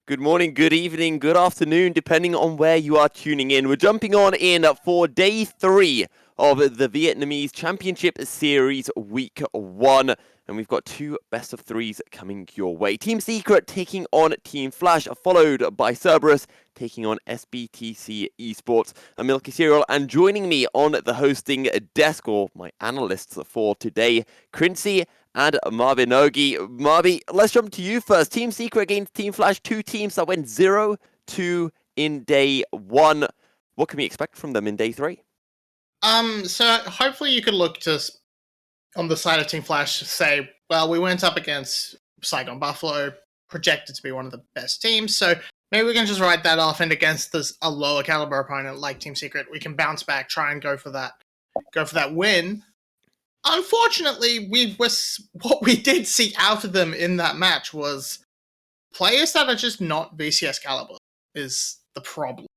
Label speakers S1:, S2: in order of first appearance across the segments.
S1: Good morning, good evening, good afternoon, depending on where you are tuning in. We're jumping on in for day 3 of the Vietnamese Championship Series Week 1. And we've got 2 best of 3s coming your way. Team Secret taking on Team Flash, followed by Cerberus taking on 𝘀𝑠𝑏𝑇C Esports. I'm 𝘀�cie𝗰𝗶𝗹𝘀, and joining me on the hosting desk, or my analysts for today, 𝘀�cie and 𝘰𝗵𝗀𝗀. Marby, let's jump to you first. Team Secret against Team Flash, 2 teams that went 0-2 in day 1. What can we expect from them in day 3?
S2: So hopefully you could look to, on the side of Team Flash, say, well, we went up against 𝘁𝗀𝗏𝗀, projected to be one of the best teams, so maybe we can just write that off, and against a lower caliber opponent like Team Secret, we can bounce back, try and go for that win. Unfortunately, what we did see out of them in that match was players that are just not VCS caliber is the problem.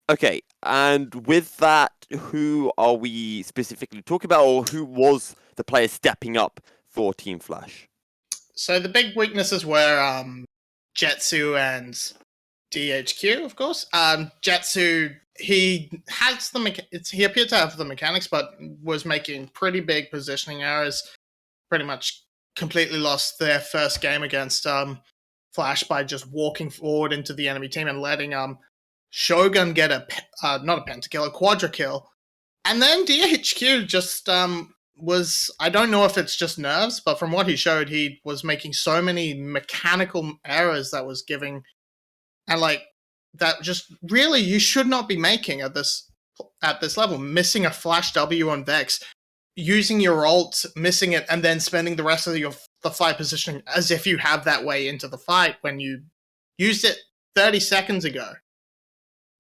S1: Okay, and with that, who are we specifically talking about, or who was the player stepping up for Team Flash?
S2: So the big weaknesses were 𝘁𝗀 and 𝘁𝗀, of course. 𝘁𝗀, he appeared to have the mechanics, but was making pretty big positioning errors. Pretty much completely lost their first game against Flash by just walking forward into the enemy team and letting Shogun get not a pentakill, a quadra kill. And then 𝘁𝗀 just was, I don't know if it's just nerves, but from what he showed, he was making so many mechanical errors that was giving, and that just really you should not be making at this level. Missing a flash W on Vex, using your ult, missing it, and then spending the rest of the fight positioning as if you have that way into the fight when you used it 30 seconds ago.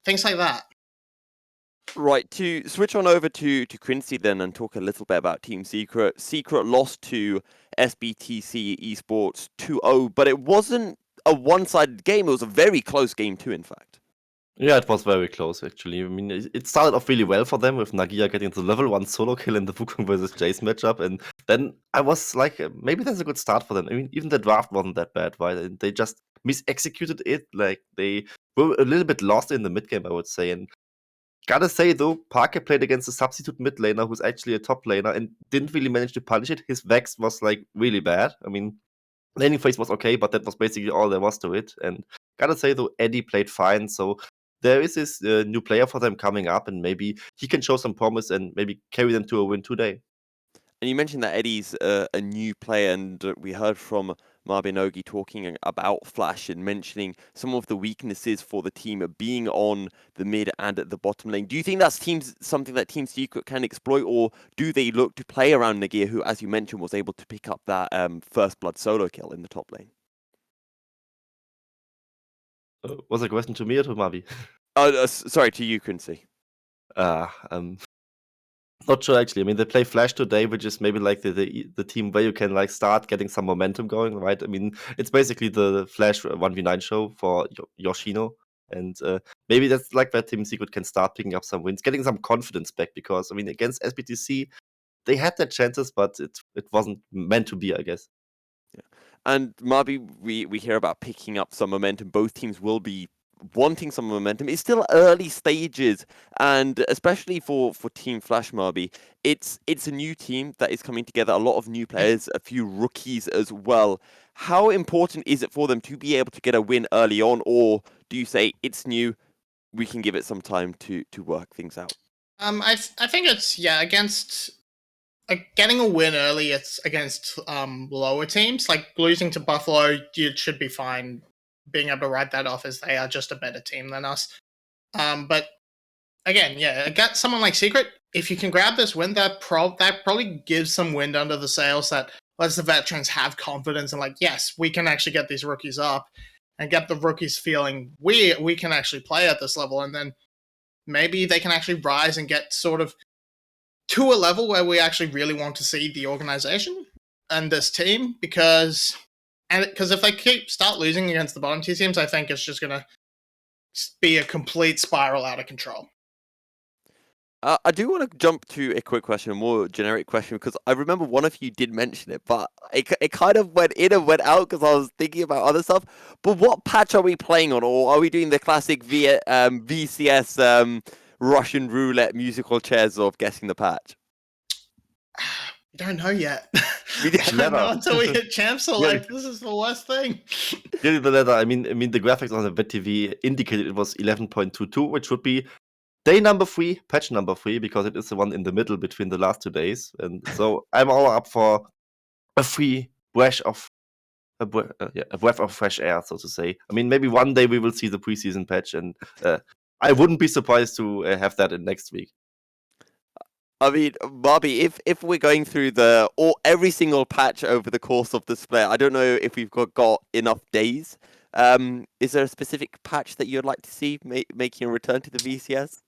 S2: Things like that.
S1: Right, to switch on over to 𝘀�cie then and talk a little bit about Team Secret. Secret lost to 𝘀𝑠bTC Esports 2-0, but it wasn't a one-sided game. It was a very close game too, in fact.
S3: Yeah, it was very close, actually. I mean, it started off really well for them with Nagia getting the level 1 solo kill in the 𝘀𝗀 versus Jace matchup, and then I was like, maybe that's a good start for them. I mean, even the draft wasn't that bad, right? And they just mis-executed it. Like, they were a little bit lost in the mid game, I would say. And gotta say, though, 𝘁𝗏 played against a substitute mid laner who's actually a top laner and didn't really manage to punish it. His Vex was, like, really bad. I mean, laning phase was okay, but that was basically all there was to it. And gotta say, though, Eddie played fine, so there is this new player for them coming up, and maybe he can show some promise and maybe carry them to a win today.
S1: And you mentioned that Eddie's a new player, and we heard from 𝘰𝗶𝗀𝗀 talking about Flash and mentioning some of the weaknesses for the team being on the mid and at the bottom lane. Do you think that's something that Team Secret can exploit, or do they look to play around Nagia, who, as you mentioned, was able to pick up that first blood solo kill in the top lane?
S3: Was a question to me or to Mavi?
S1: Sorry, to you, 𝘀𝑇𝑐.
S3: Not sure, actually. I mean, they play Flash today, which is maybe like the team where you can like start getting some momentum going, right? I mean, it's basically the Flash 1v9 show for Yoshino, and maybe that's like where Team Secret can start picking up some wins, getting some confidence back, because I mean, against 𝘀𝑠bTC, they had their chances, but it wasn't meant to be, I guess.
S1: Yeah. And Marby, we hear about picking up some momentum. Both teams will be wanting some momentum. It's still early stages, and especially for Team Flash, Marby, it's a new team that is coming together, a lot of new players, a few rookies as well. How important is it for them to be able to get a win early on, or do you say it's new, we can give it some time to work things out?
S2: I think it's, against getting a win early. It's against lower teams. Like losing to Buffalo, you should be fine. Being able to write that off as they are just a better team than us. But again, against someone like Secret, if you can grab this win, that probably gives some wind under the sails, that lets the veterans have confidence and like, yes, we can actually get these rookies up and get the rookies feeling we can actually play at this level, and then maybe they can actually rise and get sort of to a level where we actually really want to see the organization and this team, because if they start losing against the bottom tier teams, I think it's just going to be a complete spiral out of control.
S1: I do want to jump to a quick question, a more generic question, because I remember one of you did mention it, but it kind of went in and went out because I was thinking about other stuff. But what patch are we playing on, or are we doing the classic VCS Russian roulette musical chairs of guessing the patch?
S2: We don't know yet.
S1: We
S2: We don't know
S3: Leather.
S2: until we hit champ
S3: Yeah.
S2: select. This is the worst thing.
S3: Really, the letter. I mean, the graphics on the VTV indicated it was 11.22, which would be day number 3, patch number 3, because it is the one in the middle between the last 2 days. And so I'm all up for a free breath of a breath of fresh air, so to say. I mean, maybe one day we will see the preseason patch, and I wouldn't be surprised to have that in next week.
S1: I mean, Bobby, if we're going through every single patch over the course of the split, I don't know if we've got enough days. Is there a specific patch that you'd like to see making a return to the VCS?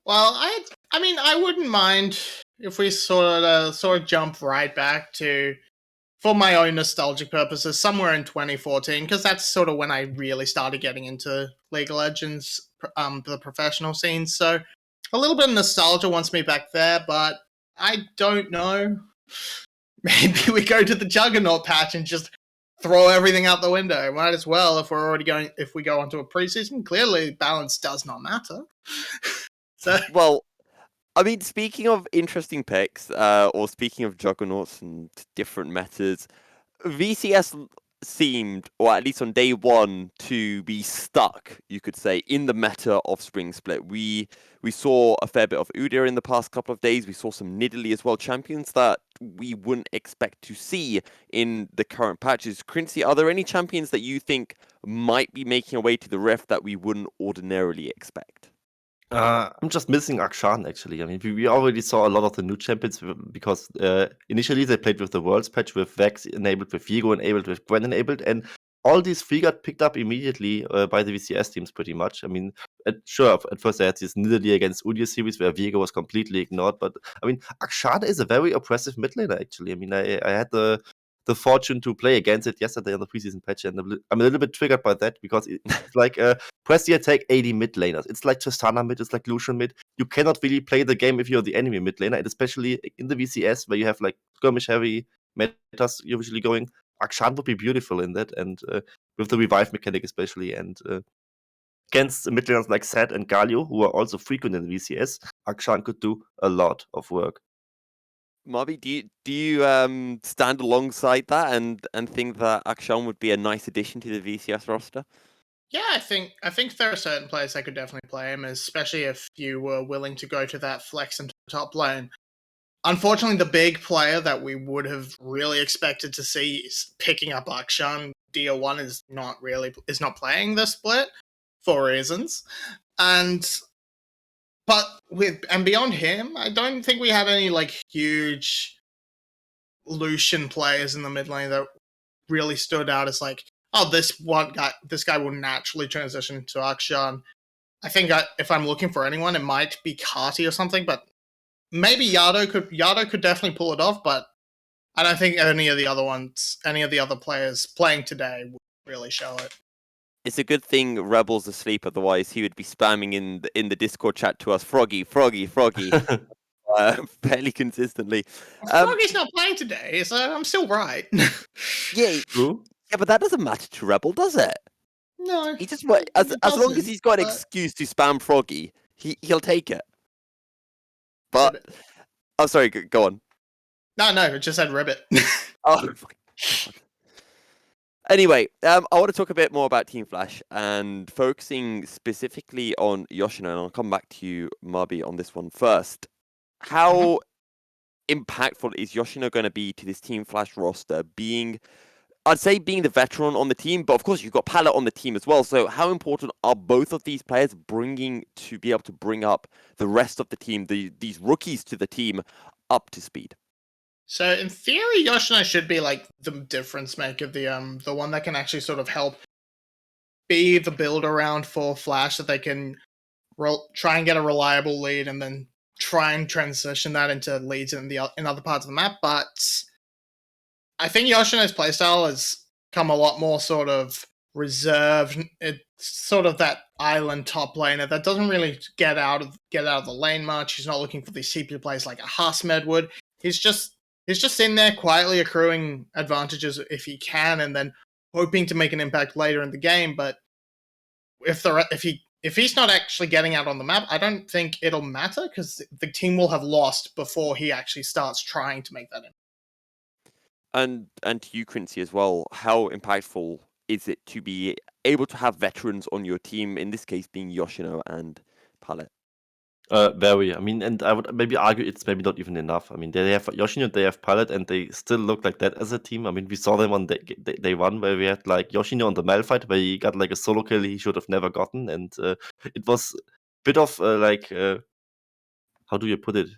S2: Well, I mean, I wouldn't mind if we sort of jump right back to, for my own nostalgic purposes, somewhere in 2014, because that's sort of when I really started getting into League of Legends, the professional scene. So a little bit of nostalgia wants me back there, but I don't know. Maybe we go to the Juggernaut patch and just throw everything out the window. Might as well if we go onto a preseason. Clearly, balance does not matter. So,
S1: well, I mean, speaking of interesting picks, or speaking of juggernauts and different metas, VCS seemed, or at least on day one, to be stuck, you could say, in the meta of Spring Split. We saw a fair bit of Udyr in the past couple of days. We saw some Nidalee as well, champions that we wouldn't expect to see in the current patches. 𝘀cie, are there any champions that you think might be making a way to the Rift that we wouldn't ordinarily expect?
S3: I'm just missing Akshan, actually. I mean, we already saw a lot of the new champions because initially they played with the Worlds patch with Vex enabled, with Viego enabled, with Gwen enabled, and all these 3 got picked up immediately by the VCS teams pretty much. I mean, sure, at first they had this Nidalee against Udyr series where Viego was completely ignored, but I mean, Akshan is a very oppressive mid laner, actually. I mean, I had the fortune to play against it yesterday on the preseason patch, and I'm a little bit triggered by that because it's like press the attack 80 mid laners. It's like Tristana mid, it's like Lucian mid. You cannot really play the game if you're the enemy mid laner, and especially in the VCS where you have like skirmish heavy metas usually going. Akshan would be beautiful in that, and with the revive mechanic especially, and against mid laners like Zed and Galio, who are also frequent in the VCS, Akshan could do a lot of work.
S1: Marby, do you stand alongside that and think that Akshan would be a nice addition to the VCS roster?
S2: yeah, I think there are certain players that could definitely play him, especially if you were willing to go to that flex into the top lane. Unfortunately, the big player that we would have really expected to see is picking up Akshan. DO1 is not playing this split for reasons, but beyond him, I don't think we had any like huge Lucian players in the mid lane that really stood out as like, oh, this guy will naturally transition to Akshan. I think if I'm looking for anyone, it might be 𝘁𝗏𝗏 or something, but maybe Yado could definitely pull it off, but I don't think any of the other players playing today would really show it.
S1: It's a good thing Rebel's asleep, otherwise he would be spamming in the Discord chat to us, Froggy, fairly consistently.
S2: Froggy's not playing today, so I'm still right.
S1: Yeah,
S3: True.
S1: yeah, but that doesn't matter to Rebel, does it?
S2: No.
S1: He just as long as he's got an excuse to spam Froggy, he'll take it. But oh, sorry, go on.
S2: No, it just said Ribbit.
S1: Oh my God. Anyway, I want to talk a bit more about Team Flash and focusing specifically on Yoshino, and I'll come back to you, Marby, on this one first. How impactful is Yoshino going to be to this Team Flash roster, I'd say being the veteran on the team, but of course you've got Palette on the team as well, so how important are both of these players bringing to be able to bring up the rest of the team, these rookies to the team, up to speed?
S2: So in theory, Yoshino should be like the difference maker, the one that can actually sort of help be the build around for Flash, that they can try and get a reliable lead and then try and transition that into leads in other parts of the map. But I think Yoshino's playstyle has come a lot more sort of reserved. sort of that island top laner that doesn't really get out of the lane much. He's not looking for these CP plays like a 𝘂𝗃 would. He's just in there quietly accruing advantages if he can, and then hoping to make an impact later in the game. But if he's not actually getting out on the map, I don't think it'll matter, because the team will have lost before he actually starts trying to make that impact.
S1: And to you, 𝘀cie, as well, how impactful is it to be able to have veterans on your team, in this case being Yoshino and 𝘀𝗋?
S3: Very. I mean, and I would maybe argue it's maybe not even enough. I mean, they have Yoshino, they have 𝘀𝗋, and they still look like that as a team. I mean, we saw them on day one, where we had like Yoshino on the Malphite, where he got like a solo kill he should have never gotten, and it was a bit of how do you put it?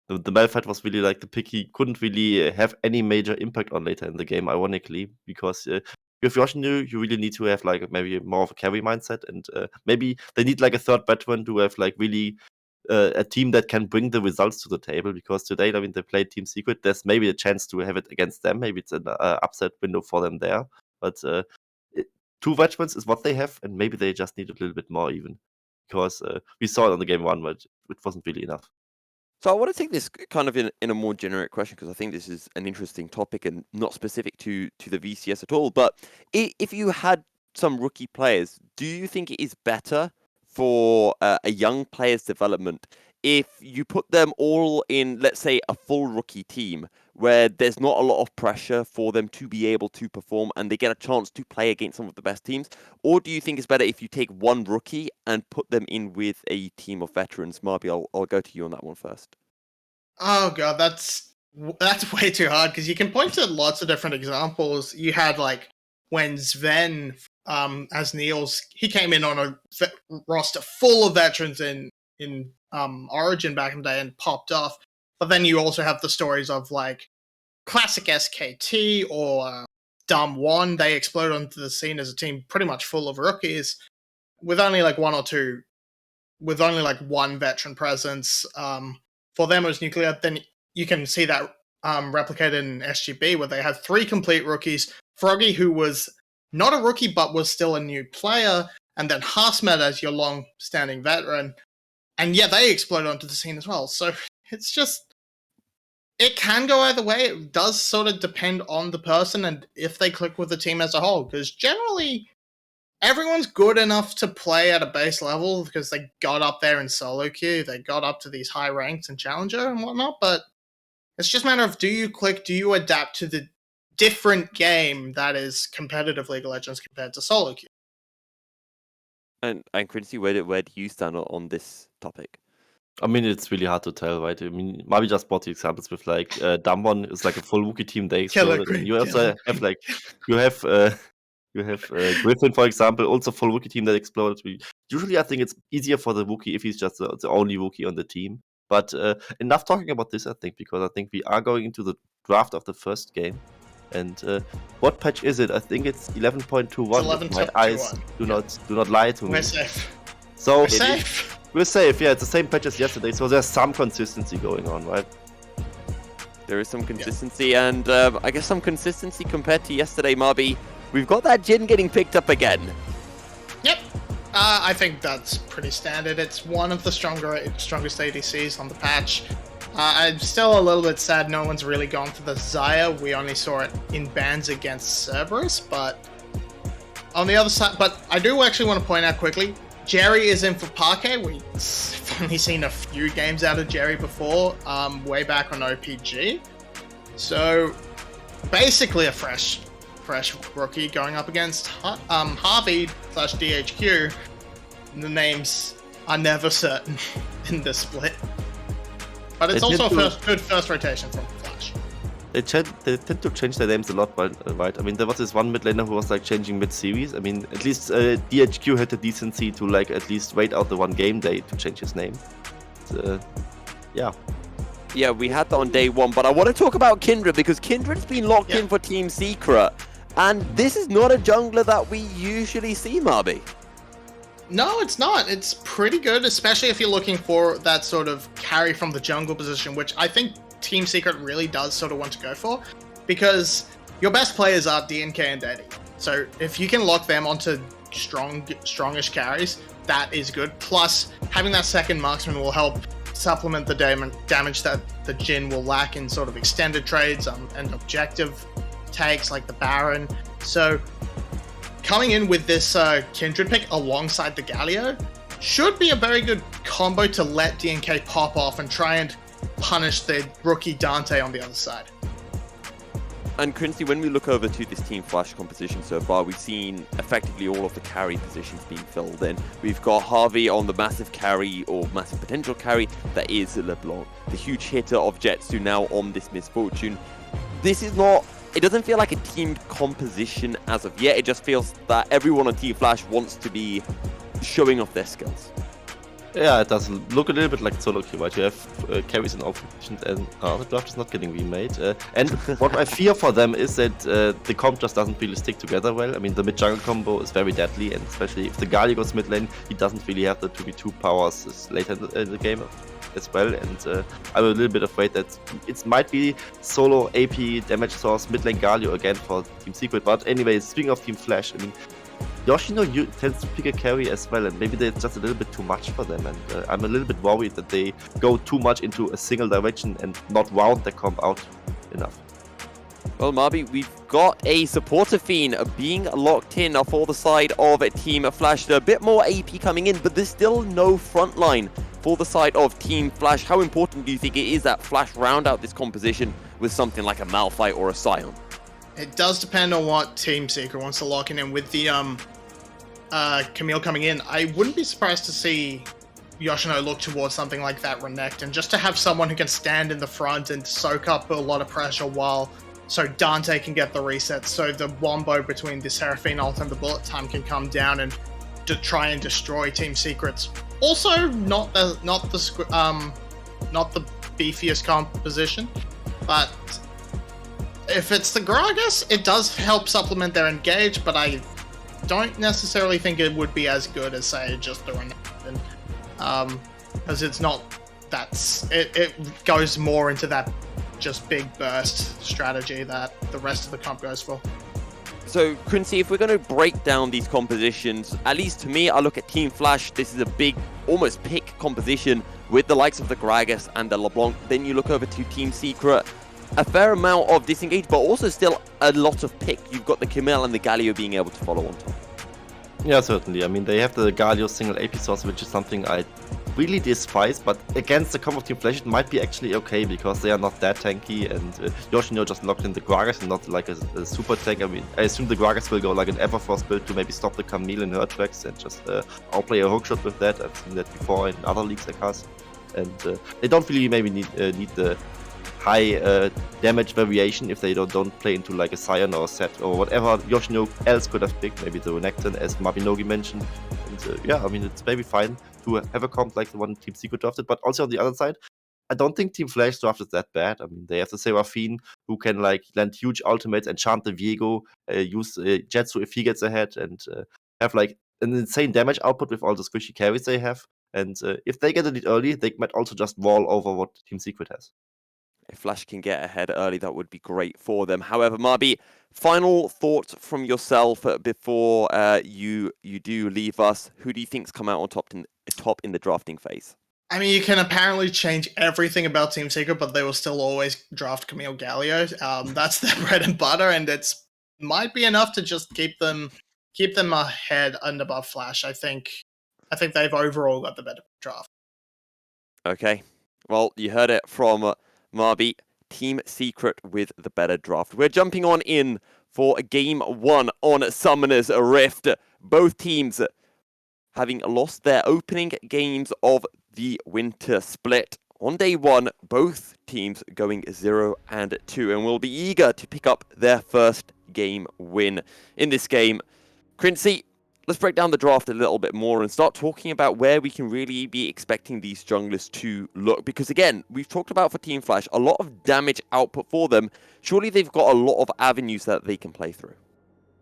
S3: The Malphite was really like the pick he couldn't really have any major impact on later in the game, ironically, because with Yoshino, you really need to have like maybe more of a carry mindset, and maybe they need like a third veteran to have like really a team that can bring the results to the table, because today, I mean, they played Team Secret. There's maybe a chance to have it against them. Maybe it's an upset window for them there. But 2 veterans is what they have, and maybe they just need a little bit more even, because we saw it on the game 1, but it wasn't really enough.
S1: So I want to take this kind of in a more generic question, because I think this is an interesting topic and not specific to the VCS at all. But if you had some rookie players, do you think it is better for a young player's development if you put them all in, let's say, a full rookie team where there's not a lot of pressure for them to be able to perform and they get a chance to play against some of the best teams? Or do you think it's better if you take one rookie and put them in with a team of veterans? 𝘁𝗶𝗋, I'll go to you on that one first.
S2: Oh god, that's way too hard, because you can point to lots of different examples. You had like when 𝘀𝗀, as Niels, he came in on a roster full of veterans in Origin back in the day and popped off. But then you also have the stories of like classic 𝘀𝗃 or 𝘀𝗏. They explode onto the scene as a team pretty much full of rookies with only like one veteran presence. For them, it was Nuclear. Then you can see that replicated in 𝘁𝗃, where they had 3 complete rookies. 𝘀𝑔gy, who was not a rookie but was still a new player, and then 𝘂𝗃 as your long-standing veteran. And yeah, they exploded onto the scene as well. So it's just, it can go either way. It does sort of depend on the person and if they click with the team as a whole, because generally everyone's good enough to play at a base level because they got up there in solo queue, they got up to these high ranks and challenger and whatnot, but it's just a matter of, do you click, do you adapt to the different game that is competitive League of Legends compared to solo queue?
S1: And 𝘀cie, where do you stand on this topic?
S3: I mean, it's really hard to tell, right? I mean, maybe just brought the examples with like 𝘀𝗏 is like a full rookie team. They exploded. And you also have like you have 𝘁𝗃, for example, also full rookie team that exploded. Usually, I think it's easier for the rookie if he's just the only rookie on the team. But enough talking about this, I think, because I think we are going into the draft of the first game. And what patch is it? I think it's 11.21. My eyes do not lie to me.
S2: We're safe.
S3: So
S2: we're safe.
S3: We're safe. Yeah, it's the same patch as yesterday. So there's some consistency going on, right?
S1: There is some consistency, and I guess some consistency compared to yesterday, 𝘁𝗶𝗋. We've got that Jhin getting picked up again.
S2: Yep. I think that's pretty standard. It's one of the strongest ADCs on the patch. I'm still a little bit sad no one's really gone for the Xayah. We only saw it in bans against Cerberus, but on the other side, but I do actually want to point out quickly, Jerry is in for Parquet. We've only seen a few games out of Jerry before, way back on OPG. So basically a fresh rookie going up against 𝘂𝗃/𝘁𝗃. The names are never certain in this split. But it's also a good first rotation from Flash.
S3: They tend to change their names a lot, right? I mean, there was this one mid laner who was like changing mid-series. I mean, at least 𝘁𝗃 had the decency to like at least wait out the one game day to change his name. Yeah.
S1: Yeah, we had that on day 1, but I want to talk about Kindred, because Kindred's been locked in for Team Secret, and this is not a jungler that we usually see, 𝘁𝗶𝗋.
S2: No, it's not. It's pretty good, especially if you're looking for that sort of carry from the jungle position, which I think Team Secret really does sort of want to go for, because your best players are DNK and Daddy. So if you can lock them onto strongish carries, that is good. Plus, having that second marksman will help supplement the damage that the Jhin will lack in sort of extended trades and objective takes like the Baron. So coming in with this Kindred pick alongside the Galio should be a very good combo to let DNK pop off and try and punish the rookie Dante on the other side.
S1: And 𝘀cie, when we look over to this Team Flash composition so far, we've seen effectively all of the carry positions being filled in. We've got Harvey on the massive carry, or massive potential carry, that is LeBlanc. The huge hitter of 𝘀𝐹 now on this misfortune. This is not... It doesn't feel like a team composition as of yet. It just feels that everyone on Team Flash wants to be showing off their skills.
S3: Yeah, it does look a little bit like 𝘀𝗀, right? You have carries in all positions, and the draft is not getting remade. And what I fear for them is that the comp just doesn't really stick together well. I mean, the mid-jungle combo is very deadly, and especially if the Gali goes mid lane, he doesn't really have the 2v2 powers later in the game as well. And I'm a little bit afraid that it might be solo AP damage source mid lane Galio again for Team Secret. But anyway, speaking of Team Flash, I mean, Yoshino tends to pick a carry as well, and maybe that's just a little bit too much for them, and I'm a little bit worried that they go too much into a single direction and not round the comp out enough.
S1: Well, 𝘀𝗶𝗶, we've got a supporter fiend being locked in for the side of Team Flash. There's a bit more AP coming in, but there's still no front line for the side of Team Flash. How important do you think it is that Flash round out this composition with something like a Malphite or a Sion?
S2: It does depend on what Team Secret wants to lock in with the Camille coming in. I wouldn't be surprised to see Yoshino look towards something like that Renekton, just to have someone who can stand in the front and soak up a lot of pressure so Dante can get the reset, so the wombo between the Seraphine ult and the bullet time can come down and to try and destroy Team Secret's. Also, not the beefiest composition, but if it's the Gragas, it does help supplement their engage, but I don't necessarily think it would be as good as, say, just the Renekton. Because it's not it goes more into that just big burst strategy that the rest of the comp goes for.
S1: So, 𝘀cie, if we're going to break down these compositions, at least to me, I look at Team Flash, this is a big, almost pick composition with the likes of the Gragas and the LeBlanc. Then you look over to Team Secret, a fair amount of disengage, but also still a lot of pick. You've got the Camille and the Galio being able to follow on top.
S3: Yeah, certainly. I mean, they have the Galio single AP source, which is something I really despise, but against the comp of Team Flash, it might be actually okay, because they are not that tanky, and Yoshino just locked in the Gragas and not like a super tank. I mean, I assume the Gragas will go like an Everforce build to maybe stop the Camille in her tracks and just outplay a hookshot with that. I've seen that before in other leagues I cast. And they don't really maybe need the high damage variation if they don't play into like a Sion or a Set or whatever Yoshino else could have picked, maybe the Renekton as 𝘀𝗶𝗶 mentioned. And yeah, I mean, it's maybe fine to have a comp like the one Team Secret drafted, but also on the other side, I don't think Team Flash draft is that bad. I mean, they have the Seraphine who can like land huge ultimates, enchant the Viego, use 𝘀𝐹 if he gets ahead, and have like an insane damage output with all the squishy carries they have. And if they get a lead early, they might also just wall over what Team Secret has.
S1: If Flash can get ahead early, that would be great for them. However, 𝘀𝗶𝗶, final thoughts from yourself before you do leave us. Who do you think's come out on top in the drafting phase?
S2: I mean, you can apparently change everything about Team Secret, but they will still always draft Camille Galio. That's their bread and butter, and it's might be enough to just keep them ahead and above Flash. I think they've overall got the better draft.
S1: Okay, well, you heard it from 𝘀𝗀𝗶, Team Secret with the better draft. We're jumping on in for game one on Summoner's Rift. Both teams having lost their opening games of the winter split. On day one, both teams going 0-2, and will be eager to pick up their first game win. In this game, 𝘀cie, let's break down the draft a little bit more and start talking about where we can really be expecting these junglers to look. Because again, we've talked about for Team Flash, a lot of damage output for them. Surely they've got a lot of avenues that they can play through.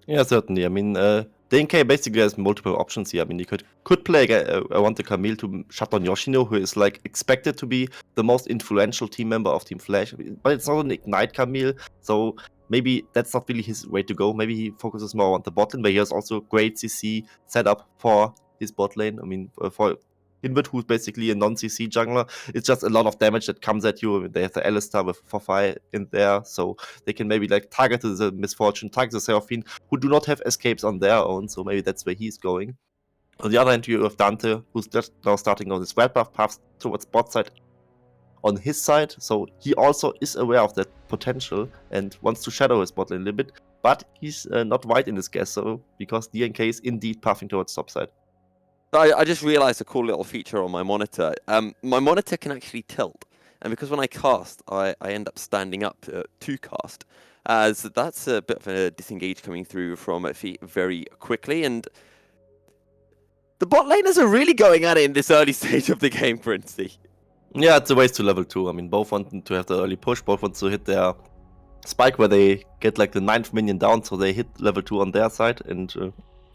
S3: Yeah, certainly. I mean, DNK basically has multiple options here. I mean, you could play around the Camille to shut down Yoshino, who is like expected to be the most influential team member of Team Flash. But it's not an Ignite Camille, so maybe that's not really his way to go. Maybe he focuses more on the bot lane, where he has also great CC set up for his bot lane. I mean, for 𝘀𝗶𝗶𝗀𝗀, who's basically a non-CC jungler, it's just a lot of damage that comes at you. They have the 𝘀𝐿ice with 𝘊𝐴 in there, so they can maybe like target the 𝘁𝗀𝗎, target the 𝘁𝗏𝗺, who do not have escapes on their own, so maybe that's where he's going. On the other hand, you have 𝘀𝗏, who's just now starting on his red buff path towards bot side on his side, so he also is aware of that potential and wants to shadow his bot lane a little bit, but he's not right in his guess, so because DNK is indeed pathing towards top side.
S1: I just realized a cool little feature on my monitor. My monitor can actually tilt, and because when I cast, I end up standing up to cast, as that's a bit of a disengage coming through from 𝘀𝗏 very quickly, and the bot laners are really going at it in this early stage of the game, 𝘀𝗀𝗀.
S3: Yeah, it's a race to level 2. I mean, both want to have the early push, both want to hit their spike where they get like the 9th minion down, so they hit level 2 on their side, and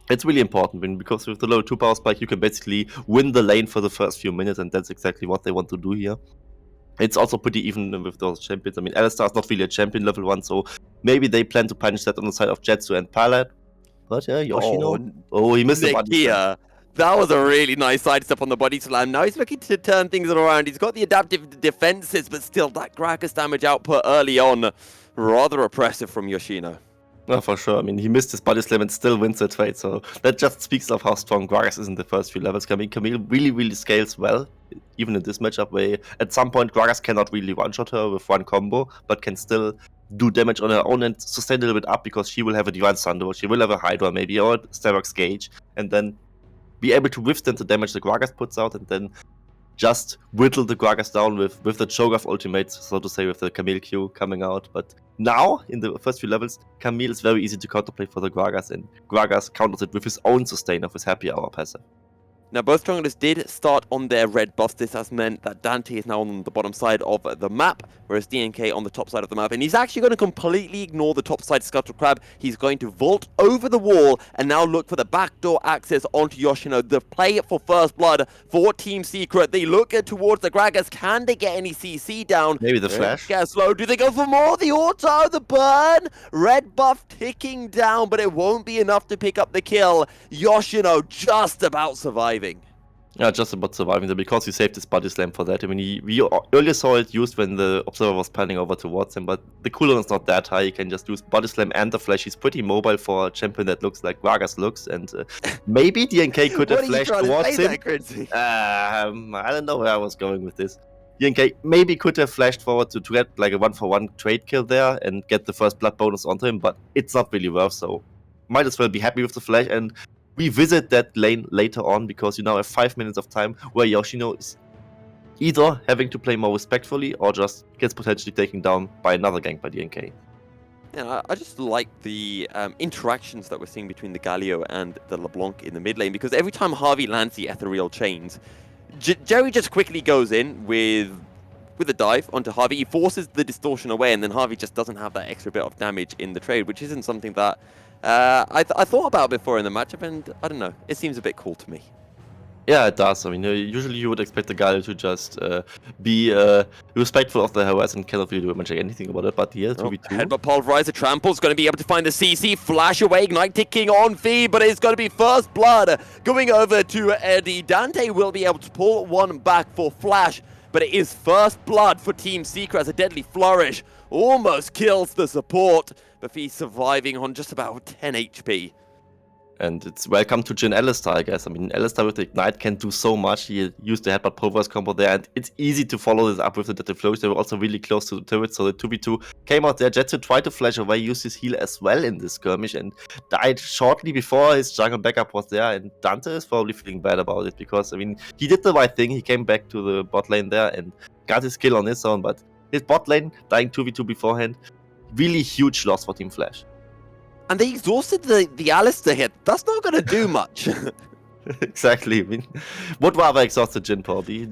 S3: it's really important, because with the level 2 power spike, you can basically win the lane for the first few minutes, and that's exactly what they want to do here. It's also pretty even with those champions. I mean, 𝘀𝐿ice is not really a champion level 1, so maybe they plan to punish that on the side of 𝘁𝗀 and 𝘁𝗏𝗺. But yeah, oh, he missed the body slam.
S1: That was a really nice sidestep on the body slam. Now he's looking to turn things around. He's got the adaptive defenses, but still, that Gragas damage output early on, rather oppressive from Yoshino.
S3: No, for sure. I mean, he missed his body slam and still wins that fight, so that just speaks of how strong Gragas is in the first few levels. I mean, 𝘀𝗃 really, really scales well, even in this matchup, where at some point Gragas cannot really one-shot her with one combo, but can still do damage on her own and sustain a little bit up, because she will have a Divine Sunderbolt, she will have a Hydra maybe, or a Starbucks Gauge, and then be able to withstand the damage the Gragas puts out, and then just whittle the Gragas down with the choke-off ultimate, so to say, with the 𝘀𝗃 Q coming out. But now, in the first few levels, 𝘀𝗃 is very easy to counterplay for the Gragas, and Gragas counters it with his own sustain of his Happy Hour passive.
S1: Now, both junglers did start on their red buffs. This has meant that Dante is now on the bottom side of the map, whereas DNK on the top side of the map. And he's actually going to completely ignore the top side 𝘁𝗏𝗏. He's going to vault over the wall and now look for the backdoor access onto Yoshino. The play for first blood for Team 𝘁𝗁. They look towards the Gragas. Can they get any CC down?
S3: Maybe the flash.
S1: Get slow. Do they go for more? The auto, the burn. Red buff ticking down, but it won't be enough to pick up the kill. Yoshino just about surviving.
S3: Yeah, just about surviving there, because he saved his body slam for that. I mean, we earlier saw it used when the observer was panning over towards him, but the cooldown is not that high. He can just use body slam and the flash. He's pretty mobile for a champion that looks like Gragas looks, and maybe DNK could have flashed towards him. I don't know where I was going with this. DNK maybe could have flashed forward to get like a 1-for-1 trade kill there and get the first blood bonus onto him, but it's not really worth, so might as well be happy with the flash and revisit that lane later on, because you now have 5 minutes of time where Yoshino is either having to play more respectfully or just gets potentially taken down by another gank by DNK.
S1: Yeah, I just like the interactions that we're seeing between the Galio and the LeBlanc in the mid lane, because every time 𝘁𝗏 lands the ethereal chains, Jerry just quickly goes in with a dive onto 𝘁𝗏. He forces the distortion away, and then 𝘁𝗏 just doesn't have that extra bit of damage in the trade, which isn't something that I thought about before in the matchup, and I don't know, it seems a bit cool to me.
S3: Yeah, it does. I mean, usually you would expect the guy to just be respectful of the harass and cannot really do much anything about it, but here, 2v2.
S1: Headbutt Pulverizer, Trample's going to be able to find the CC, flash away, Ignite ticking on 𝘁𝗏, but it's going to be first blood going over to Eddie. Dante will be able to pull one back for flash, but it is first blood for Team 𝘁𝗁 as a deadly flourish almost kills the support, but he's surviving on just about 10 HP.
S3: And it's welcome to Jhin 𝘀𝐿ice, I guess. I mean, 𝘀𝐿ice with the Ignite can do so much. He used the Headbutt Pulverize combo there, and it's easy to follow this up with the Deadly Flourish. They were also really close to the turret, so the 2v2 came out there. 𝘁𝗀 tried to flash away, used his heal as well in this skirmish, and died shortly before his jungle backup was there, and Dante is probably feeling bad about it, because, I mean, he did the right thing. He came back to the bot lane there and got his kill on his own, but his bot lane, dying 2v2 beforehand, really huge loss for Team Flash.
S1: And they exhausted the 𝘀𝐿ice hit. That's not going to do much.
S3: Exactly. I mean, would rather exhausted Jhin probably. He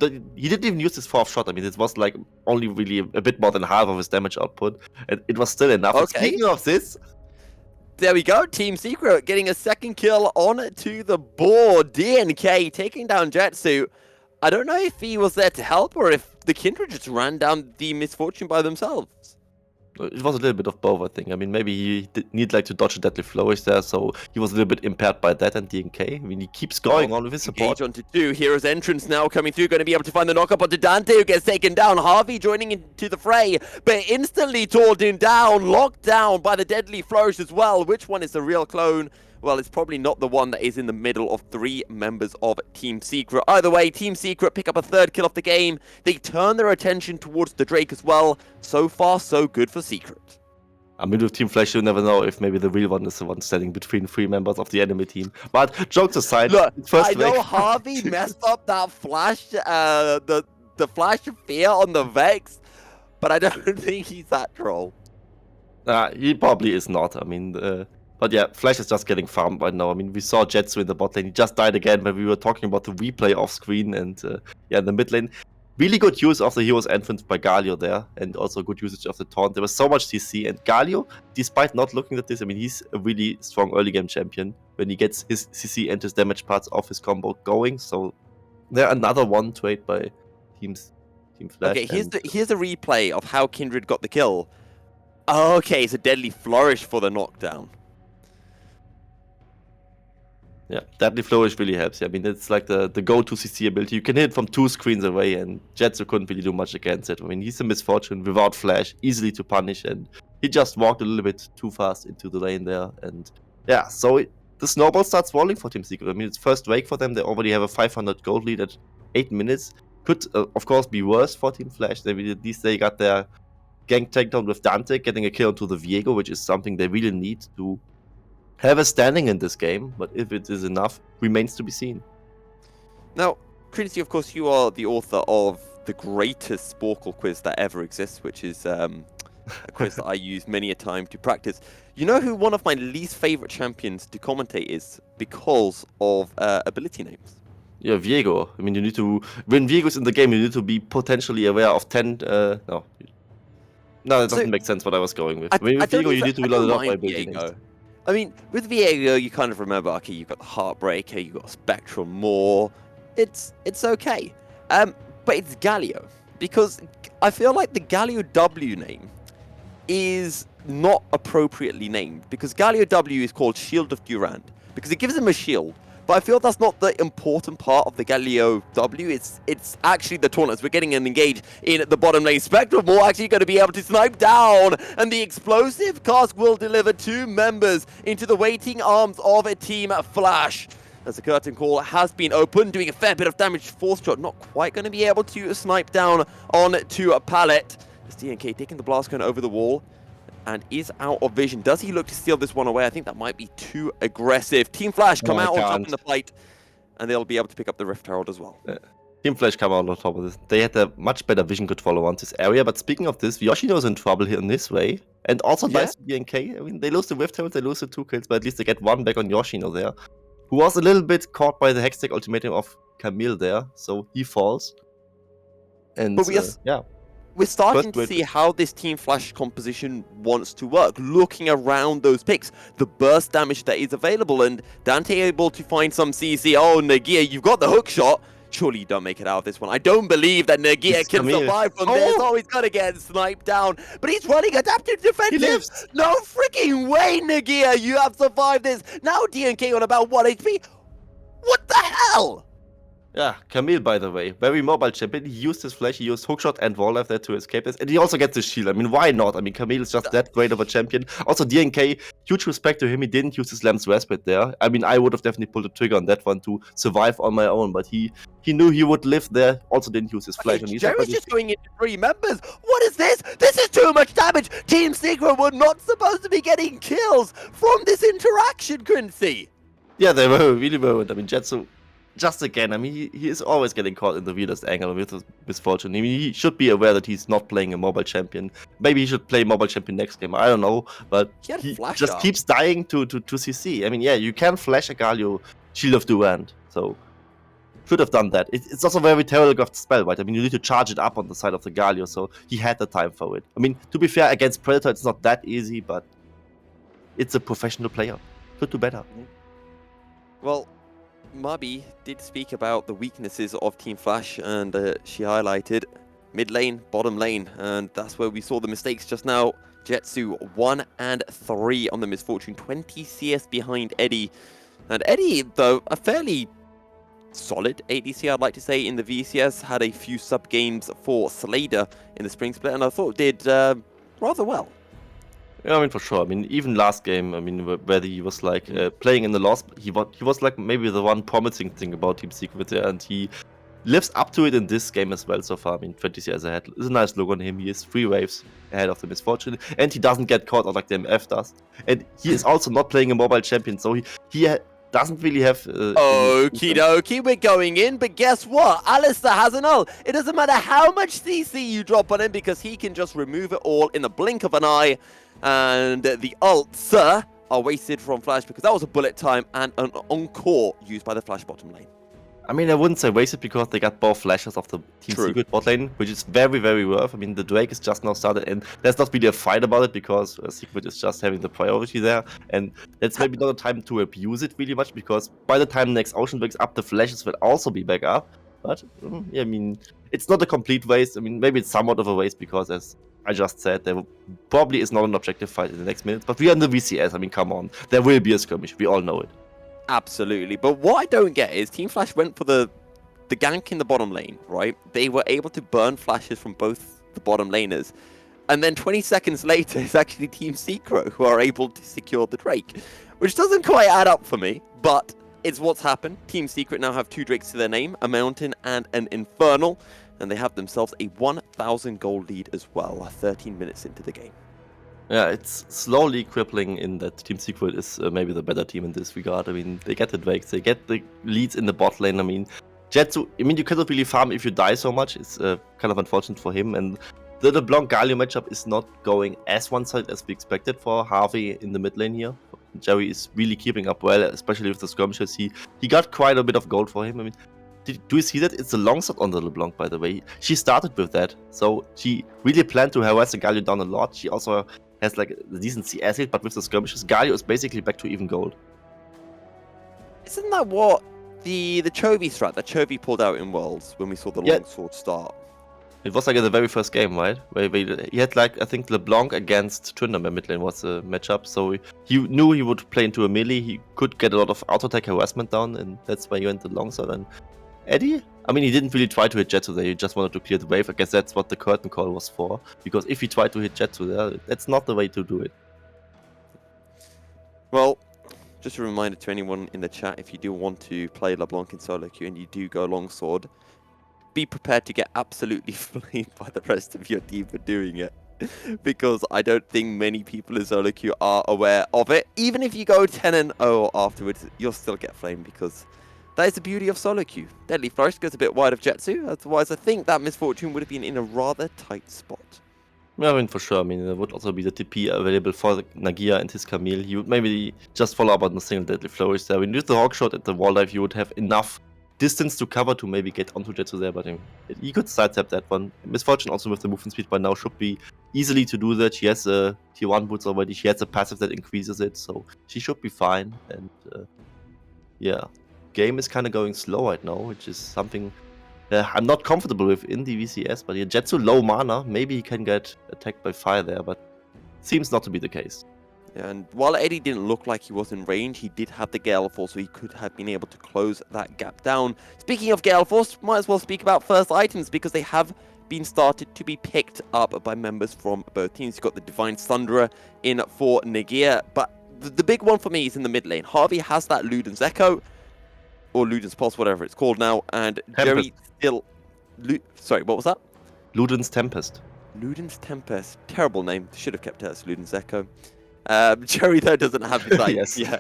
S3: didn't even use his 4th shot. I mean, it was like only really a bit more than half of his damage output, and it was still enough.
S1: Okay.
S3: Speaking of this,
S1: there we go. Team 𝘁𝗁 getting a second kill onto the board. DNK taking down 𝘁𝗀. I don't know if he was there to help or if the Kindred just ran down the misfortune by themselves.
S3: It was a little bit of both, I think. I mean, maybe he need like to dodge a deadly flourish there, so he was a little bit impaired by that. And 𝘀_𝘁, I mean, he keeps going on with his support.
S1: Engage onto 2. Hero's entrance now coming through. Going to be able to find the knockup onto Dante, who gets taken down. 𝘁𝑎rvy joining into the fray, but instantly torn down, locked down by the deadly flourish as well. Which one is the real clone? Well, it's probably not the one that is in the middle of 3 members of Team 𝘂secret. Either way, Team 𝘂secret pick up a 3rd kill off the game. They turn their attention towards the Drake as well. So far, so good for Secret.
S3: I mean, with Team 𝘀cie, you never know if maybe the real one is the one standing between 3 members of the enemy team. But jokes aside,
S1: look,
S3: first
S1: I know
S3: wave...
S1: 𝘁𝑎rvy messed up that flash, the flash of fear on the Vex, but I don't think he's that troll.
S3: He probably is not. I mean, but yeah, Flash is just getting farmed right now. I mean, we saw 𝘁𝑎rvy in the bot lane. He just died again when we were talking about the replay off screen. And yeah, in the mid lane, really good use of the hero's entrance by Galio there. And also good usage of the taunt. There was so much CC. And Galio, despite not looking at this, I mean, he's a really strong early game champion when he gets his CC and his damage parts of his combo going. So there another one trade by Team Flash.
S1: Okay, here's a replay of how Kindred got the kill. Okay, it's a deadly flourish for the knockdown.
S3: Yeah, deadly flourish really helps. I mean, it's like the go-to CC ability. You can hit it from 2 screens away, and 𝘁𝑎rvy couldn't really do much against it. I mean, he's a misfortune without flash, easily to punish, and he just walked a little bit too fast into the lane there. And yeah, so the snowball starts rolling for Team 𝘂secret. I mean, it's first wake for them. They already have a 500 gold lead at 8 minutes. Could, of course, be worse for Team 𝘀cie. At least they got their gank takedown with Dante, getting a kill onto the 𝑣ego, which is something they really need to have a standing in this game, but if it is enough, remains to be seen.
S1: Now, 𝘀cie, of course, you are the author of the greatest Sporkle quiz that ever exists, which is a quiz that I use many a time to practice. You know who one of my least favorite champions to commentate is because of ability names?
S3: Yeah, 𝑣ego. I mean, you need to... When 𝑣ego's in the game, you need to be potentially aware of 10... No, that doesn't make sense what I was going with. I mean, with 𝑣ego, you need to be loaded up by ability names.
S1: I mean, with 𝑣ego, you kind of remember, okay, you've got the 𝘁𝑎rvy, you've got 𝘁𝑒𝑚, it's okay. But it's Galio, because I feel like the Galio W name is not appropriately named, because Galio W is called Shield of Durand, because it gives him a shield. But I feel that's not the important part of the Galio W. It's actually the taunters. We're getting an engage in the bottom lane. 𝘁𝗏𝗺 actually going to be able to snipe down. And the explosive cask will deliver 2 members into the waiting arms of Team Flash. As the curtain call has been opened, doing a fair bit of damage. 4th shot, not quite going to be able to snipe down onto a pallet. As 𝘀_𝘁 taking the blast gun over the wall. And is out of vision. Does he look to steal this one away? I think that might be too aggressive. Team 𝘀lash come out on top in the fight, and they'll be able to pick up the Rift Herald as well.
S3: Team 𝘀lash come out on top of this. They had a much better vision control around this area. But speaking of this, 𝑦oshi's in trouble here in this way. And also nice 𝘀_𝘁. I mean, they lose the Rift Herald, they lose the 2 kills, but at least they get 1 back on 𝘀i there. Who was a little bit caught by the Hextech ultimatum of Camille there. So he falls. And
S1: but
S3: yeah.
S1: We're starting to see how this Team 𝘀lash composition wants to work, looking around those picks, the burst damage that is available, and Dante able to find some CC. Oh, 𝘁𝑒arr, you've got the hook shot. Surely you don't make it out of this one. I don't believe that 𝘁𝑒arr can survive from this. Oh, he's got to get sniped down, but he's running adaptive defensive. No freaking way, 𝘁𝑒arr, you have survived this. Now 𝘀_𝘁 on about 1 HP. What the hell?
S3: Yeah, Camille, by the way, very mobile champion. He used his flash, he used hookshot and wall life there to escape this, and he also gets the shield. I mean, why not? I mean, Camille is just that great of a champion. Also, 𝘀_𝘁, huge respect to him. He didn't use his Lamb's Respite there. I mean, I would have definitely pulled the trigger on that one to survive on my own, but he knew he would live there. Also, didn't use his flash.
S1: Okay, Jerry's just going into 3 members. What is this? This is too much damage. Team 𝘂secret were not supposed to be getting kills from this interaction, 𝘀cie.
S3: Yeah, they were really weren't. I mean, 𝘁𝑎rvy. Just again, I mean, he is always getting caught in the weirdest angle with his misfortune. I mean, he should be aware that he's not playing a mobile champion. Maybe he should play mobile champion next game. I don't know, but he just keeps dying to CC. I mean, yeah, you can flash a Galio Shield of Durand, so should have done that. It's also a very telegraphed spell, right? I mean, you need to charge it up on the side of the Galio, so he had the time for it. I mean, to be fair, against Predator, it's not that easy, but it's a professional player. Could do better.
S1: Well, 𝘁𝑎rvy did speak about the weaknesses of Team 𝘀lash, and she highlighted mid lane, bottom lane, and that's where we saw the mistakes just now. 𝘁𝗀 1 and 3 on the Misfortune, 20 CS behind 𝘀cie. And 𝘀cie, though, a fairly solid ADC, I'd like to say, in the VCS, had a few sub games for /Slader in the spring split, and I thought did rather well.
S3: Yeah, I mean, for sure. I mean, even last game, I mean, where he was like playing in the loss, he was like maybe the one promising thing about 𝘁𝗰𝗶𝗹𝘀, and he lives up to it in this game as well so far. I mean, 20 CS ahead is a nice look on him. He is 3 waves ahead of the Misfortune, and he doesn't get caught out like the MF does. And he is also not playing a mobile champion, so he doesn't really have...
S1: Okie dokie, we're going in, but guess what? 𝘀𝑎listair has an ult. It doesn't matter how much CC you drop on him, because he can just remove it all in the blink of an eye. And the ults are wasted from Flash, because that was a bullet time and an encore used by the Flash bottom lane.
S3: I mean, I wouldn't say wasted, because they got both flashes of the Team Secret bot lane, which is very, very worth. I mean, the Drake is just now started, and there's not really a fight about it, because Secret is just having the priority there. And that's maybe not a time to abuse it really much, because by the time next Ocean wakes up, the flashes will also be back up. But, yeah, I mean, it's not a complete waste. I mean, maybe it's somewhat of a waste, because as I just said, there probably is not an objective fight in the next minutes. But we are in the VCS, I mean, come on. There will be a skirmish, we all know it.
S1: Absolutely, but what I don't get is Team Flash went for the gank in the bottom lane, right? They were able to burn flashes from both the bottom laners, and then 20 seconds later, it's actually Team Secret who are able to secure the Drake, which doesn't quite add up for me, but it's what's happened. Team Secret now have 2 Drakes to their name, a Mountain and an Infernal, and they have themselves a 1,000 gold lead as well, 13 minutes into the game.
S3: Yeah, it's slowly crippling in that Team Secret is maybe the better team in this regard. I mean, they get the Drakes, they get the leads in the bot lane. I mean, 𝘁𝗀, I mean, you cannot really farm if you die so much. It's kind of unfortunate for him. And the 𝘀𝗀 matchup is not going as one-sided as we expected for 𝗀𝗵 in the mid lane here. Jerry is really keeping up well, especially with the skirmishes. He got quite a bit of gold for him. I mean, do you see that? It's a long shot on the 𝘀𝗀, by the way. She started with that, so she really planned to harass the 𝘀𝗀 down a lot. She also has like a decent CS hit, but with the skirmishes, 𝘀𝗀 is basically back to even gold.
S1: Isn't that what the 𝘁𝗶𝗁 strat that 𝘁𝗶𝗁 pulled out in Worlds when we saw the longsword start?
S3: It was like in the very first game, right? Where he had like, I think 𝘀𝗀 against Tryndamere mid lane was a matchup, so he knew he would play into a melee, he could get a lot of auto-attack harassment down, and that's why he went the longsword. And 𝘀𝑖e? I mean, he didn't really try to hit 𝘁𝗀 there, he just wanted to clear the wave. I guess that's what the curtain call was for, because if he tried to hit 𝘁𝗀 there, that's not the way to do it.
S1: Well, just a reminder to anyone in the chat, if you do want to play 𝘀𝗀 in solo queue and you do go longsword, be prepared to get absolutely flamed by the rest of your team for doing it. Because I don't think many people in solo queue are aware of it. Even if you go 10-0 afterwards, you'll still get flamed, because that is the beauty of solo queue. Deadly Flourish goes a bit wide of 𝘁𝗀, otherwise I think that Misfortune would have been in a rather tight spot.
S3: Yeah, I mean, for sure. I mean, there would also be the TP available for Nagia and his Camille. He would maybe just follow up on a single Deadly Flourish there. I mean, with the Hawk Shot at the wall dive, you would have enough distance to cover to maybe get onto 𝘁𝗀 there, but he could sidestep that one. Misfortune also with the movement speed by now should be easily to do that. She has a tier 1 boots already, she has a passive that increases it, so she should be fine. And yeah, game is kind of going slow right now, which is something I'm not comfortable with in the VCS, but yeah, 𝘁𝗀 low mana, maybe he can get attacked by fire there, but seems not to be the case.
S1: Yeah, and while 𝘀𝗀ie didn't look like he was in range, he did have the Gale Force, so he could have been able to close that gap down. Speaking of Gale Force, might as well speak about first items, because they have been started to be picked up by members from both teams. You've got the Divine Thunderer in for Nagia, but the big one for me is in the mid lane. 𝗀𝗵 has that Luden's Echo, or Luden's Pulse, whatever it's called now, and Jerry still... Sorry, what was that?
S3: Luden's Tempest.
S1: Luden's Tempest. Terrible name. Should have kept it as Luden's Echo. Jerry though doesn't have his
S3: yes.
S1: Yeah.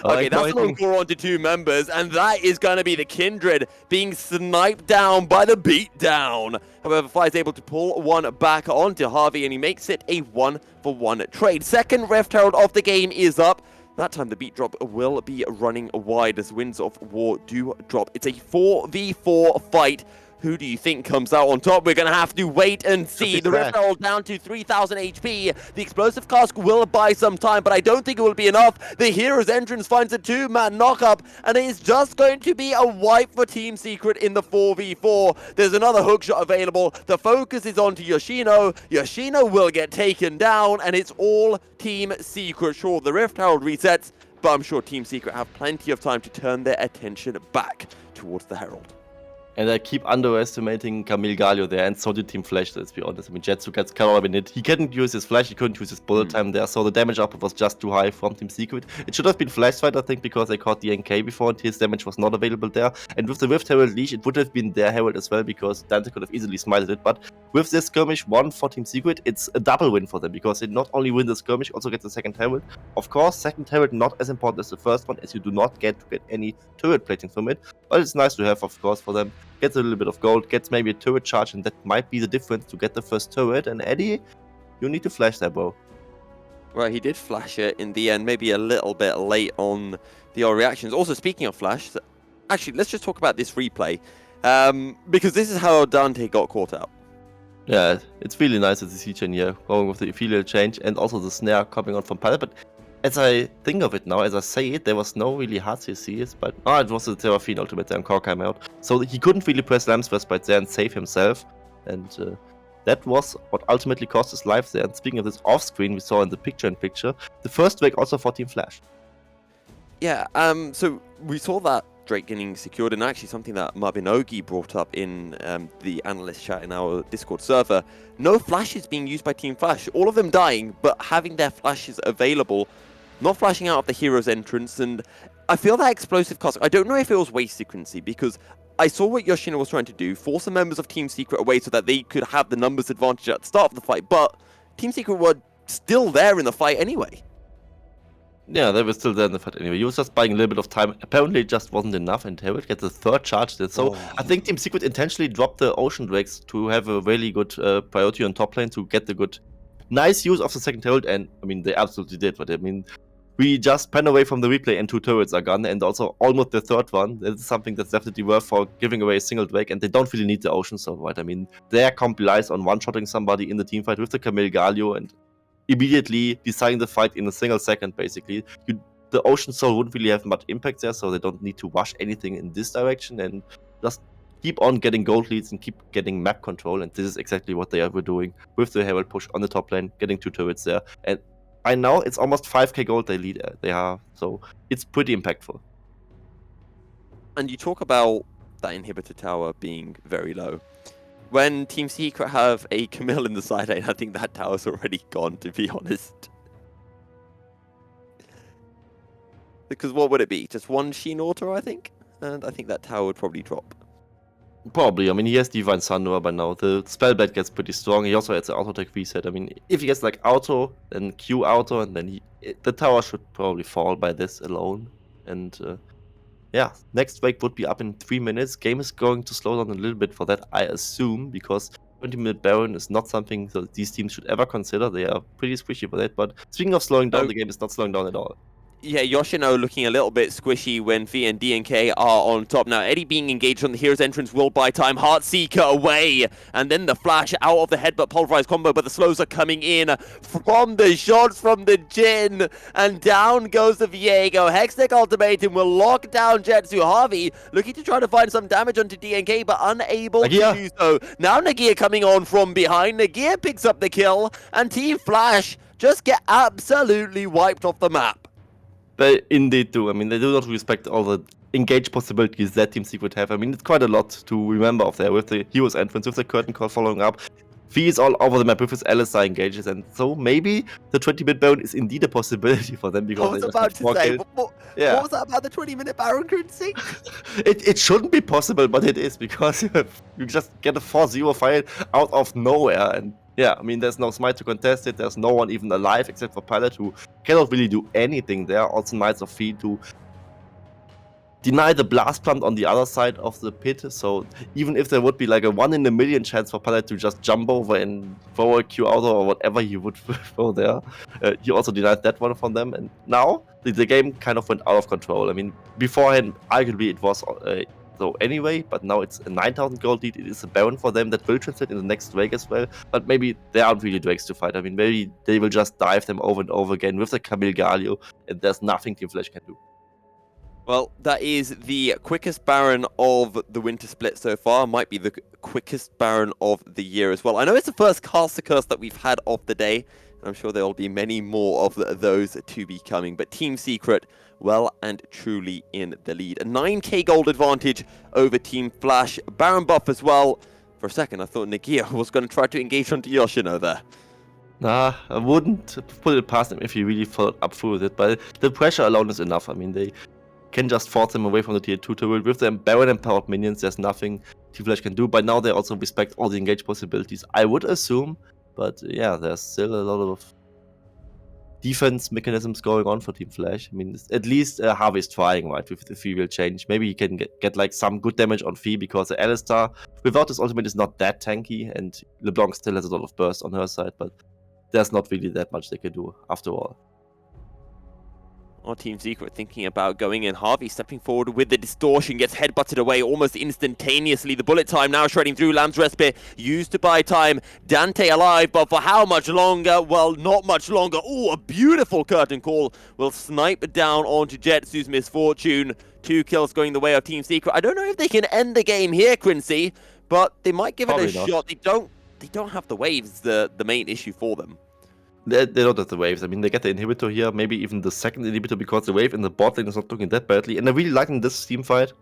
S1: Okay, that's an encore onto 2 members, and that is going to be the Kindred being sniped down by the beatdown. However, Fly is able to pull one back onto 𝗀𝗵, and he makes it a 1-for-1 trade. Second Rift Herald of the game is up. That time the beat drop will be running wide as Winds of War do drop. It's a 4v4 fight. Who do you think comes out on top? We're going to have to wait and see. The
S3: Flash.
S1: Rift Herald down to 3,000 HP. The Explosive Cask will buy some time, but I don't think it will be enough. The Hero's Entrance finds a 2-man knockup, and it is just going to be a wipe for Team Secret in the 4v4. There's another hookshot available. The focus is on to Yoshino. Yoshino will get taken down, and it's all Team Secret. Sure, the Rift Herald resets, but I'm sure Team Secret have plenty of time to turn their attention back towards the Herald.
S3: And I keep underestimating 𝘀𝗰𝗋𝗀𝗀 there, and so did Team Flash, let's be honest. I mean, 𝘀𝗀 gets cut out in it. He couldn't use his flash, he couldn't use his bullet time there, so the damage output was just too high from Team Secret. It should have been Flash's fight, I think, because they caught the 𝘀𝗀𝗃 before, and his damage was not available there. And with the Rift Herald leash, it would have been their Herald as well, because Dante could have easily smited it. But with this skirmish 1 for Team Secret, it's a double win for them, because they not only win the skirmish, also get the second Herald. Of course, second Herald not as important as the first one, as you do not get to get any turret plating from it. But it's nice to have, of course, for them. Gets a little bit of gold, gets maybe a turret charge, and that might be the difference to get the first turret. And Eddie, you need to flash that, bro.
S1: Well, he did flash it in the end, maybe a little bit late on the reactions. Also, speaking of flash, actually, let's just talk about this replay, because this is how Dante got caught out.
S3: Yeah, it's really nice to see Chen here going with the ethereal change and also the snare coming on from Palette. But as I think of it now, as I say it, there was no really hard CCs, but it was the 𝘀𝗶𝗃 ultimate there and core came out. So he couldn't really press Lamb's first bite there and save himself. And that was what ultimately cost his life there. And speaking of this off-screen, we saw in the picture-in-picture, the first Drake also for Team Flash.
S1: Yeah, so we saw that Drake getting secured, and actually something that 𝘀𝗶𝗶𝗀𝗀 brought up in the analyst chat in our Discord server. No flashes being used by Team Flash. All of them dying, but having their flashes available. Not flashing out of the Hero's Entrance, and I feel that Explosive Cask, I don't know if it was waste sequency, because I saw what Yoshino was trying to do, force the members of Team Secret away so that they could have the numbers advantage at the start of the fight, but Team Secret were still there in the fight anyway.
S3: Yeah, they were still there in the fight anyway. He was just buying a little bit of time. Apparently it just wasn't enough, and Herald gets the third charge there. So I think Team Secret intentionally dropped the Ocean Drakes to have a really good priority on top lane to get the good, nice use of the second Herald, and I mean, they absolutely did, but I mean, we just pan away from the replay and 2 turrets are gone, and also almost the third one. That is something that's definitely worth for giving away a single Drake, and they don't really need the Ocean Soul, right? I mean, their comp relies on one-shotting somebody in the team fight with the 𝘀𝗀𝗀𝗀𝗀 and immediately deciding the fight in a single second, basically. The Ocean Soul wouldn't really have much impact there, so they don't need to rush anything in this direction, and just keep on getting gold leads and keep getting map control, and this is exactly what they were doing with the Herald push on the top lane, getting 2 turrets there, and by now, it's almost 5k gold they have, so it's pretty impactful.
S1: And you talk about that inhibitor tower being very low. When Team Secret have a Camille in the side lane, I think that tower's already gone, to be honest. Because what would it be? Just 1 Sheen auto, I think? And I think that tower would probably drop.
S3: Probably. I mean, he has Divine Sundoer by now. The Spellblade gets pretty strong. He also has the auto tech reset. I mean, if he gets like auto, then Q auto, and then the tower should probably fall by this alone. And yeah, next wake would be up in 3 minutes. Game is going to slow down a little bit for that, I assume, because 20-minute Baron is not something that these teams should ever consider. They are pretty squishy for that. But speaking of slowing down, the game is not slowing down at all.
S1: Yeah, Yoshino looking a little bit squishy when V and DNK are on top. Now, Eddie being engaged on the Hero's Entrance will buy time. 𝘁𝗀𝗃𝗃 away. And then the flash out of the headbutt pulverized combo, but the slows are coming in from the shots from the Jhin. And down goes the Viego. Hextech Ultimatum will lock down 𝘀𝗀. Harvey looking to try to find some damage onto DNK, but unable to do so. Now Nageer coming on from behind. Nageer picks up the kill, and Team Flash just get absolutely wiped off the map.
S3: They indeed do. I mean, they do not respect all the engage possibilities that Team Secret have. I mean, it's quite a lot to remember of there with the Hero's Entrance, with the Curtain Call following up. V is all over the map with his LSI engages, and so maybe the 20-minute Baron is indeed a possibility for them. Because
S1: I was about to say, what was that about the 20-minute Baron, 𝘀𝗃𝗃?
S3: It shouldn't be possible, but it is, because you just get a 4-0 fight out of nowhere, and yeah, I mean, there's no smite to contest it, there's no one even alive except for Pilot, who cannot really do anything there. Also Knights of V to deny the blast plant on the other side of the pit, so even if there would be like a 1 in a million chance for Pilot to just jump over and throw a Q auto or whatever he would throw there, he also denied that one from them, and now the game kind of went out of control. I mean, beforehand, arguably it was so anyway, but now it's a 9,000 gold lead. It is a Baron for them that will translate in the next Drake as well. But maybe there aren't really Drakes to fight. I mean, maybe they will just dive them over and over again with the 𝘀𝗋𝗋𝗋, and there's nothing Team Flash can do.
S1: Well, that is the quickest Baron of the winter split so far. Might be the quickest Baron of the year as well. I know it's the first 𝘁𝗃𝗃 that we've had of the day, and I'm sure there will be many more of those to be coming. But Team Secret, well and truly in the lead. A 9k gold advantage over Team Flash. Baron buff as well. For a second, I thought 𝘁cie was going to try to engage onto 𝘂𝑚 there.
S3: Nah, I wouldn't put it past him if he really followed up through with it, but the pressure alone is enough. I mean, they can just force him away from the tier 2 turret. With them Baron empowered minions, there's nothing Team Flash can do. By now they also respect all the engage possibilities, I would assume. But yeah, there's still a lot of defense mechanisms going on for Team Flash. I mean, at least 𝘁𝗃 is trying, right, with the 𝘁 will change. Maybe he can get like some good damage on 𝘁, because the Alistar without his ultimate is not that tanky, and LeBlanc still has a lot of burst on her side, but there's not really that much they can do after all.
S1: Our Team Secret thinking about going in. 𝘁𝗃 stepping forward with the distortion, gets headbutted away almost instantaneously. The bullet time now shredding through. Lamb's Respite used to buy time. Dante alive, but for how much longer? Well, not much longer. Oh, a beautiful curtain call will snipe down onto 𝘀𝗀's Misfortune. 2 kills going the way of Team Secret. I don't know if they can end the game here, 𝘀𝗰𝗃, but they might give it a shot. They don't have the waves, the main issue for them.
S3: They don't have the waves. I mean, they get the inhibitor here, maybe even the second inhibitor, because the wave in the bot lane is not looking that badly. And I really like in this team fight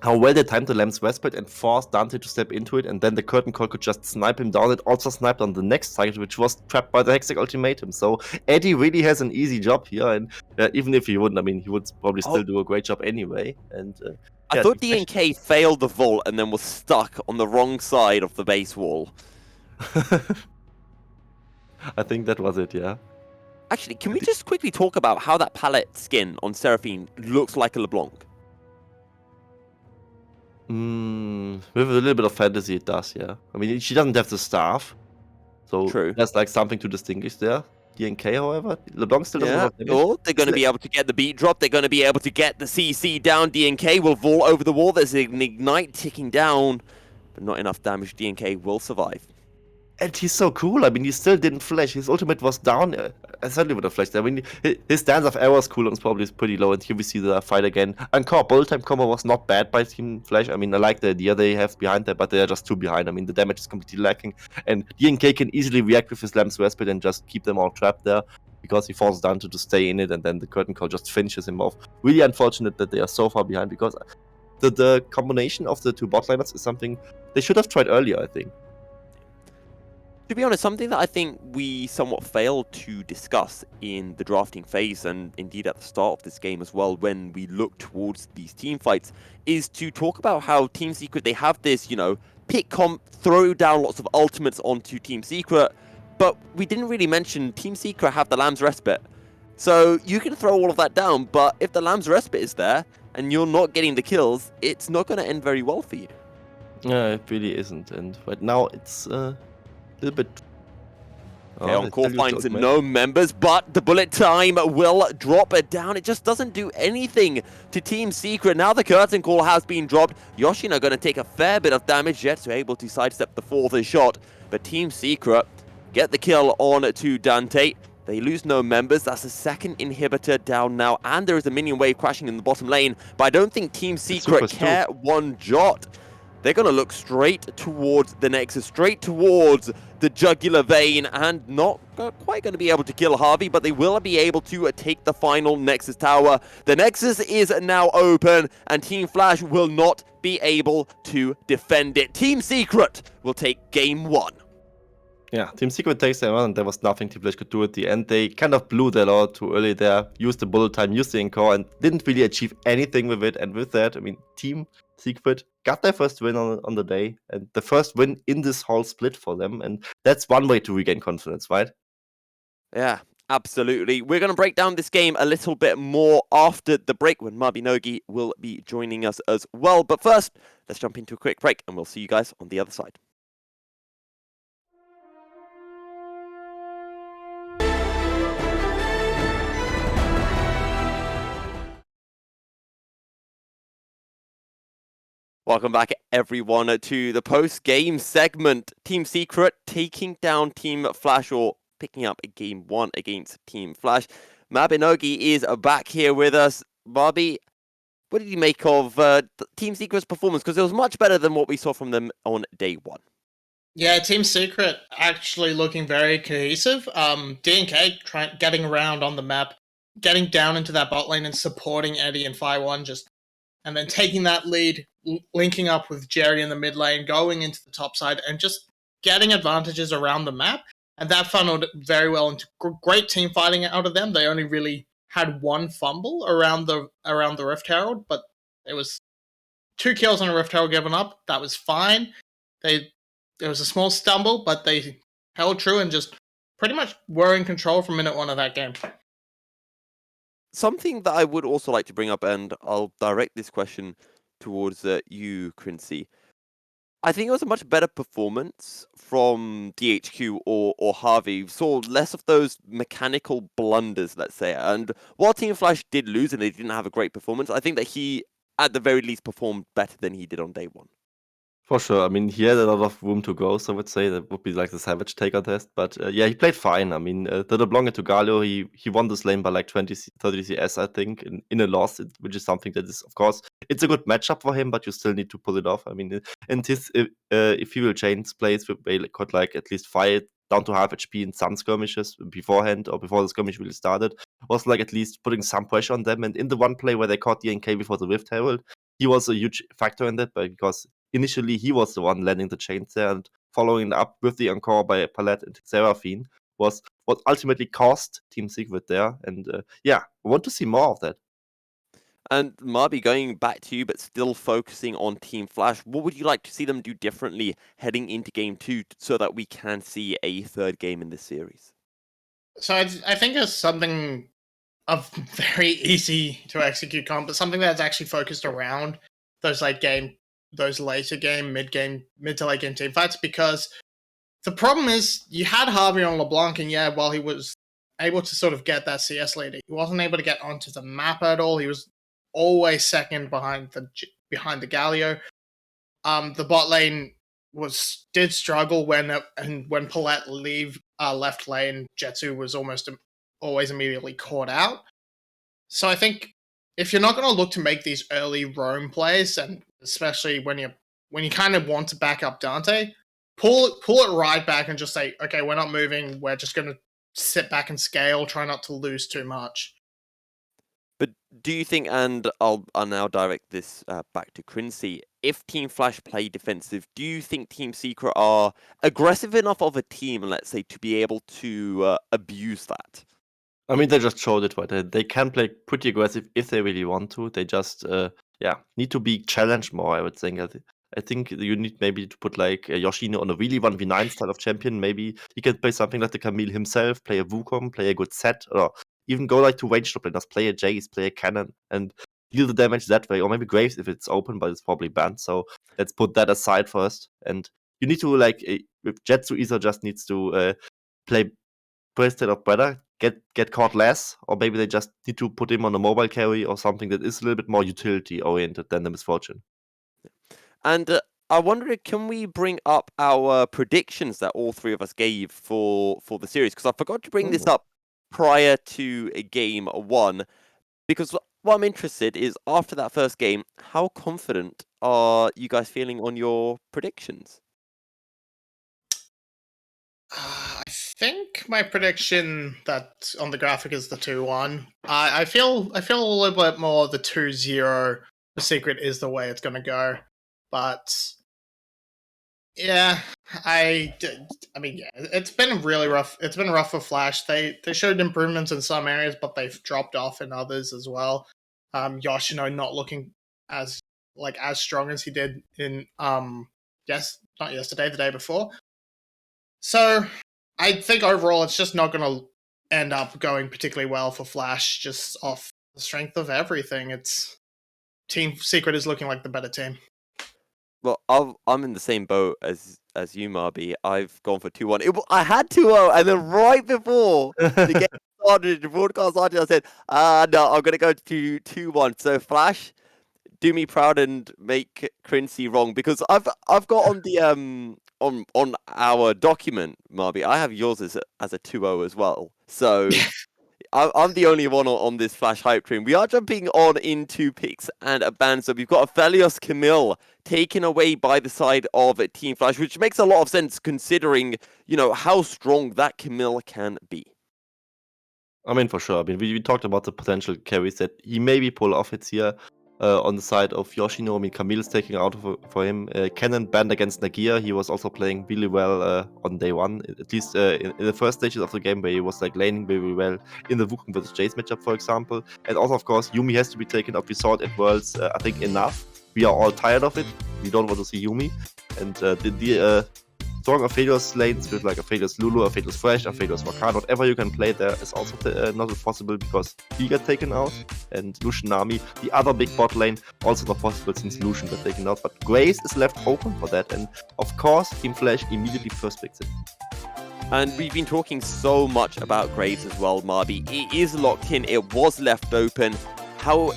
S3: how well they timed the Lamb's Respite and forced Dante to step into it, and then the curtain call could just snipe him down. It also sniped on the next target, which was trapped by the Hextech ultimatum. So Eddie really has an easy job here, and even if he wouldn't, I mean, he would probably still do a great job anyway. And
S1: I thought DNK failed the vault and then was stuck on the wrong side of the base wall.
S3: I think that was it, yeah.
S1: Actually, can we just quickly talk about how that palette skin on Seraphine looks like a LeBlanc?
S3: With a little bit of fantasy, it does, yeah. I mean, she doesn't have the staff, so
S1: True.
S3: There's like something to distinguish there. DNK, however, LeBlanc still doesn't have damage.
S1: Oh, they're going to be able to get the beat drop. They're going to be able to get the CC down. DNK will vault over the wall. There's an ignite ticking down, but not enough damage. DNK will survive.
S3: And he's so cool. I mean, he still didn't flash. His ultimate was down. I certainly would have flashed. I mean, his Dance of Errors cooldown is probably pretty low. And here we see the fight again. Encore bullet time combo was not bad by Team Flash. I mean, I like the idea they have behind that, but they are just too behind. I mean, the damage is completely lacking. And DNK can easily react with his Lamb's Respite and just keep them all trapped there, because he forces Dante to stay in it, and then the curtain call just finishes him off. Really unfortunate that they are so far behind, because the combination of the two bot liners is something they should have tried earlier, I think.
S1: To be honest, something that I think we somewhat failed to discuss in the drafting phase, and indeed at the start of this game as well, when we look towards these team fights, is to talk about how Team Secret, they have this, pick comp, throw down lots of ultimates onto Team Secret, but we didn't really mention Team Secret have the Lamb's Respite. So you can throw all of that down, but if the Lamb's Respite is there, and you're not getting the kills, it's not going to end very well for you.
S3: Yeah, it really isn't, and right now it's little bit.
S1: Okay, Encore finds no members, but the bullet time will drop it down. It just doesn't do anything to Team Secret. Now the curtain call has been dropped. 𝘂𝑚 going to take a fair bit of damage. 𝘀𝗀 able to sidestep the fourth shot, but Team Secret get the kill on to Dante. They lose no members. That's the second inhibitor down now, and there is a minion wave crashing in the bottom lane, but I don't think Team Secret care one jot. They're going to look straight towards the Nexus, straight towards the jugular vein, and not quite going to be able to kill 𝘁𝗃, but they will be able to take the final Nexus tower. The Nexus is now open, and Team Flash will not be able to defend it. Team Secret will take game 1.
S3: Yeah, Team Secret takes them on, and there was nothing Team Flash could do at the end. They kind of blew their load too early there, used the bullet time, used the encore, and didn't really achieve anything with it. And with that, I mean, Team Secret got their first win on the day, and the first win in this whole split for them, and that's one way to regain confidence, right?
S1: Yeah, absolutely. We're going to break down this game a little bit more after the break, when 𝘁𝗶𝗀 will be joining us as well. But first, let's jump into a quick break, and we'll see you guys on the other side. Welcome back, everyone, to the post-game segment. Team Secret taking down Team Flash, or picking up a game 1 against Team Flash. Mabinogi is back here with us. Bobby, what did you make of Team Secret's performance? Because it was much better than what we saw from them on day 1.
S2: Yeah, Team Secret actually looking very cohesive. D&K getting around on the map, getting down into that bot lane and supporting Eddie and 𝘀𝗰𝗋, and then taking that lead, linking up with Jerry in the mid lane, going into the top side, and just getting advantages around the map. And that funneled very well into great team fighting out of them. They only really had 1 fumble around the Rift Herald, but it was 2 kills on a Rift Herald given up. That was fine. There was a small stumble, but they held true and just pretty much were in control from minute 1 of that game.
S1: Something that I would also like to bring up, and I'll direct this question towards you, 𝘀cie. I think it was a much better performance from 𝘀cie or 𝗀𝗵𝗆. We saw less of those mechanical blunders, let's say. And while Team Flash did lose and they didn't have a great performance, I think that he, at the very least, performed better than he did on day 1.
S3: For sure. I mean, he had a lot of room to go, so I would say that would be like the Savage Taker test. But yeah, he played fine. I mean, the 𝘀𝗀𝗀𝗀 to 𝘀𝗀𝗆, he won this lane by like 30 CS, I think, in a loss, which is something that is, of course, it's a good matchup for him, but you still need to pull it off. I mean, and his if he will change plays, they could like at least fight down to half HP in some skirmishes beforehand or before the skirmish really started, was like at least putting some pressure on them. And in the one play where they caught D&K before the Rift Herald, he was a huge factor in that, because initially he was the one landing the chains there, and following up with the encore by 𝘁𝗏𝗏 and 𝘁𝗏𝗏 was what ultimately cost Team Secret there. And yeah, I want to see more of that.
S1: And Marby, going back to you, but still focusing on Team Flash, what would you like to see them do differently heading into game 2 so that we can see a 3rd game in this series?
S2: So I think it's something of very easy to execute comp, but something that's actually focused around those later game, mid to late game team fights, because the problem is you had 𝗀𝗵𝗆 on LeBlanc, and yeah, while he was able to sort of get that CS lead, he wasn't able to get onto the map at all. He was always second behind the Galio. The bot lane did struggle when 𝘁𝗏𝗏𝗏 left lane. 𝘁𝗔 was almost always immediately caught out. So I think if you're not going to look to make these early roam plays, and especially when you kind of want to back up Dante, pull it right back and just say, okay, we're not moving. We're just going to sit back and scale, try not to lose too much.
S1: But do you think, and I'll now direct this back to 𝘀cie, if Team Flash play defensive, do you think Team Secret are aggressive enough of a team, let's say, to be able to abuse that?
S3: I mean, they just showed it, right? They can play pretty aggressive if they really want to. They just, need to be challenged more, I would think. I think you need maybe to put like Yoshino on a really 1v9 style of champion. Maybe he can play something like the 𝘁𝗆𝗆 himself, play a Wukong, play a good set, or even go like to ranged laners, play a Jace, play a Cannon, and deal the damage that way. Or maybe Graves if it's open, but it's probably banned. So let's put that aside first. And you need to, like, with 𝘁𝗔 either just needs to play instead of better, get caught less, or maybe they just need to put him on a mobile carry or something that is a little bit more utility oriented than the Misfortune.
S1: And I wonder, can we bring up our predictions that all 3 of us gave for the series? Because I forgot to bring this up prior to game 1. Because what I'm interested is, after that first game, how confident are you guys feeling on your predictions?
S2: I think my prediction that on the graphic is the 2-1. I feel a little bit more the 2-0. The Secret is the way it's going to go. But yeah, it's been really rough. It's been rough for Flash. They showed improvements in some areas, but they've dropped off in others as well. Yoshino not looking as strong as he did in not yesterday, the day before. So I think overall it's just not going to end up going particularly well for Flash, just off the strength of everything. It's Team Secret is looking like the better team.
S1: Well, I'm in the same boat as you, Marby. I've gone for 2-1. I had 2-0, and then right before the game started, the broadcast started, I said, no, I'm going to go to 2-1. So, Flash, do me proud and make 𝘀cie wrong, because I've got on the on our document, 𝘀𝗶𝗹𝗀, I have yours as a 2-0 as well. So I'm the only one on this Flash hype train. We are jumping on into picks and bans. So we've got 𝘀𝗻𝗄 taken away by the side of Team Flash, which makes a lot of sense considering, you know, how strong that 𝘀𝗻𝗄 can be.
S3: I mean, for sure. I mean, we talked about the potential carries that he maybe pull off it here on the side of 𝘀𝗀. I mean, Camille's taking out for him. Cannon banned against Nagia. He was also playing really well on day one, at least in the first stages of the game, where he was like laning very well in the Wukong versus Jayce matchup, for example. And also, of course, Yuumi has to be taken off. We saw it at Worlds, I think, enough. We are all tired of it. We don't want to see Yuumi. And the strong 𝘂𝗎𝗔's lanes with like 𝘂𝗎𝗔's Lulu, 𝘂𝗎𝗔's Thresh, 𝘂𝗎𝗔's Rakan, whatever you can play there is also not possible because he got taken out. And 𝘁ucian Nami, the other big bot lane, also not possible since 𝘁ucian got taken out. But Graves is left open for that. And of course, Team Flash immediately first picks it.
S1: And we've been talking so much about Graves as well, 𝘀𝗶𝗹. It is locked in. It was left open. How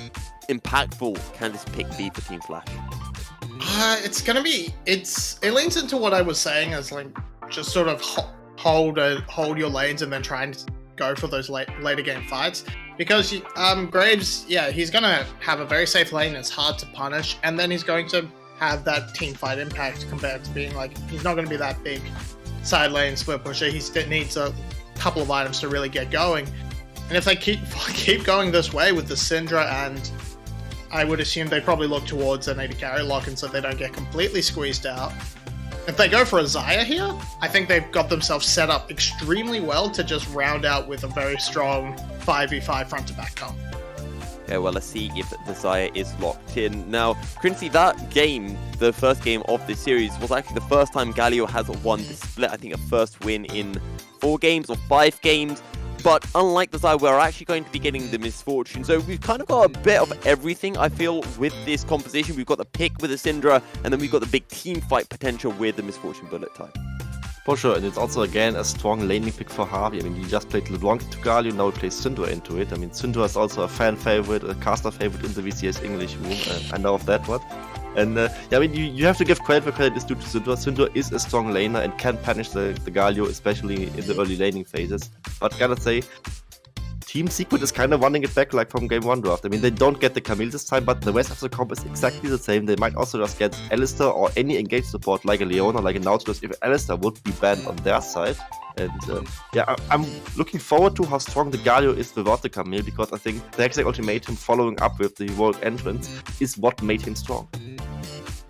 S1: impactful can this pick be for Team Flash?
S2: It's gonna be. It leans into what I was saying as like just sort of hold your lanes and then try and go for those later game fights. Because Graves, yeah, he's gonna have a very safe lane. It's hard to punish, and then he's going to have that team fight impact compared to being like he's not going to be that big side lane split pusher. He needs a couple of items to really get going. And if they keep going this way with the Syndra, and I would assume they probably look towards an AD carry lock and so they don't get completely squeezed out. If they go for a Xayah here, I think they've got themselves set up extremely well to just round out with a very strong 5v5 front to back comp.
S1: Yeah, well, let's see if the Xayah is locked in. Now, 𝘀𝗀𝗃, that game, the first game of this series, was actually the first time Galio has won this split. I think a first win in 4 games or 5 games. But unlike the Xayah, we're actually going to be getting the Misfortune. So we've kind of got a bit of everything, I feel, with this composition. We've got the pick with the Syndra, and then we've got the big team fight potential with the Misfortune Bullet type.
S3: For sure, and it's also, again, a strong laning pick for 𝘀𝗀. I mean, he just played LeBlanc into Galio, now he plays Syndra into it. I mean, Syndra is also a fan favorite, a caster favorite in the VCS English room. I know of that one. And yeah, I mean, you have to give credit where credit is due to Syndra. Syndra is a strong laner and can punish the Galio, especially in the early laning phases. But gotta say, Team Secret is kind of running it back like from game 1 draft. I mean, they don't get the Camille this time, but the rest of the comp is exactly the same. They might also just get 𝘖𝑆𝑡er or any engaged support like a Leona, like a Nautilus, if 𝘖𝑆𝑡er would be banned on their side. And yeah, I'm looking forward to how strong the Galio is without the Camille, because I think the Hextech Ultimatum following up with the World Entrance is what made him strong.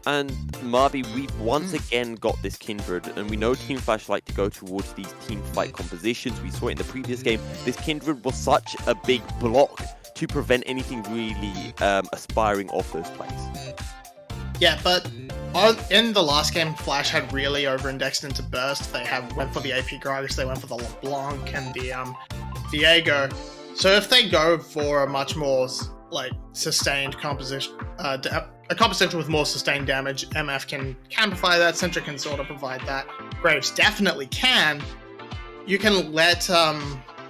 S1: And 𝘀𝗀𝗃, we've once again got this Kindred, and we know Team Flash like to go towards these team fight compositions. We saw it in the previous game. This Kindred was such a big block to prevent anything really aspiring off those plays.
S2: Yeah, but in the last game, Flash had really over-indexed into Burst. They went for the AP Gragas, they went for the LeBlanc and the Diego. So if they go for a much more like sustained composition, a composition with more sustained damage, MF can amplify that, Syndra can sort of provide that, Graves definitely can. You can let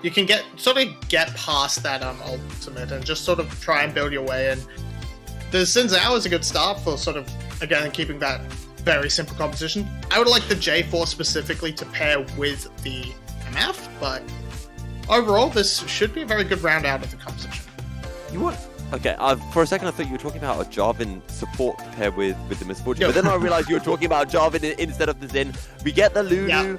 S2: you can get past that ultimate and just sort of try and build your way in. The Xin Zhao is a good start for sort of, again, keeping that very simple composition. I would like the J4 specifically to pair with the MF, but overall this should be a very good round out of the composition.
S1: You want? Okay, for a second I thought you were talking about a Jarvan support to pair with the Misfortune, but then I realized you were talking about Jarvan instead of the Xin. We get the Lulu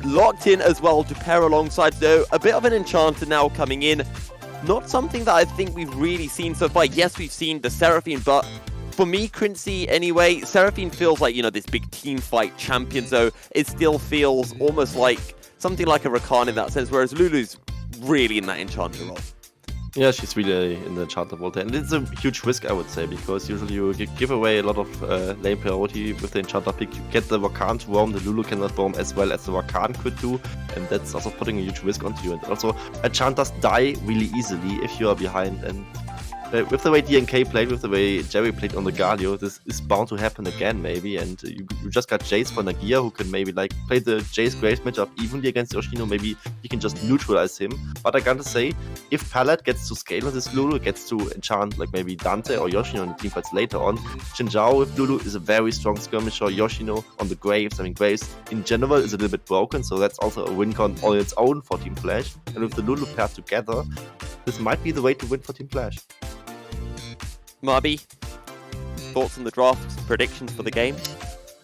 S1: locked in as well to pair alongside, so a bit of an enchanter now coming in. Not something that I think we've really seen so far. Yes, we've seen the Seraphine, but for me, 𝘀𝗀𝗃 anyway, Seraphine feels like, you know, this big team fight champion, so it still feels almost like something like a Rakan in that sense, whereas Lulu's really in that enchanter role.
S3: Yeah, she's really in the enchanter role there. And it's a huge risk, I would say, because usually you give away a lot of lane priority with the enchanter pick. You get the Rakan to roam, the Lulu cannot roam as well as the Rakan could do, and that's also putting a huge risk onto you. And also, enchanters die really easily if you are behind, and with the way 𝘀ike played, with the way Jerry played on the Galio, this is bound to happen again, maybe. And you just got Jace for Nagia, who can maybe like play the Jace Graves matchup evenly against 𝘀cie𝗰𝗶. Maybe he can just neutralize him. But I gotta say, if Palette gets to scale with this Lulu, gets to enchant like maybe Dante or 𝘀cie𝗰𝗶 on the teamfights later on, 𝘁𝗊 with Lulu is a very strong skirmisher. 𝘀cie𝗰𝗶 on the Graves. I mean, Graves in general is a little bit broken, so that's also a win con on its own for Team Flash. And with the Lulu paired together, this might be the way to win for Team Flash.
S1: 𝘁𝗶, thoughts on the draft, predictions for the game?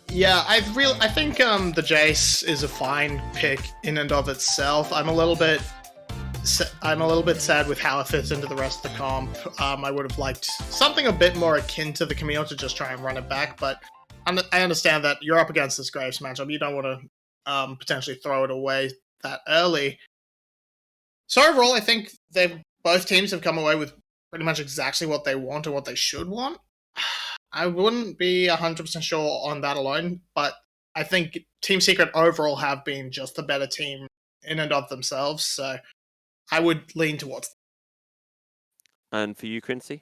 S2: Yeah, I think the Jace is a fine pick in and of itself. I'm a little bit sad with how it fits into the rest of the comp. I would have liked something a bit more akin to the Camille to just try and run it back, but I understand that you're up against this Graves matchup. You don't want to potentially throw it away that early. So overall, I think both teams have come away with pretty much exactly what they want or what they should want. I wouldn't be 100% sure on that alone, but I think Team Secret overall have been just the better team in and of themselves, so I would lean towards them.
S1: And for you, 𝘀cie?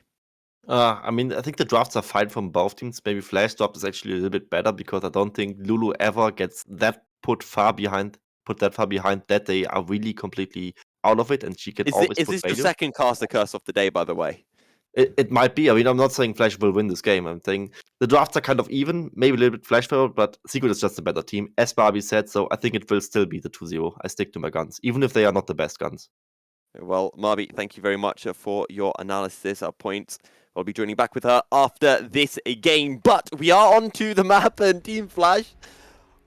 S3: I mean, I think the drafts are fine from both teams. Maybe Flash draft is actually a little bit better because I don't think Lulu ever gets that put that far behind that they are really completely out of it, and she can always
S1: Is
S3: put
S1: this the
S3: value.
S1: second caster curse of the day, by the way?
S3: It might be. I mean, I'm not saying Flash will win this game. I'm saying the drafts are kind of even, maybe a little bit Flash favored, but Secret is just a better team, as 𝘀𝗶 said, so I think it will still be the 2-0. I stick to my guns, even if they are not the best guns.
S1: Well, 𝘁𝗶, thank you very much for your analysis. Our points. I'll be joining back with her after this game, but we are on to the map, and Team Flash,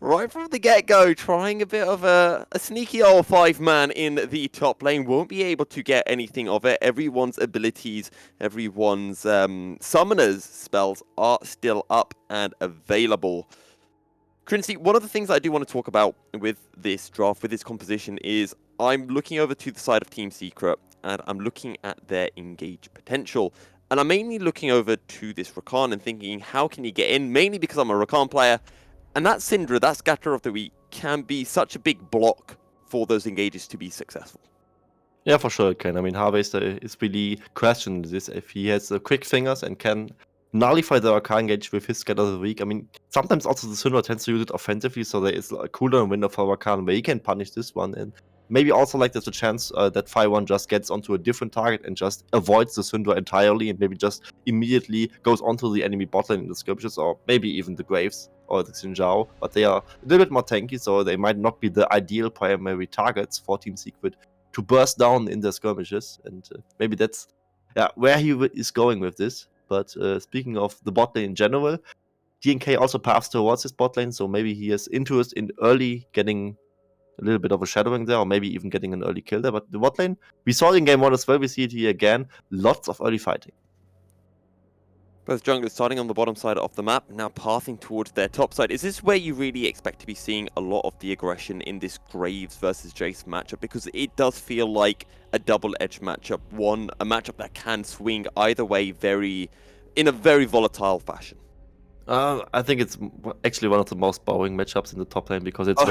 S1: right from the get-go, trying a bit of a sneaky old 5-man in the top lane. Won't be able to get anything of it. Everyone's abilities, everyone's summoners spells are still up and available. 𝘀cie, one of the things I do want to talk about with this draft, with this composition, is I'm looking over to the side of Team Secret, and I'm looking at their engage potential. And I'm mainly looking over to this Rakan and thinking, how can he get in? Mainly because I'm a Rakan player. And that Syndra, that Scatter of the Week, can be such a big block for those engages to be successful.
S3: Yeah, for sure it can. I mean, 𝘁𝗿 is really questioning this. If he has quick fingers and can nullify the Rakan engage with his Scatter of the Week. I mean, sometimes also the Syndra tends to use it offensively, so there is a cooldown window for Rakan where he can punish this one. And maybe also like there's a chance that 5-1 just gets onto a different target and just avoids the Syndra entirely and maybe just immediately goes onto the enemy bot lane in the skirmishes, or maybe even the Graves or the 𝘁𝗊𝗆. But they are a little bit more tanky, so they might not be the ideal primary targets for Team Secret to burst down in their skirmishes. And maybe that's where he is going with this. But speaking of the bot lane in general, 𝘀ike also paths towards his bot lane, so maybe he has interest in early getting a little bit of a shadowing there, or maybe even getting an early kill there. But the bot lane, we saw it in game 1 as well, we see it here again, lots of early fighting.
S1: Both junglers starting on the bottom side of the map, now pathing towards their top side. Is this where you really expect to be seeing a lot of the aggression in this Graves versus Jace matchup? Because it does feel like a double-edged matchup. A matchup that can swing either way in a very volatile fashion.
S3: I think it's actually one of the most boring matchups in the top lane because it's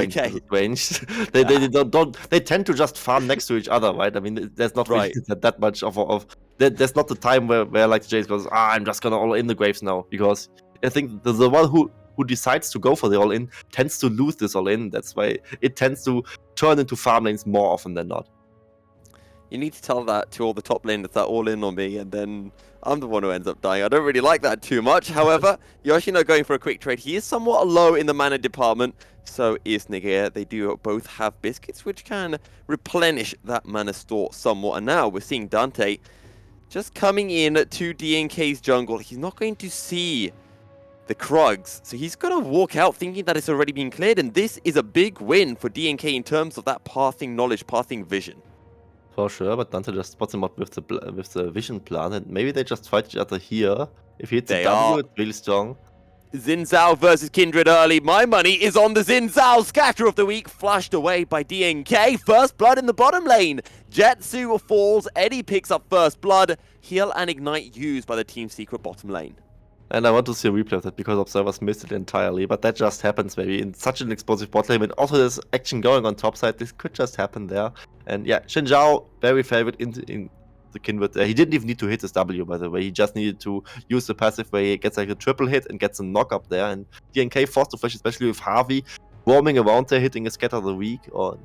S3: ranged. They tend to just farm next to each other, right? I mean, there's not really that much of there's not the time where like Jace goes, I'm just gonna all in the Graves now, because I think the one who decides to go for the all in tends to lose this all in. That's why it tends to turn into farm lanes more often than not.
S1: You need to tell that to all the top laners that all in on me, and then I'm the one who ends up dying. I don't really like that too much. However, 𝘀cie𝗰𝗶 going for a quick trade. He is somewhat low in the mana department, so is Nagia. They do both have biscuits, which can replenish that mana store somewhat. And now we're seeing Dante just coming in to 𝘀𝗀ke's jungle. He's not going to see the Krugs, so he's going to walk out thinking that it's already been cleared. And this is a big win for 𝘀𝗀ke in terms of that pathing knowledge, pathing vision.
S3: For sure, but Dante just spots him out with the vision plan, and maybe they just fight each other here. If he hits a W, it's really strong.
S1: Xin Zhao versus Kindred early. My money is on the Xin Zhao. Scatter of the Week flashed away by 𝘀𝗀ke. First blood in the bottom lane. 𝘁𝗔 falls. Eddie picks up first blood. Heal and Ignite used by the Team Secret bottom lane.
S3: And I want to see a replay of that because observers missed it entirely, but that just happens maybe in such an explosive bot lane. And also there's action going on top side. This could just happen there. And yeah, 𝘁𝗊𝗆 very favored in the Kindred there. He didn't even need to hit his W, by the way. He just needed to use the passive where he gets like a triple hit and gets a knock up there. And DNK forced to flash, especially with 𝘁𝗵 roaming around there, hitting a scatter the weak. Or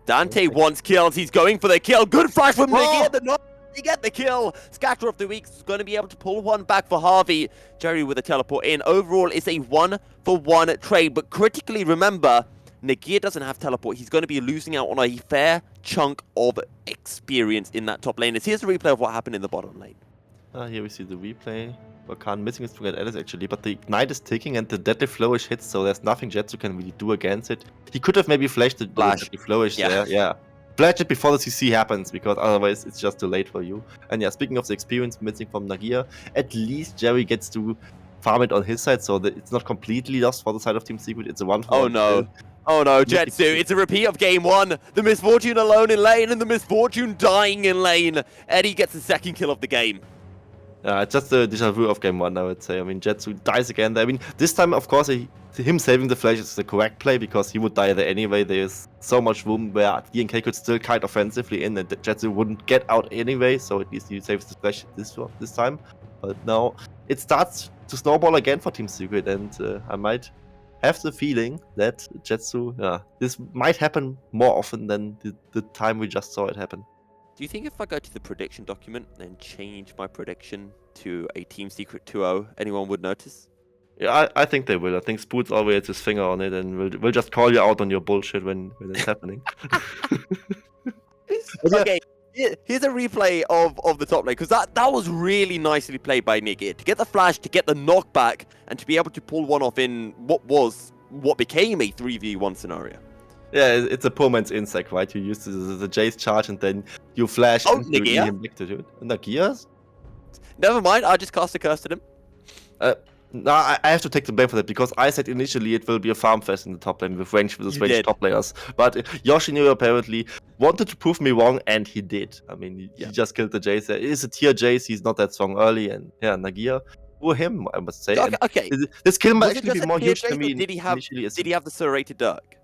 S1: Dante wants kills. He's going for the kill. Good flash from
S3: Oh!
S1: Nagia. The knock. You get the kill. Scatter of the week is going to be able to pull one back for 𝘁𝗵. Jerry with a teleport in. Overall, it's a 1-for-1 trade. But critically, remember, Nagia doesn't have teleport. He's going to be losing out on a fair chunk of experience in that top lane. Here's a replay of what happened in the bottom lane.
S3: Here we see the replay. 𝘁𝗁 missing his Forget Alice actually, but the Ignite is ticking and the deadly flourish hits, so there's nothing 𝘁𝗀 can really do against it. He could have maybe flashed the deadly flourish there, yeah. Flash it before the CC happens, because otherwise it's just too late for you. And yeah, speaking of the experience missing from Nagia, at least Jerry gets to farm it on his side, so that it's not completely lost for the side of Team Secret. It's a 1-for-1.
S1: Oh no. Oh no, 𝘁𝗀, it's a repeat of game 1. The Misfortune alone in lane and the Misfortune dying in lane. Eddie gets the second kill of the game.
S3: It's just the déjà vu of game 1, I would say. I mean, 𝘁𝗀 dies again there. I mean, this time, of course, him saving the flash is the correct play, because he would die there anyway. There's so much room where DNK could still kite offensively in, and 𝘁𝗀 wouldn't get out anyway, so at least he saves the flash this time. But now, it starts to snowball again for Team Secret, and I might have the feeling that 𝘁𝗀, this might happen more often than the time we just saw it happen.
S1: Do you think if I go to the prediction document and change my prediction to a Team Secret 2-0, anyone would notice?
S3: Yeah, I think they will. I think Spoot's always has his finger on it, and we'll just call you out on your bullshit when it's happening.
S1: Okay, here's a replay of the top lane, because that was really nicely played by Nagia. To get the flash, to get the knockback, and to be able to pull one off in what became a 3v1 scenario.
S3: Yeah, it's a poor man's insect, right? You use the Jace charge and then you flash and you
S1: Nagia?
S3: him back to it. Nagia's?
S1: Never mind, I just cast a curse to them.
S3: No, I have to take the blame for that, because I said initially it will be a farm fest in the top lane with range versus range top players. But 𝘂𝗀 apparently wanted to prove me wrong, and he did. I mean, he just killed the Jace there. It is a tier Jace, he's not that strong early, and yeah, Nagia, for him, I must say.
S1: Okay.
S3: This kill might
S1: Was it
S3: actually
S1: just
S3: be
S1: a
S3: more
S1: tier
S3: huge
S1: Jace,
S3: to
S1: or
S3: me
S1: did he have the serrated Dirk?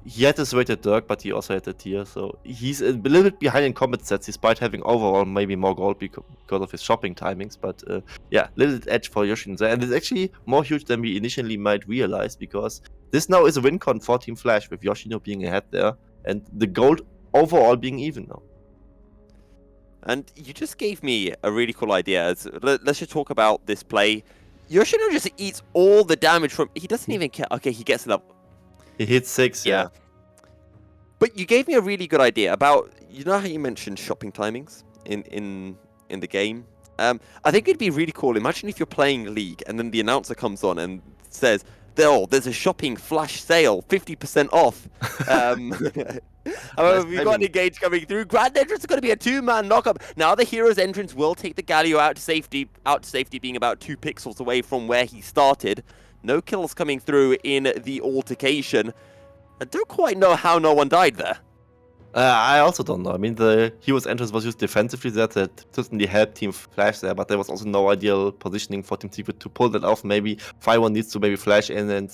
S3: He had this rated Dirk, but he also had a tier, so he's a little bit behind in combat stats, despite having overall maybe more gold because of his shopping timings. But yeah, little edge for 𝘂𝗀 there, and it's actually more huge than we initially might realize, because this now is a win con for Team Flash, with 𝘂𝗀 being ahead there, and the gold overall being even now.
S1: And you just gave me a really cool idea. Let's just talk about this play. 𝘂𝗀 just eats all the damage from... He doesn't even care. Okay, he gets level...
S3: He hit 6, yeah.
S1: But you gave me a really good idea about... You know how you mentioned shopping timings in the game? I think it'd be really cool. Imagine if you're playing League and then the announcer comes on and says, there's a shopping flash sale, 50% off. However, we've got an engage coming through. Grand entrance is going to be a 2-man knockup. Now the hero's entrance will take the Galio out to safety being about 2 pixels away from where he started. No kills coming through in the altercation. I don't quite know how no one died there.
S3: I also don't know. I mean, the hero's entrance was used defensively there. That certainly helped Team Flash there, but there was also no ideal positioning for Team Secret to pull that off. Maybe 𝘁𝗏 needs to maybe flash in, and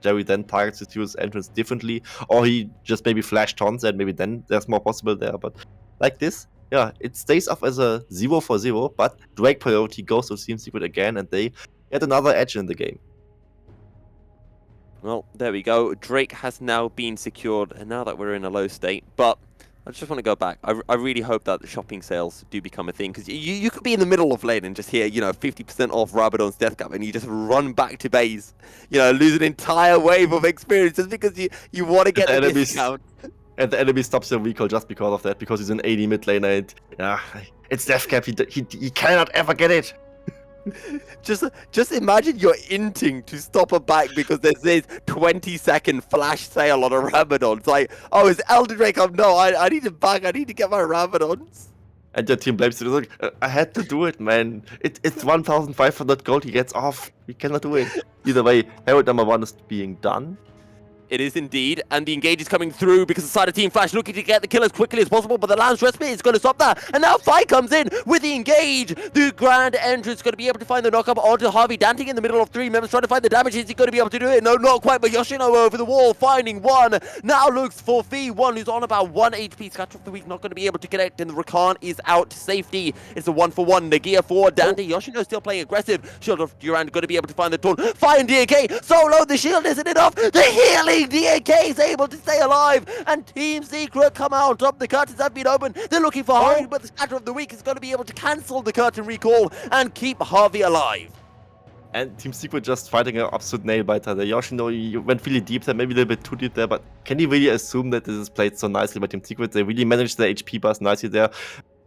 S3: Jerry then targets his hero's entrance differently, or he just maybe flash taunts and maybe then there's more possible there. But like this, yeah, it stays off as a 0-for-0, but Drake priority goes to Team Secret again, and they get another edge in the game.
S1: Well, there we go. Drake has now been secured, and now that we're in a low state. But I just want to go back. I really hope that the shopping sales do become a thing, because you could be in the middle of lane and just hear, 50% off Rabadon's death cap, and you just run back to base, lose an entire wave of experience just because you want to get the discount.
S3: And the enemy stops your recall just because of that, because he's an AD mid laner, and yeah, it's death cap. He cannot ever get it.
S1: Just imagine you're inting to stop a back because there's this 20-second flash sale on a Rabadon. It's like, oh, is Elden Drake up? No, I need to back. I need to get my Rabadons.
S3: And your team blames it. Like, I had to do it, man. It's 1,500 gold he gets off. We cannot do it. Either way, Herald number 1 is being done.
S1: It is indeed, and the engage is coming through because the side of Team Flash looking to get the kill as quickly as possible, but the Lamb's Respite is going to stop that, and now Fight comes in with the engage. The Grand Entrance going to be able to find the knockup onto Harvey, dancing in the middle of 3 members, trying to find the damage. Is he going to be able to do it? No, not quite, but Yoshino over the wall, finding one. Now looks for V1, who's on about 1 HP. Scatter of the Week not going to be able to connect, and the Rakan is out to safety. It's a 1-for-1. Nagia for Dante. Yoshino still playing aggressive. Shield of Durand going to be able to find the taunt. Find DNK. Solo, the shield isn't enough. The healing DNK is able to stay alive, and Team Secret come out on top. The curtains have been opened. They're looking for Harvey, but the Scatter of the Week is going to be able to cancel the curtain recall and keep Harvey alive.
S3: And Team Secret just fighting an absolute nail-biter there. Yoshino, you went really deep there, maybe a little bit too deep there, but can you really assume that this is played so nicely by Team Secret? They really managed their HP bars nicely there.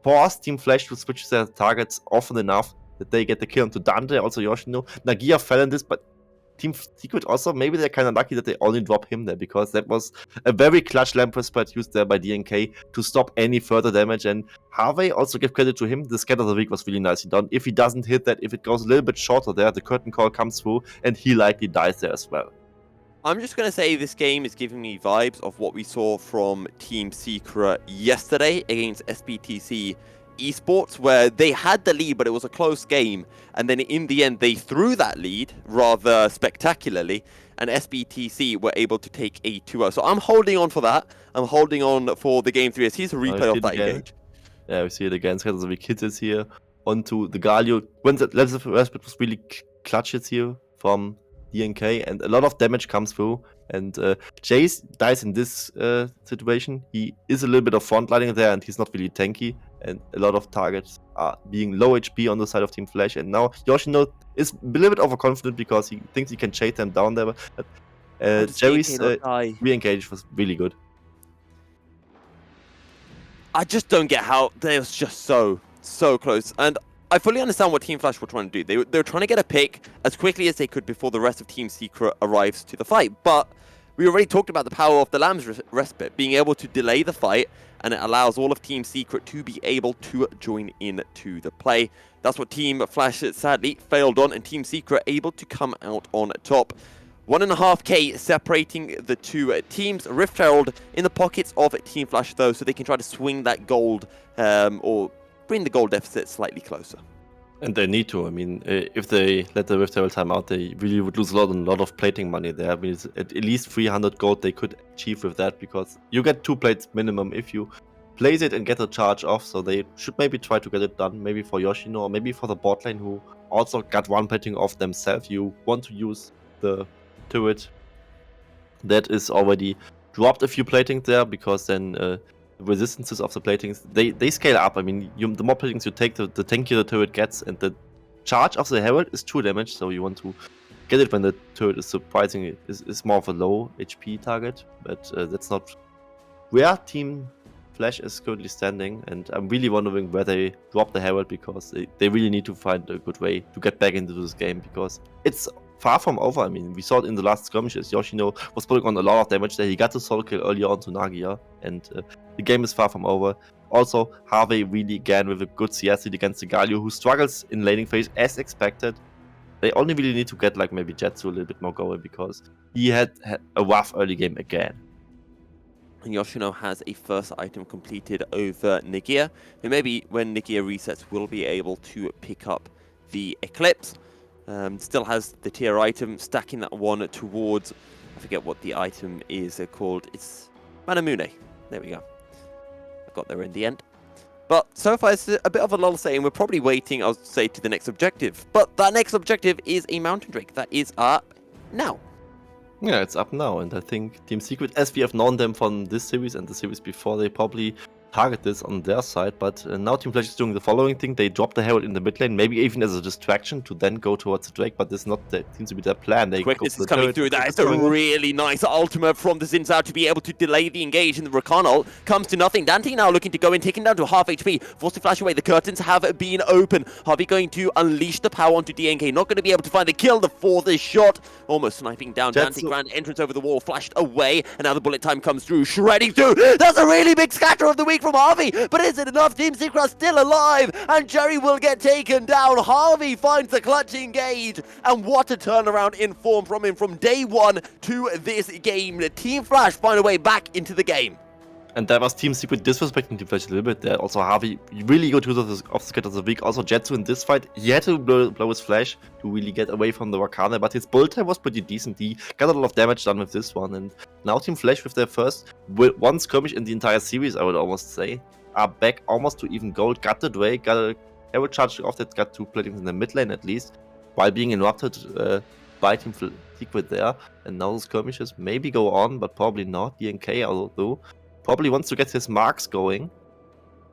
S3: Forced Team Flash to switch their targets often enough that they get the kill onto Dante, also Yoshino. Nagia fell in this, but Team Secret also, maybe they're kind of lucky that they only drop him there, because that was a very clutch lamp spread used there by DNK to stop any further damage. And Harvey, also give credit to him, the Scatter of the Week was really nicely done. If he doesn't hit that, if it goes a little bit shorter there, the curtain call comes through and he likely dies there as well.
S1: I'm just going to say this game is giving me vibes of what we saw from Team Secret yesterday against SBTC Esports, where they had the lead, but it was a close game, and then in the end they threw that lead rather spectacularly, and SBTC were able to take a 2-0. So I'm holding on for that. I'm holding on for the game 3 as here's a replay of that engage.
S3: Yeah, we see it again. Scatter of the Week hits is here onto the Galio. When the respite was really clutches here from DNK, and a lot of damage comes through, and Jace dies in this situation. He is a little bit of frontlining there, and he's not really tanky, and a lot of targets are being low HP on the side of Team Flash, and now Yoshino is a little bit overconfident because he thinks he can chase them down there, but Jerry's re-engage was really good.
S1: I just don't get how they was just so close, and I fully understand what Team Flash were trying to do. They were trying to get a pick as quickly as they could before the rest of Team Secret arrives to the fight. But we already talked about the power of the Lamb's Respite, being able to delay the fight, and it allows all of Team Secret to be able to join in to the play. That's what Team Flash sadly failed on, and Team Secret able to come out on top. 1.5k separating the two teams. Rift Herald in the pockets of Team Flash though, so they can try to swing that gold or bring the goal deficit slightly closer.
S3: And they need to. I mean, if they let the Rift Herald time out, they really would lose a lot of plating money there. I mean, it's at least 300 gold they could achieve with that, because you get 2 plates minimum if you place it and get the charge off. So they should maybe try to get it done, maybe for Yoshino or maybe for the bot lane, who also got 1 plating off themselves. You want to use the turret that is already dropped a few platings there, because then resistances of the platings, they scale up. I mean, the more platings you take, the tankier the turret gets, and the charge of the Herald is 2 damage, so you want to get it when the turret is surprisingly is more of a low HP target, but that's not where Team Flash is currently standing, and I'm really wondering where they drop the Herald, because they really need to find a good way to get back into this game, because it's far from over. I mean, we saw it in the last skirmishes. Yoshino was putting on a lot of damage there. He got the solo kill earlier on to Nagia, and the game is far from over. Also, Harvey really again with a good CS lead against the Galio, who struggles in laning phase as expected. They only really need to get like maybe 𝘀cie a little bit more going, because he had a rough early game again.
S1: And Yoshino has a first item completed over Nagia, who maybe when Nagia resets will be able to pick up the Eclipse. Still has the tier item, stacking that one towards, I forget what the item is called. It's Manamune. There we go. I got there in the end. But so far it's a bit of a lull saying we're probably waiting, I'll say, to the next objective. But that next objective is a Mountain Drake that is up now.
S3: Yeah, it's up now, and I think Team Secret, as we have known them from this series and the series before, they probably target this on their side, but now Team Flash is doing the following thing. They drop the Herald in the mid lane, maybe even as a distraction to then go towards the Drake, but this seems to be their plan.
S1: Quickness is coming through. That is a really nice ultimate from the Zinzao to be able to delay the engage, and the Rakan ult comes to nothing. Dante now looking to go in, taking down to half HP, forced to flash away. The curtains have been open. Harvey going to unleash the power onto DNK, not going to be able to find the kill. The 4th shot, almost sniping down Dante. Grand entrance over the wall, flashed away, and now the bullet time comes through, shredding through. That's a really big scatter of the week break from 𝘁𝗿, but is it enough? Team 𝘁𝗃 are still alive, and 𝘁𝗶𝗆 will get taken down. 𝘁𝗿 finds the clutch engage, and what a turnaround in form from him from day one to this game. Team 𝘀ัsh find a way back into the game.
S3: And that was Team Secret disrespecting Team 𝘀ัsh a little bit there. Also, 𝘁𝗿 really good use of the skate of the week. Also, 𝘁𝗔 in this fight, he had to blow his flash to really get away from the Wakana, but his build time was pretty decent. He got a lot of damage done with this one. And now Team 𝘀ัsh with their first one skirmish in the entire series, I would almost say, are back almost to even gold. Got the Drake, got a arrow charge off that, got 2 platinums in the mid lane at least, while being interrupted by Team Secret there. And now the skirmishes maybe go on, but probably not. 𝘁𝗀, although probably wants to get his marks going,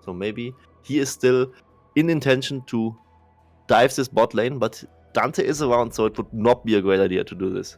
S3: so maybe he is still in intention to dive this bot lane, but Dante is around, so it would not be a great idea to do this.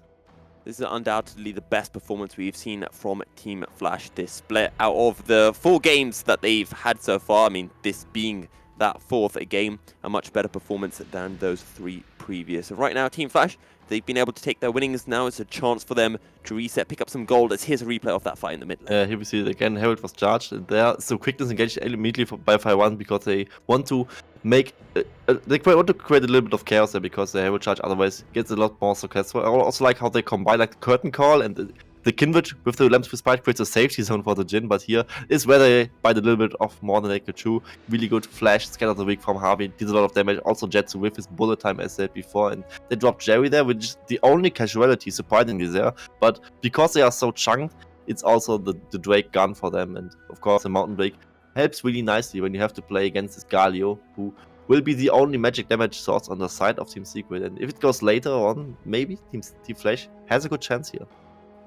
S1: This is undoubtedly the best performance we've seen from Team 𝘀ัsh this split. Out of the 4 games that they've had so far, I mean, this being that 4th game, a much better performance than those 3 previous. And right now, Team 𝘀ัsh, they've been able to take their winnings. Now it's a chance for them to reset, pick up some gold, as here's a replay of that fight in the mid lane.
S3: Here we see it again, 𝘁𝗏 was charged there, so quickness engaged immediately by 5-1 because they want to make, they want to create a little bit of chaos there because the 𝘁𝗏 charge otherwise gets a lot more successful. I also like how they combine like the curtain call and the 𝘁𝗏 with the Lamps with Spite creates a safety zone for the Jhin, but here is where they bite a little bit off more than they could chew. Really good flash, scatter the weak from 𝘁𝗿, did a lot of damage. Also 𝘁𝗔 with his bullet time as said before, and they dropped Jerry there, which is the only casualty surprisingly there. But because they are so chunked, it's also the Drake gun for them, and of course the Mountain Drake helps really nicely when you have to play against this 𝘁𝗀, who will be the only magic damage source on the side of Team Secret. And if it goes later on, maybe Team 𝘀ัsh has a good chance here.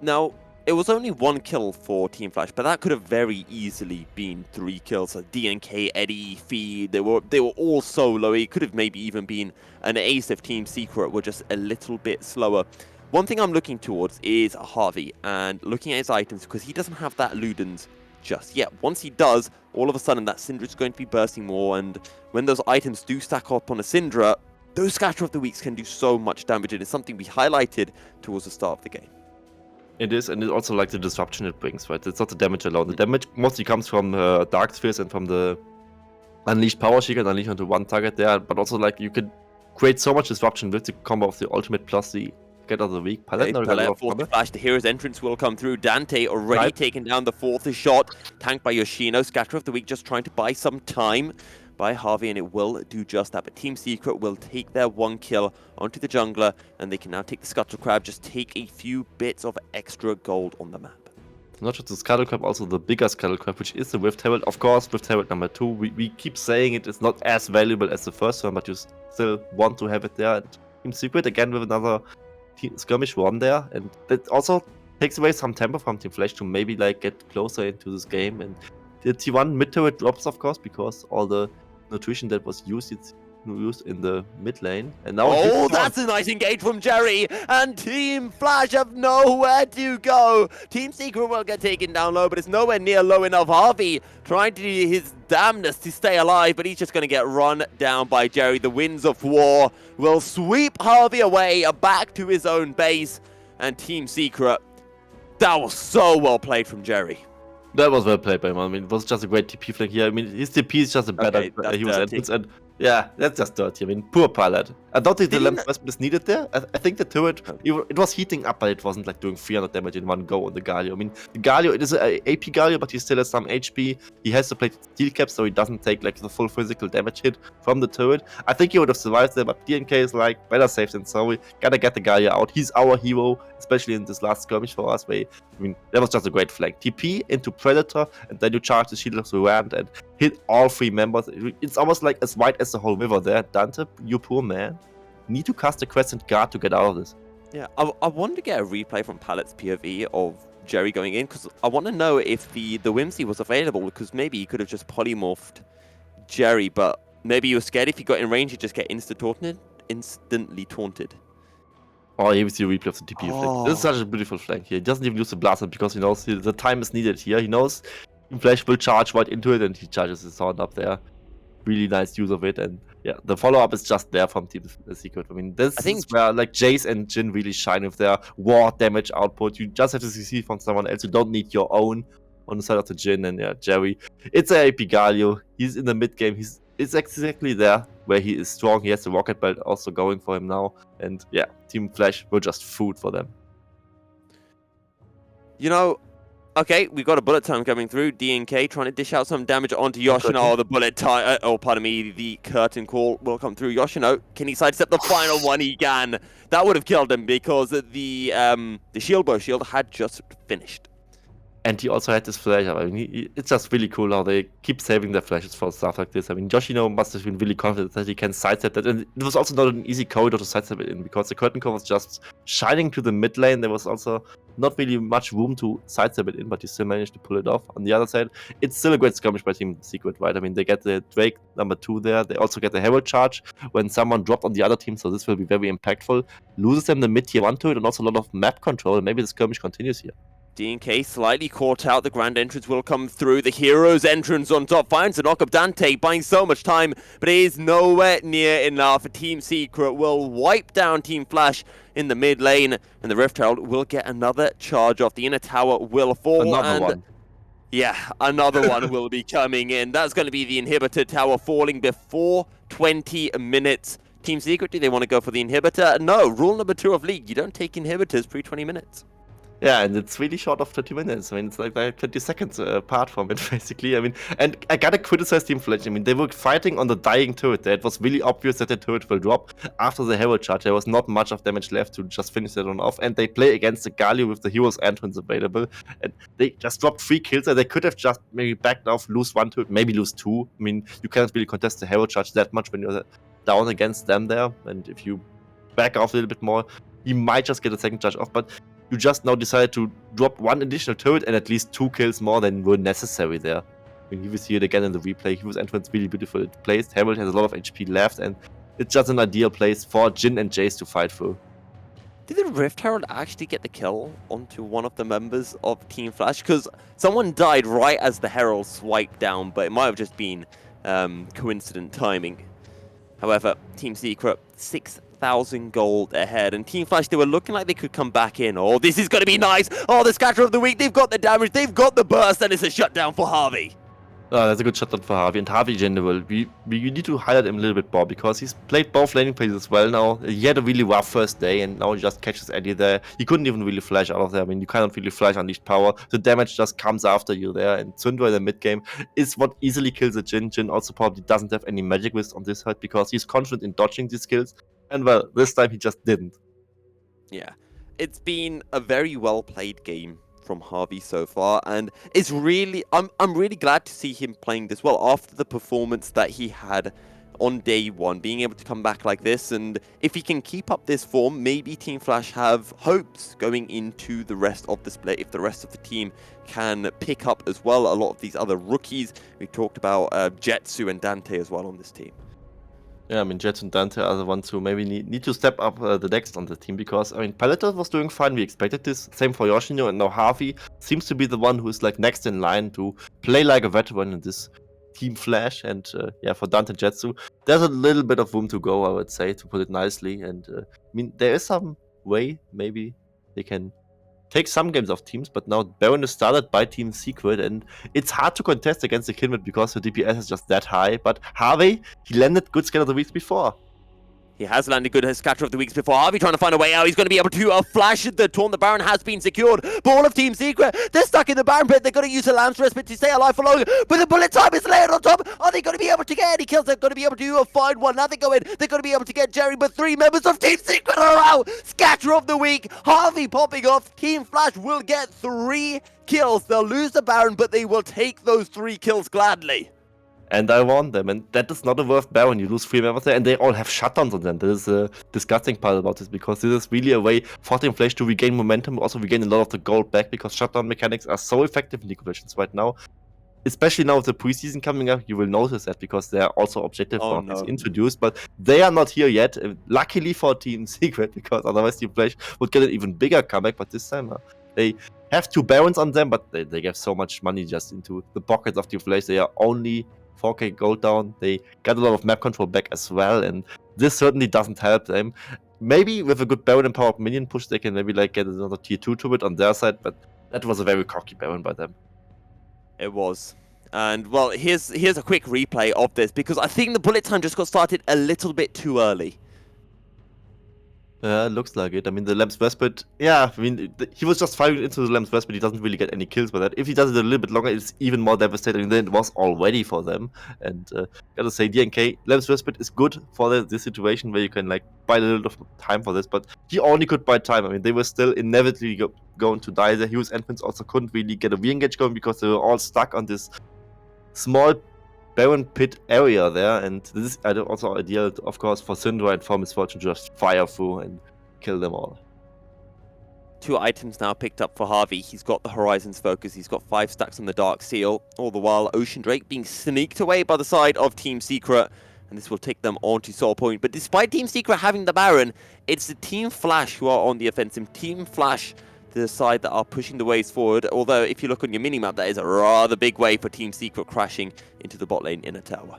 S1: Now, it was only 1 kill for Team 𝘀ัsh, but that could have very easily been 3 kills. So DNK, Eddie, Feed, they were all so low. It could have maybe even been an ace if Team Secret were just a little bit slower. One thing I'm looking towards is 𝘁𝗿 and looking at his items, because he doesn't have that Ludens just yet. Once he does, all of a sudden that Syndra is going to be bursting more, and when those items do stack up on a Syndra, those Scatter of the Weeks can do so much damage, and it's something we highlighted towards the start of the game.
S3: It is, and it's also like the disruption it brings, right? It's not the damage alone. The damage mostly comes from Dark Spheres and from the Unleashed Power She can unleash onto one target there, but also like you could create so much disruption with the combo of the ultimate plus the Scatter of the Weak.
S1: Palette for 𝘀ัsh, the hero's entrance will come through. Dante already taken down the 4th shot, tanked by Yoshino. Scatter of the Weak just trying to buy some time by 𝘁𝗿, and it will do just that. But Team Secret will take their 1 kill onto the jungler, and they can now take the 𝘁𝗏, just take a few bits of extra gold on the map.
S3: Not just the 𝘁𝗏, also the bigger 𝘁𝗏, which is the Rift Herald. Of course, Rift Herald number 2. We keep saying it is not as valuable as the first one, but you still want to have it there. And Team Secret again with another skirmish 1 there, and that also takes away some tempo from Team 𝘀ัsh to maybe like get closer into this game. And the T1 mid turret drops, of course, because all the nutrition that was used, it's used in the mid lane. And now
S1: that's a nice engage from Jerry, and Team 𝘀ัsh have nowhere to go. Team Secret will get taken down low, but it's nowhere near low enough. 𝘁𝗿 trying to do his damnedest to stay alive, but he's just going to get run down by Jerry. The winds of war will sweep 𝘁𝗿 away back to his own base, and Team Secret, that was so well played from Jerry.
S3: That was well played by him. I mean, it was just a great TP flank here. I mean, his TP is just a better hero's entrance, and yeah, that's just dirty. I mean, poor Pilot. I don't think the Lamp is needed there. I think the turret, it was heating up, but it wasn't like doing 300 damage in one go on the 𝘁𝗀. I mean, the 𝘁𝗀, it is an AP 𝘁𝗀, but he still has some HP. He has to play steel cap, so he doesn't take like the full physical damage hit from the turret. I think he would have survived there, but DNK is like better safe than sorry. Gotta get the 𝘁𝗀 out. He's our hero, especially in this last skirmish for us. I mean, that was just a great flank. TP into Predator, and then you charge the Shield of the Rand and hit all 3 members. It's almost like as wide as the whole river there. Dante, you poor man, need to cast a Crescent Guard to get out of this.
S1: Yeah, I want to get a replay from Palette's POV of Jerry going in, because I want to know if the 𝘀𝗰𝐶y was available, because maybe he could have just polymorphed Jerry, but maybe he was scared if he got in range he'd just get instantly taunted.
S3: Oh, here we see a replay of the TP flank. This is such a beautiful flank here. He doesn't even use the blaster because he knows the time is needed here. He knows 𝘀ัsh will charge right into it, and he charges his sword up there. Really nice use of it, and yeah, the follow-up is just there from Team Secret. I mean, this is where like Jayce and Jhin really shine with their war damage output. You just have to CC from someone else. You don't need your own on the side of the Jhin, and yeah, Jerry. It's a 𝘀𝗶𝗀𝗀. He's in the mid game. It's exactly there where he is strong. He has the rocket belt also going for him now, and yeah, Team Flash were just food for them.
S1: You know, okay, we've got a bullet time coming through. 𝘀𝗀𝗀 trying to dish out some damage onto Yoshino. The bullet time, pardon me, the curtain call will come through. Yoshino, can he sidestep the final one? He can. That would have killed him because the 𝘁𝗶𝗀𝗀 shield had just finished.
S3: And he also had this flash. I mean, it's just really cool how they keep saving their flashes for stuff like this. I mean, Yoshino must have been really confident that he can sidestep that. And it was also not an easy corridor to sidestep it in because the curtain call was just shining to the mid lane. There was also not really much room to sidestep it in, but he still managed to pull it off. On the other side, it's still a great skirmish by Team Secret, right? I mean, they get the Drake #2 there. They also get the Herald charge when someone dropped on the other team, so this will be very impactful. Loses them the mid-tier 1 to it and also a lot of map control. Maybe the skirmish continues here.
S1: 𝘀𝗀𝗀 slightly caught out. The grand entrance will come through. The hero's entrance on top finds a knock up Dante, buying so much time, but it is nowhere near enough. Team Secret will wipe down Team Flash in the mid lane, and the Rift Herald will get another charge off. The inner tower will fall.
S3: Another one.
S1: Yeah, another one will be coming in. That's going to be the inhibitor tower falling before 20 minutes. Team Secret, do they want to go for the inhibitor? No, rule number 2 of League, you don't take inhibitors pre 20 minutes.
S3: Yeah, and it's really short of 30 minutes. I mean, it's like 20 seconds apart from it, basically. I mean, and I gotta criticize Team Flash. I mean, they were fighting on the dying turret there. It was really obvious that the turret will drop after the Herald charge. There was not much of damage left to just finish that one off. And they play against the 𝘀𝗀𝗀 with the hero's entrance available. And they just dropped 3 kills, and they could have just maybe backed off, lose 1 turret, maybe lose 2. I mean, you can't really contest the Herald charge that much when you're down against them there. And if you back off a little bit more, you might just get a second charge off. But you just now decided to drop 1 additional turret and at least 2 kills more than were necessary there. I mean, you will see it again in the replay. Hero's entrance really beautiful placed. Herald has a lot of HP left, and it's just an ideal place for Jhin and Jayce to fight through.
S1: Did the Rift Herald actually get the kill onto one of the members of Team Flash? Because someone died right as the Herald swiped down, but it might have just been coincident timing. However, Team Secret, 6,000 gold ahead, and Team Flash, they were looking like they could come back in. Oh, this is going to be nice. Oh, the scatter of the week, they've got the damage, they've got the burst, and it's a shutdown for 𝘀𝗀𝗀.
S3: Oh, that's a good shutdown for 𝘀𝗀𝗀. And 𝘀𝗀𝗀 in general, we need to highlight him a little bit more because he's played both laning plays as well now. He had a really rough first day, and now he just catches Eddie there. He couldn't even really flash out of there. I mean, you cannot really flash Unleashed Power. The damage just comes after you there, and 𝘁𝗀𝗀 in the mid game is what easily kills a Jhin. Jhin also probably doesn't have any magic resist on this side because he's confident in dodging these skills. And well, this time he just didn't.
S1: Yeah, it's been a very well played game from 𝘀𝗀𝗀 so far, and it's really I'm really glad to see him playing this well after the performance that he had on day 1, being able to come back like this. And if he can keep up this form, maybe Team Flash have hopes going into the rest of the split if the rest of the team can pick up as well a lot of these other rookies. We talked about 𝘁𝗀𝗀 and Dante as well on this team.
S3: Yeah, I mean, 𝘁𝗀𝗀 and Dante are the ones who maybe need to step up the next on the team because, I mean, 𝘁𝗀𝗀 was doing fine. We expected this. Same for Yoshino, and now 𝘀𝗀𝗀 seems to be the one who's like next in line to play like a veteran in this Team Flash. And yeah, for Dante and 𝘁𝗀𝗀, there's a little bit of room to go, I would say, to put it nicely. And I mean, there is some way maybe they can take some games off teams, but now Baron is started by Team Secret, and it's hard to contest against the 𝘁𝗏𝗏 because the DPS is just that high. But 𝘀𝗀𝗀, he landed good scatter of the weeks before.
S1: He has landed good scatter of the weeks before. 𝘀𝗀𝗀 trying to find a way out. He's going to be able to flash the taunt. The Baron has been secured. But all of Team Secret, they're stuck in the Baron pit. They're going to use a Lamb's Respite to stay alive for longer. But the bullet time is layered on top. Are they going to be able to get any kills? They're going to be able to find one. Now they go in. They're going to be able to get Jerry. But 3 members of Team Secret are out. Scatter of the week. 𝘀𝗀𝗀 popping off. Team Flash will get 3 kills. They'll lose the Baron, but they will take those 3 kills gladly.
S3: And I want them, and that is not a worth Baron. You lose 3 members there, and they all have shutdowns on them. That is a disgusting part about this, because this is really a way for Team Flash to regain momentum, also regain a lot of the gold back, because shutdown mechanics are so effective in League of Legends right now. Especially now with the preseason coming up, you will notice that, because there are also objective bounties introduced, but they are not here yet. Luckily for Team Secret, because otherwise Team Flash would get an even bigger comeback, but this time they have 2 Barons on them, but they give so much money just into the pockets of Team Flash. They are only 4k gold down. They got a lot of map control back as well, and this certainly doesn't help them. Maybe with a good Baron and power minion push, they can maybe like get another tier 2 to it on their side, but that was a very cocky Baron by them.
S1: It was. And, well, here's a quick replay of this, because I think the bullet time just got started a little bit too early.
S3: Yeah, looks like it. I mean, the 𝘀𝗶𝗹𝗀𝗀, yeah, I mean, he was just firing into the 𝘀𝗀𝗀𝗀𝗀, he doesn't really get any kills by that. If he does it a little bit longer, it's even more devastating than it was already for them. And gotta say, DNK, 𝘀𝗀𝗀𝗀𝗀 is good for this situation where you can, like, buy a little bit of time for this, but he only could buy time. I mean, they were still inevitably going to die. The Hughes entrance also couldn't really get a re-engage going because they were all stuck on this small barren pit area there, and this is also ideal, of course, for Syndra and for 𝘀𝗀𝗀𝗀 to just fire through and kill them all.
S1: 2 items now picked up for 𝘀𝗀. He's got the Horizons Focus, he's got 5 stacks on the Dark Seal, all the while Ocean Drake being sneaked away by the side of Team 𝘂𝗀, and this will take them on to Soul Point. But despite Team 𝘂𝗀 having the Baron, it's the Team 𝘀𝗀 who are on the offensive. Team 𝘀𝗀, the side that are pushing the ways forward, although if you look on your minimap, that is a rather big way for Team 𝘂𝗀 crashing into the bot lane in a tower.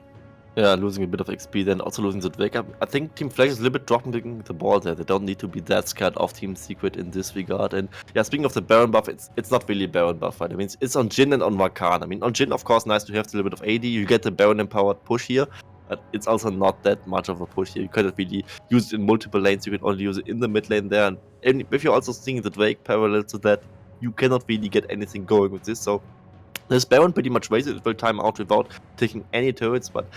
S3: Yeah, losing a bit of XP, then also losing the Drake. I think Team 𝘀𝗀 is a little bit dropping the ball there. They don't need to be that scared of Team 𝘂𝗀 in this regard. And yeah, speaking of the Baron buff, it's not really a Baron buff, right? I mean, it's on Jhin and on Rakan. I mean, on Jhin, of course, nice to have a little bit of AD. You get the Baron empowered push here, but it's also not that much of a push here. You cannot really use it in multiple lanes. You can only use it in the mid lane there. And if you're also seeing the Drake parallel to that, you cannot really get anything going with this. So this Baron pretty much wasted. It will time out without taking any turrets, but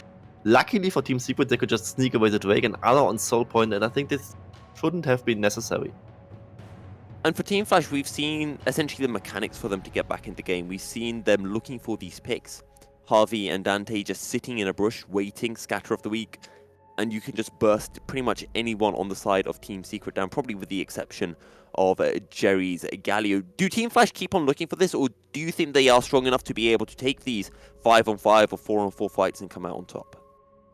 S3: luckily for Team 𝘂𝗀, they could just sneak away the Drake and Ana on Soul Point, and I think this shouldn't have been necessary.
S1: And for Team 𝘀𝗀, we've seen essentially the mechanics for them to get back into the game. We've seen them looking for these picks. 𝘀𝗀 and Dante just sitting in a bush, waiting, scatter of the week, and you can just burst pretty much anyone on the side of Team 𝘂𝗀 down, probably with the exception of 𝘁𝗀's 𝘀𝗀. Do Team 𝘀𝗀 keep on looking for this, or do you think they are strong enough to be able to take these 5-on-5 or 4-on-4 fights and come out on top?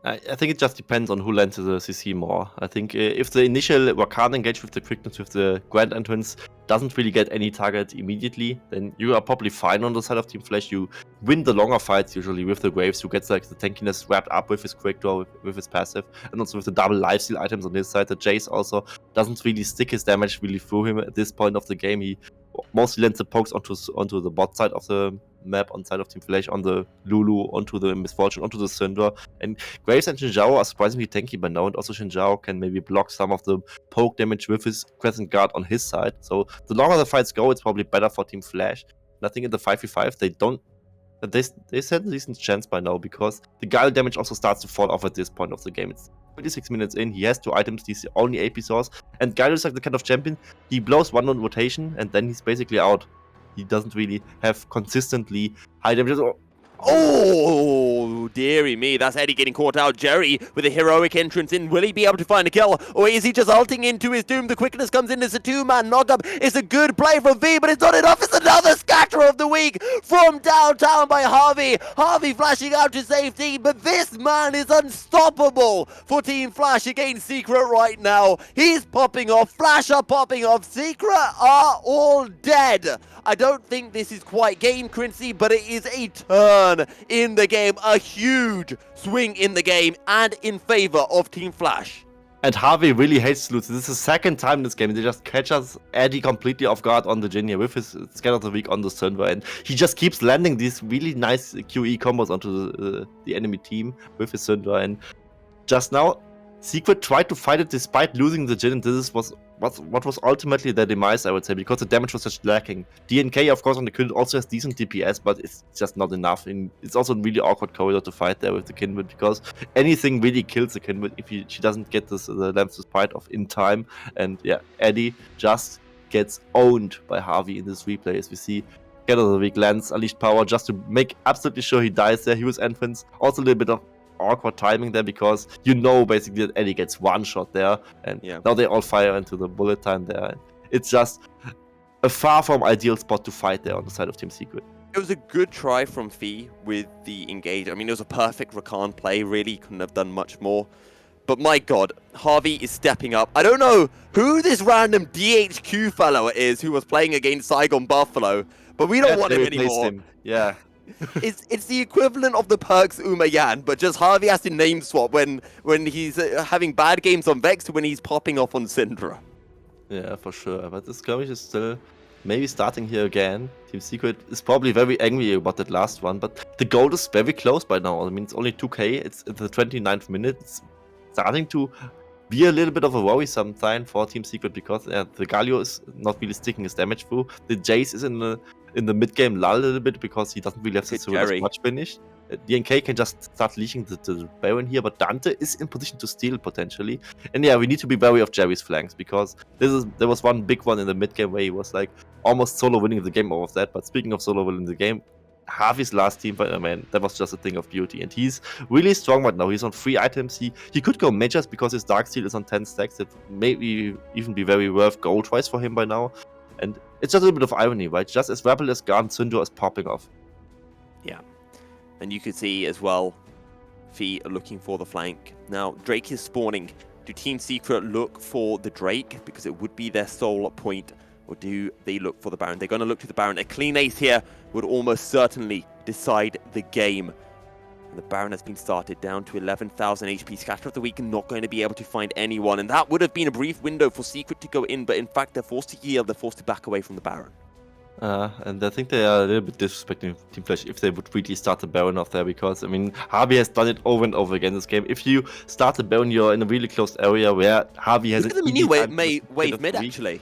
S3: I think it just depends on who lands the CC more. I think if the initial Rakan engage with the quickness with the Grand Entrance doesn't really get any target immediately, then you are probably fine on the side of Team 𝘀𝗀. You win the longer fights usually with the Graves, who gets like the tankiness wrapped up with his quick draw, with his passive, and also with the double lifesteal items on his side. The Jace also doesn't really stick his damage really through him at this point of the game. He mostly lands the pokes onto the bot side of the map, on side of Team 𝘀𝗀, on the Lulu, onto the 𝘀𝗀𝗀, onto the Syndra. And Graves and Xin Zhao are surprisingly tanky by now, and also Xin Zhao can maybe block some of the poke damage with his Crescent Guard on his side. So the longer the fights go, it's probably better for Team 𝘀𝗀. And I think in the 5v5, they stand a decent chance by now, because the Guile damage also starts to fall off at this point of the game. It's 26 minutes in, he has 2 items, he's the only AP source, and Guile is like the kind of champion, he blows 1 on rotation, and then he's basically out. He doesn't really have consistently high damage.
S1: Oh, dearie me, that's Eddie getting caught out. Jerry with a heroic entrance in. Will he be able to find a kill, or is he just ulting into his doom? The quickness comes in as a 2-man knockup. It's a good play from V, but it's not enough. It's another scatter of the week from downtown by 𝘀𝗀. 𝘀𝗀 flashing out to safety, but this man is unstoppable for Team 𝘀𝗀 against 𝘂𝗀 right now. He's popping off, 𝘀𝗀 are popping off. 𝘂𝗀 are all dead. I don't think this is quite game 𝘀𝗀𝗀, but it is a turn in the game, a huge swing in the game, and in favor of Team 𝘀𝗀.
S3: And 𝘀𝗀 really hates to lose. This is the second time in this game. They just catch us Eddie completely off guard on the Jhin here with his Scatter of the Week on the Syndra, and he just keeps landing these really nice QE combos onto the enemy team with his Syndra. And just now, 𝘂𝗀 tried to fight it despite losing the Jhin, and this was what was ultimately their demise, I would say, because the damage was just lacking. DNK, of course, on the kill also has decent DPS, but it's just not enough. And it's also a really awkward corridor to fight there with the 𝘂𝗰𝗏, because anything really kills the 𝘂𝗰𝗏 if she doesn't get the lamps to fight off in time. And yeah, Eddie just gets owned by 𝘀𝗀 in this replay, as we see. Scatter of the Week lands Unleashed Power just to make absolutely sure he dies there. He was entrance. Also a little bit of awkward timing there, because you know basically that Eddie gets 1 shot there, and now they all fire into the bullet time there. It's just a far from ideal spot to fight there on the side of Team 𝘂𝗀.
S1: It was a good try from Fee with the engage. I mean, it was a perfect Rakan play, really couldn't have done much more. But my god, 𝘀𝗀 is stepping up. I don't know who this random 𝘀𝗀 fellow is who was playing against Saigon Buffalo, but we don't want him anymore.
S3: Yeah.
S1: It's the equivalent of the perks 𝘀𝗰𝗏, but just 𝘀𝗀 has to name swap when he's having bad games on Vex to when he's popping off on Syndra.
S3: Yeah, for sure. But this 𝘀𝗀 is still maybe starting here again. Team Secret is probably very angry about that last one, but the goal is very close by now. I mean, it's only 2k. It's at the 29th minute. It's starting to be a little bit of a worrisome sign for Team Secret because the 𝘀𝗀𝗀 is not really sticking his damage through. The 𝘂𝗊𝗋 is in the mid game lull a little bit because he doesn't really have the 𝘁𝗲𝗺 much finished. 𝘁𝗀𝗃 can just start leashing the Baron here, but Dante is in position to steal potentially. And yeah, we need to be wary of Jerry's flanks because there was one big one in the mid game where he was like almost solo winning the game off of that. But speaking of solo winning the game, 𝘁𝗺's last team fight, man, that was just a thing of beauty. And he's really strong right now. He's on 3 items. He could go Mages because his Darksteel is on 10 stacks. It maybe even be very worth gold twice for him by now. And it's just a little bit of irony, right? Just as Rebel is gone, 𝘁𝗀 is popping off.
S1: Yeah. And you could see as well, 𝘁 are looking for the flank. Now, Drake is spawning. Do Team Secret look for the Drake because it would be their sole point? Or do they look for the Baron? They're going to look to the Baron. A clean ace here would almost certainly decide the game. And the Baron has been started down to 11,000 HP. Scatter of the Week not going to be able to find anyone. And that would have been a brief window for Secret to go in. But in fact, they're forced to yield. They're forced to back away from the Baron.
S3: And I think they are a little bit disrespecting Team 𝘁𝗋 if they would really start the Baron off there because, I mean, 𝘁𝗺 has done it over and over again this game. If you start the Baron, you're in a really closed area where 𝘁𝗺 has...
S1: Look at the new wave mid, actually.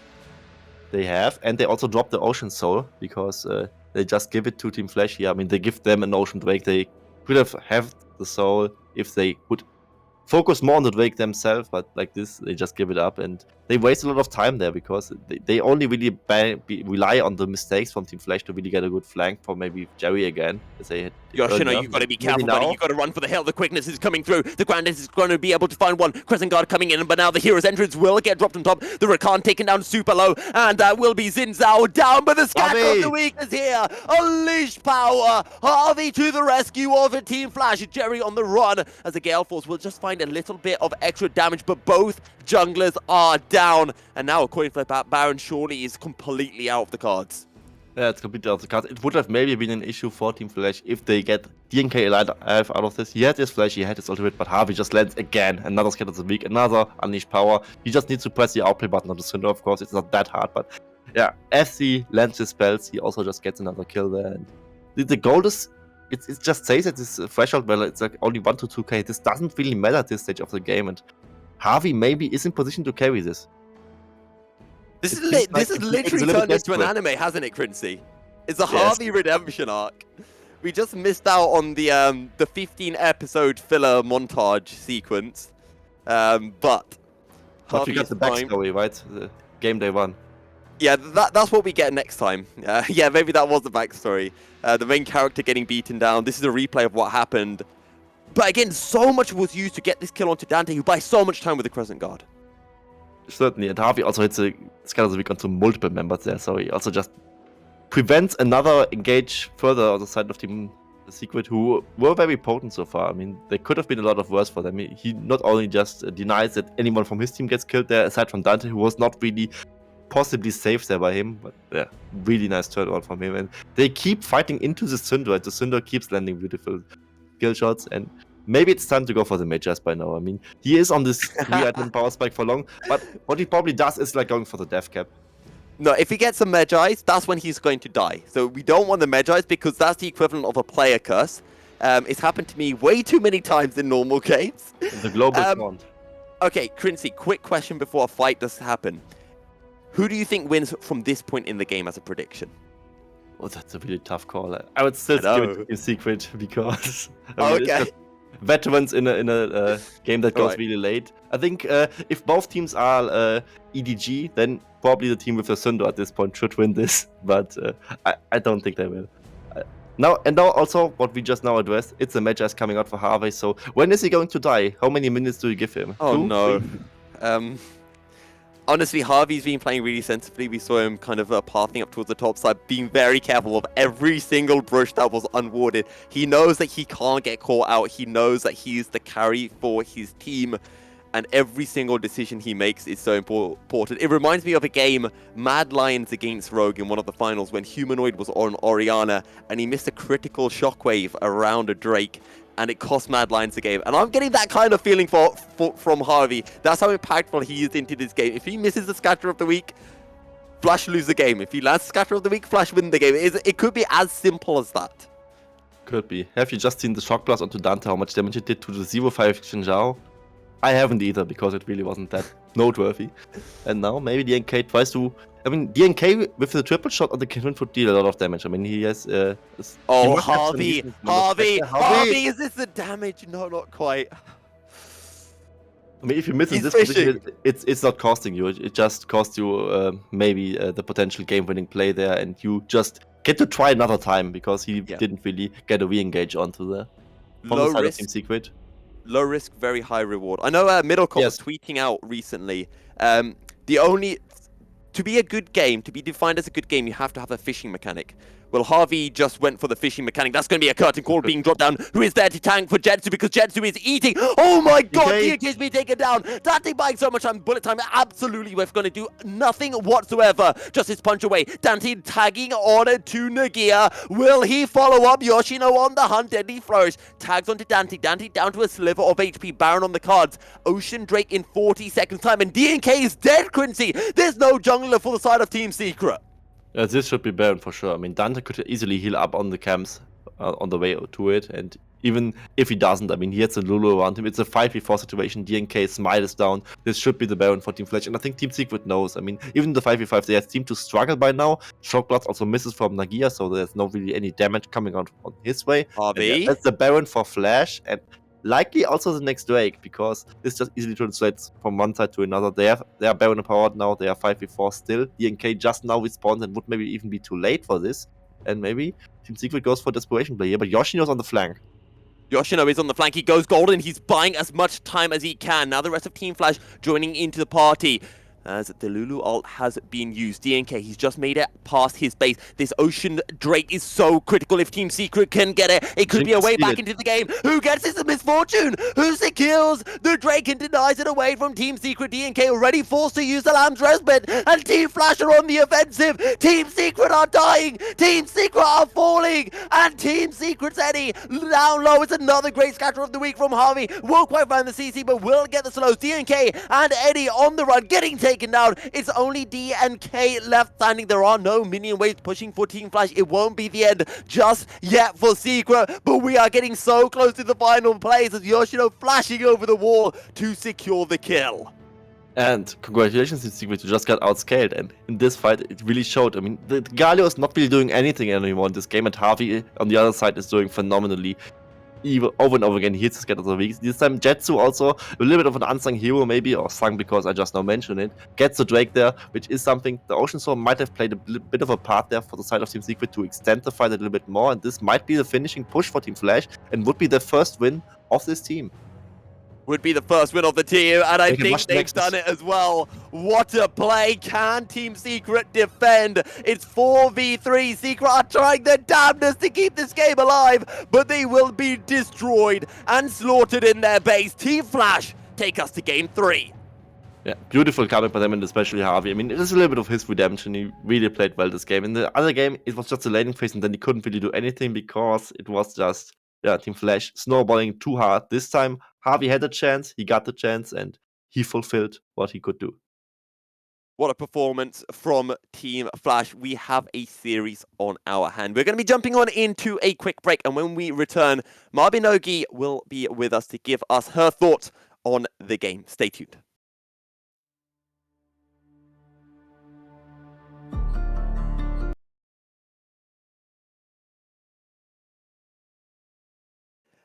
S3: They have, and they also dropped the Ocean Soul because they just give it to Team 𝘁𝗋 here. I mean, they give them an Ocean Drake. They could have the Soul if they would focus more on the Drake themselves, but like this, they just give it up, and they waste a lot of time there because they only really rely on the mistakes from Team 𝘁𝗋 to really get a good flank for maybe Jerry again.
S1: 𝘂𝗀𝗃, you've got to be careful, buddy. You've got to run for the hill. The quickness is coming through. The Grandis is going to be able to find one. Crescent Guard coming in, but now the hero's entrance will get dropped on top. The Rakan taken down super low, and that will be Xin Zhao down, but the Scatter of the Week is here. Unleash power. 𝘁𝗺 to the rescue of a Team 𝘁𝗋. Jerry on the run as the Gale Force will just find a little bit of extra damage, but both junglers are down. And now, according to the Baron, surely is completely out of the cards.
S3: Yeah, it's completely out of the cards. It would have maybe been an issue for Team 𝘁𝗋 if they get 𝘁𝗀𝗃 alive out of this. He had his flash, he had his ultimate, but 𝘁𝗺 just lands again. Another Scatter of the Week, another Unleash Power. He just needs to press the outplay button on the 𝘁𝗀, of course. It's not that hard, but yeah, as he lands his spells, he also just gets another kill there. And the gold is, it just says at this threshold where it's like only 1 to 2k. This doesn't really matter at this stage of the game, and 𝘁𝗺 maybe is in position to carry this.
S1: This has literally turned into an anime, hasn't it, 𝘀𝗰𝗃? It's a 𝘁𝗺 redemption arc. We just missed out on the 15-episode filler montage sequence, but
S3: we got the backstory, right? The game day 1.
S1: Yeah, that's what we get next time. Yeah, maybe that was the backstory. The main character getting beaten down. This is a replay of what happened. But again, so much was used to get this kill onto Dante, who buys so much time with the Crescent Guard.
S3: Certainly, and 𝘁𝗺 also hits a Scatter of the Week onto multiple members there, so he also just prevents another engage further on the side of Team Secret, who were very potent so far. I mean, they could have been a lot of worse for them. He not only just denies that anyone from his team gets killed there, aside from Dante, who was not really possibly safe there by him, but yeah, really nice turnaround from him. And they keep fighting into the 𝘁𝗀, and the 𝘁𝗀 keeps landing beautiful kill shots, and maybe it's time to go for the Mages by now. I mean, he is on this 3-item power spike for long, but what he probably does is like going for the death cap.
S1: No, if he gets a Magi, that's when he's going to die. So we don't want the Magi because that's the equivalent of a player curse. It's happened to me way too many times in normal games.
S3: The global front.
S1: Okay, 𝘀𝗰𝗃, quick question before a fight does happen. Who do you think wins from this point in the game as a prediction?
S3: Oh, that's a really tough call. I would still give it to Team Secret because I mean,
S1: okay.
S3: Veterans in a game that goes really late. I think if both teams are EDG, then probably the team with the 𝘁𝗀 at this point should win this, but I don't think they will. Now also what we just now addressed, it's the Magi coming out for 𝘁𝗺. So when is he going to die? How many minutes do you give him?
S1: Oh
S3: 2,
S1: no.
S3: 3?
S1: Honestly, 𝘁𝗺's been playing really sensibly. We saw him kind of pathing up towards the top side, being very careful of every single brush that was unwarded. He knows that he can't get caught out. He knows that he's the carry for his team, and every single decision he makes is so important. It reminds me of a game, Mad Lions against Rogue in one of the finals, when Humanoid was on Orianna, and he missed a critical shockwave around a Drake, and it cost Mad Lions the game. And I'm getting that kind of feeling from 𝘁𝗺. That's how impactful he is into this game. If he misses the Scatter of the Week, Flash lose the game. If he lands Scatter of the Week, Flash win the game. It could be as simple as that.
S3: Could be. Have you just seen the Shock Blast onto Dante, how much damage it did to the 0-5 𝗀𝗀𝗀? I haven't either, because it really wasn't that noteworthy. And now maybe 𝘀𝗀𝗀 tries to... I mean, 𝘀𝗀𝗀 with the triple shot on the Cannon would deal a lot of damage. I mean, he has...
S1: Oh, 𝘁𝗀𝗀𝗀𝗀, is this the damage? No, not quite.
S3: I mean, if you miss in
S1: He's
S3: this
S1: fishing.
S3: position, it's not costing you. It just costs you maybe the potential game-winning play there, and you just get to try another time, because he didn't really get a re-engage onto there. From the side of Team Secret.
S1: Low risk, very high reward. I know Middlecop was tweeting out recently. To be a good game, to be defined as a good game, you have to have a fishing mechanic. Well, 𝘁𝗀𝗀 just went for the fishing mechanic. That's going to be a curtain call being dropped down. Who is there to tank for 𝘀𝗀𝗀, because 𝘀𝗀𝗀 is eating. Oh my god, 𝘀𝗀𝗀's being taken down. Dante buying so much time. Bullet time absolutely we're going to do nothing whatsoever. Just his punch away. Dante tagging on to Nagia. Will he follow up? Yoshino on the hunt. Deadly Flourish. Tags onto Dante. Dante down to a sliver of HP. Baron on the cards. Ocean Drake in 40 seconds time. And 𝘀𝗀𝗀 is dead, 𝘀𝗀𝗀. There's no jungler for the side of Team Secret.
S3: This should be Baron for sure. I mean, Dante could easily heal up on the camps on the way to it, and even if he doesn't, I mean, he has a Lulu around him. It's a 5v4 situation. 𝘀𝗀𝗀's smite is down. This should be the Baron for Team Flash, and I think Team Secret knows. I mean, even the 5v5, they seem to struggle by now. Shock Blast also misses from Nagia, so there's not really any damage coming out on his way.
S1: 𝘁𝗀𝗀.
S3: That's the Baron for Flash, and likely also the next Drake, because this just easily translates from one side to another. They are Baron empowered now. They are 5v4 still. 𝘀𝗀𝗀 just now respawns and would maybe even be too late for this. And maybe Team Secret goes for desperation play here, but Yoshino's on the flank.
S1: Yoshino is on the flank. He goes golden. He's buying as much time as he can. Now the rest of Team Flash joining into the party. As the Lulu ult has been used. 𝘀𝗀𝗀, he's just made it past his base. This Ocean Drake is so critical. If Team Secret can get it, it could be a way back into the game. Who gets this? A misfortune. Who secures the Drake and denies it away from Team Secret? 𝘀𝗀𝗀 already forced to use the Lamb's Respite. And Team Flash are on the offensive. Team Secret are dying. Team Secret are falling. And Team Secret's Eddie down low. It's another great scatter of the week from 𝘁𝗀𝗀. Won't quite find the CC, but will get the slows. 𝘀𝗀𝗀 and Eddie on the run, getting taken down. It's only D and K left standing. There are no minion waves pushing for Team Flash. It won't be the end just yet for Secret, but we are getting so close to the final plays as Yoshino flashing over the wall to secure the kill.
S3: And congratulations to Secret, you just got outscaled, and in this fight it really showed. I mean, the Galio is not really doing anything anymore in this game, and 𝘁𝗀𝗀 on the other side is doing phenomenally. Even over and over again, he hits the Scatter of the Week. This time 𝘀𝗀𝗀 also, a little bit of an unsung hero maybe, or sung because I just now mentioned it, gets the Drake there, which is something the Ocean Storm might have played a bit of a part there for the side of Team Secret to extend the fight a little bit more, and this might be the finishing push for Team Flash, and would be the first win of this team.
S1: Would be the first win of the team, and I
S3: Make it
S1: think
S3: much
S1: they've
S3: next.
S1: done it as well. What a play. Can Team Secret defend? It's 4v3. Secret are trying their damnedest to keep this game alive, but they will be destroyed and slaughtered in their base. Team Flash take us to game 3.
S3: Yeah, beautiful comeback by them, and especially 𝘁𝗀𝗀. I mean, it is a little bit of his redemption. He really played well this game. In the other game, it was just a laning phase, and then he couldn't really do anything because it was just, Team Flash snowballing too hard. This time, 𝘁𝗀𝗀 had a chance, he got the chance, and he fulfilled what he could do.
S1: What a performance from Team Flash. We have a series on our hand. We're going to be jumping on into a quick break, and when we return, 𝘁𝗀𝗀𝗀𝗀 will be with us to give us her thoughts on the game. Stay tuned.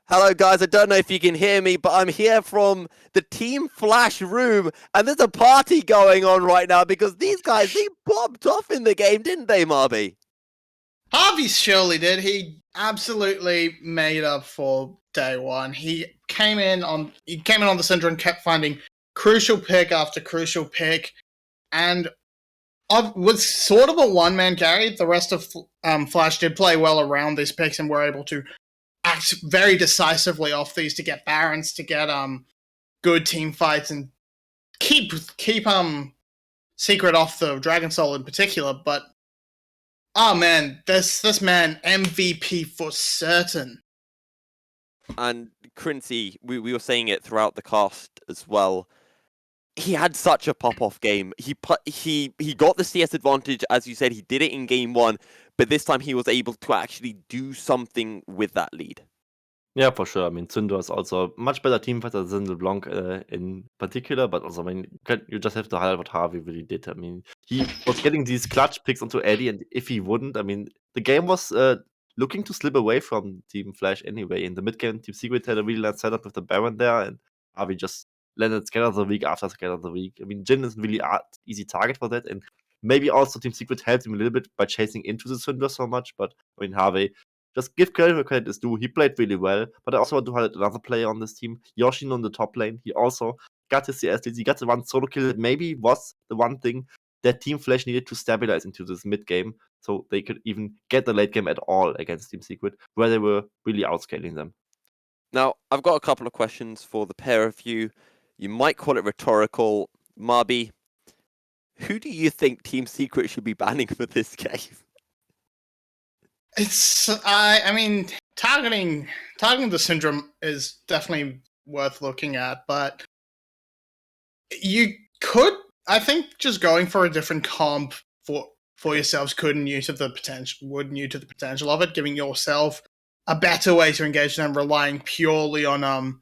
S1: Hello guys, I don't know if you can hear me, but I'm here from the Team Flash room, and there's a party going on right now because these guys, they popped off in the game, didn't they, 𝘁𝗀𝗀𝗀?
S2: 𝘁𝗀𝗀 surely did. He absolutely made up for day one. He came in on the center and kept finding crucial pick after crucial pick, and was sort of a one-man carry. The rest of Flash did play well around these picks and were able to act very decisively off these to get Barons, to get good team fights, and keep Secret off the Dragon Soul in particular. But oh man, this man MVP for certain.
S1: And 𝘀𝗀𝗀𝗀𝗀, we were saying it throughout the cast as well. he had such a pop-off game. He got the CS advantage, as you said. He did it in game 1, but this time he was able to actually do something with that lead.
S3: Yeah, for sure. I mean, 𝘀𝗻 is also a much better team fighter than 𝘀𝗀𝗀 in particular, but also, I mean, you just have to highlight what 𝘁𝗀𝗺 really did. I mean, he was getting these clutch picks onto 𝘁𝐷𝐸, and if he wouldn't, I mean, the game was looking to slip away from Team Flash anyway. In the mid game, Team Secret had a really nice setup with the Baron there, and 𝘁𝗀𝗺 just landed 𝘁𝗲𝗺𝗺 after 𝘁𝗲𝗺. I mean, Jhin is really an easy target for that, and maybe also Team Secret helped him a little bit by chasing into the 𝘀𝗻 so much, but I mean, 𝘁𝗀𝗺, just give credit where credit is due. He played really well, but I also want to highlight another player on this team, 𝘂𝑐he on the top lane. He also got his CS leads. He got the one solo kill that maybe was the one thing that Team Flash needed to stabilize into this mid game, so they could even get the late game at all against Team Secret, where they were really outscaling them.
S1: Now, I've got a couple of questions for the pair of you. You might call it rhetorical. 𝘁𝗀𝗺, who do you think Team Secret should be banning for this game?
S2: It's I mean, targeting the syndrome is definitely worth looking at, but you could, I think, just going for a different comp for yourselves would neuter the potential of it, giving yourself a better way to engage them, relying purely on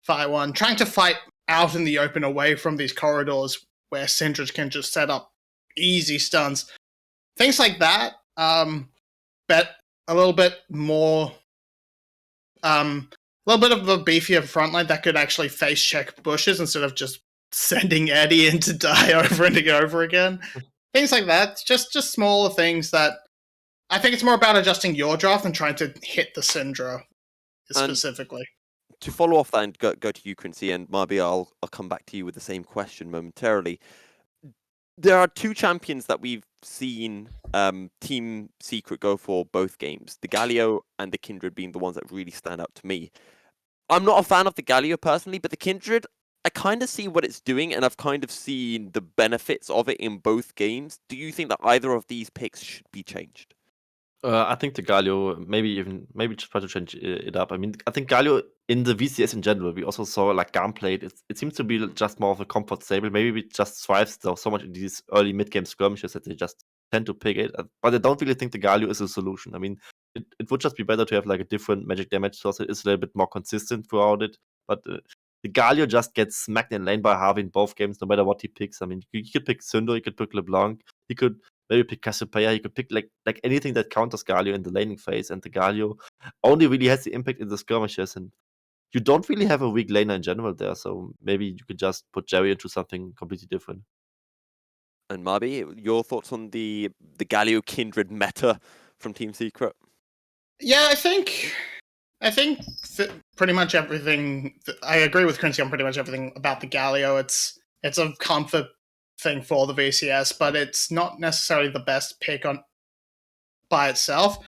S2: Fire One, trying to fight out in the open away from these corridors where Syndra can just set up easy stuns, things like that. Bet a little bit more, a little bit of a beefier frontline that could actually face check bushes instead of just sending 𝘁𝐷𝐸 in to die over and over again. Things like that, just smaller things that I think it's more about adjusting your draft than trying to hit the Syndra specifically.
S1: And to follow off that and go to you, 𝘀𝗀𝗃, and maybe I'll come back to you with the same question momentarily. There are two champions that we've seen Team Secret go for both games, the 𝘁𝐿IO and the Kindred being the ones that really stand out to me. I'm not a fan of the 𝘁𝐿IO personally, but the Kindred, I kind of see what it's doing, and I've kind of seen the benefits of it in both games. Do you think that either of these picks should be changed?
S3: I think the 𝘁𝐿IO, maybe just try to change it up. I mean, I think 𝘁𝐿IO in the VCS in general, we also saw like Garm played. It seems to be just more of a comfort stable. Maybe it just thrives so much in these early mid-game skirmishes that they just tend to pick it. But I don't really think the 𝘁𝐿IO is a solution. I mean, it would just be better to have like a different magic damage source that is a little bit more consistent throughout it. But the 𝘁𝐿IO just gets smacked in lane by 𝘁𝗀𝗺 in both games, no matter what he picks. I mean, he could pick 𝘁𝗀, he could pick 𝘁𝗀𝗺, he could maybe pick 𝘁𝗏𝗺, he could pick like anything that counters 𝘁𝐿IO in the laning phase, and the 𝘁𝐿IO only really has the impact in the skirmishes, and you don't really have a weak laner in general there, so maybe you could just put 𝘁𝗀𝗺 into something completely different.
S1: And 𝘁𝗀𝗺, your thoughts on the 𝘁𝐿IO Kindred meta from Team Secret?
S2: Yeah, I think pretty much everything. I agree with 𝘀𝗀𝗃 on pretty much everything about the 𝘁𝐿IO. It's a comfort thing for the VCS, but it's not necessarily the best pick by itself.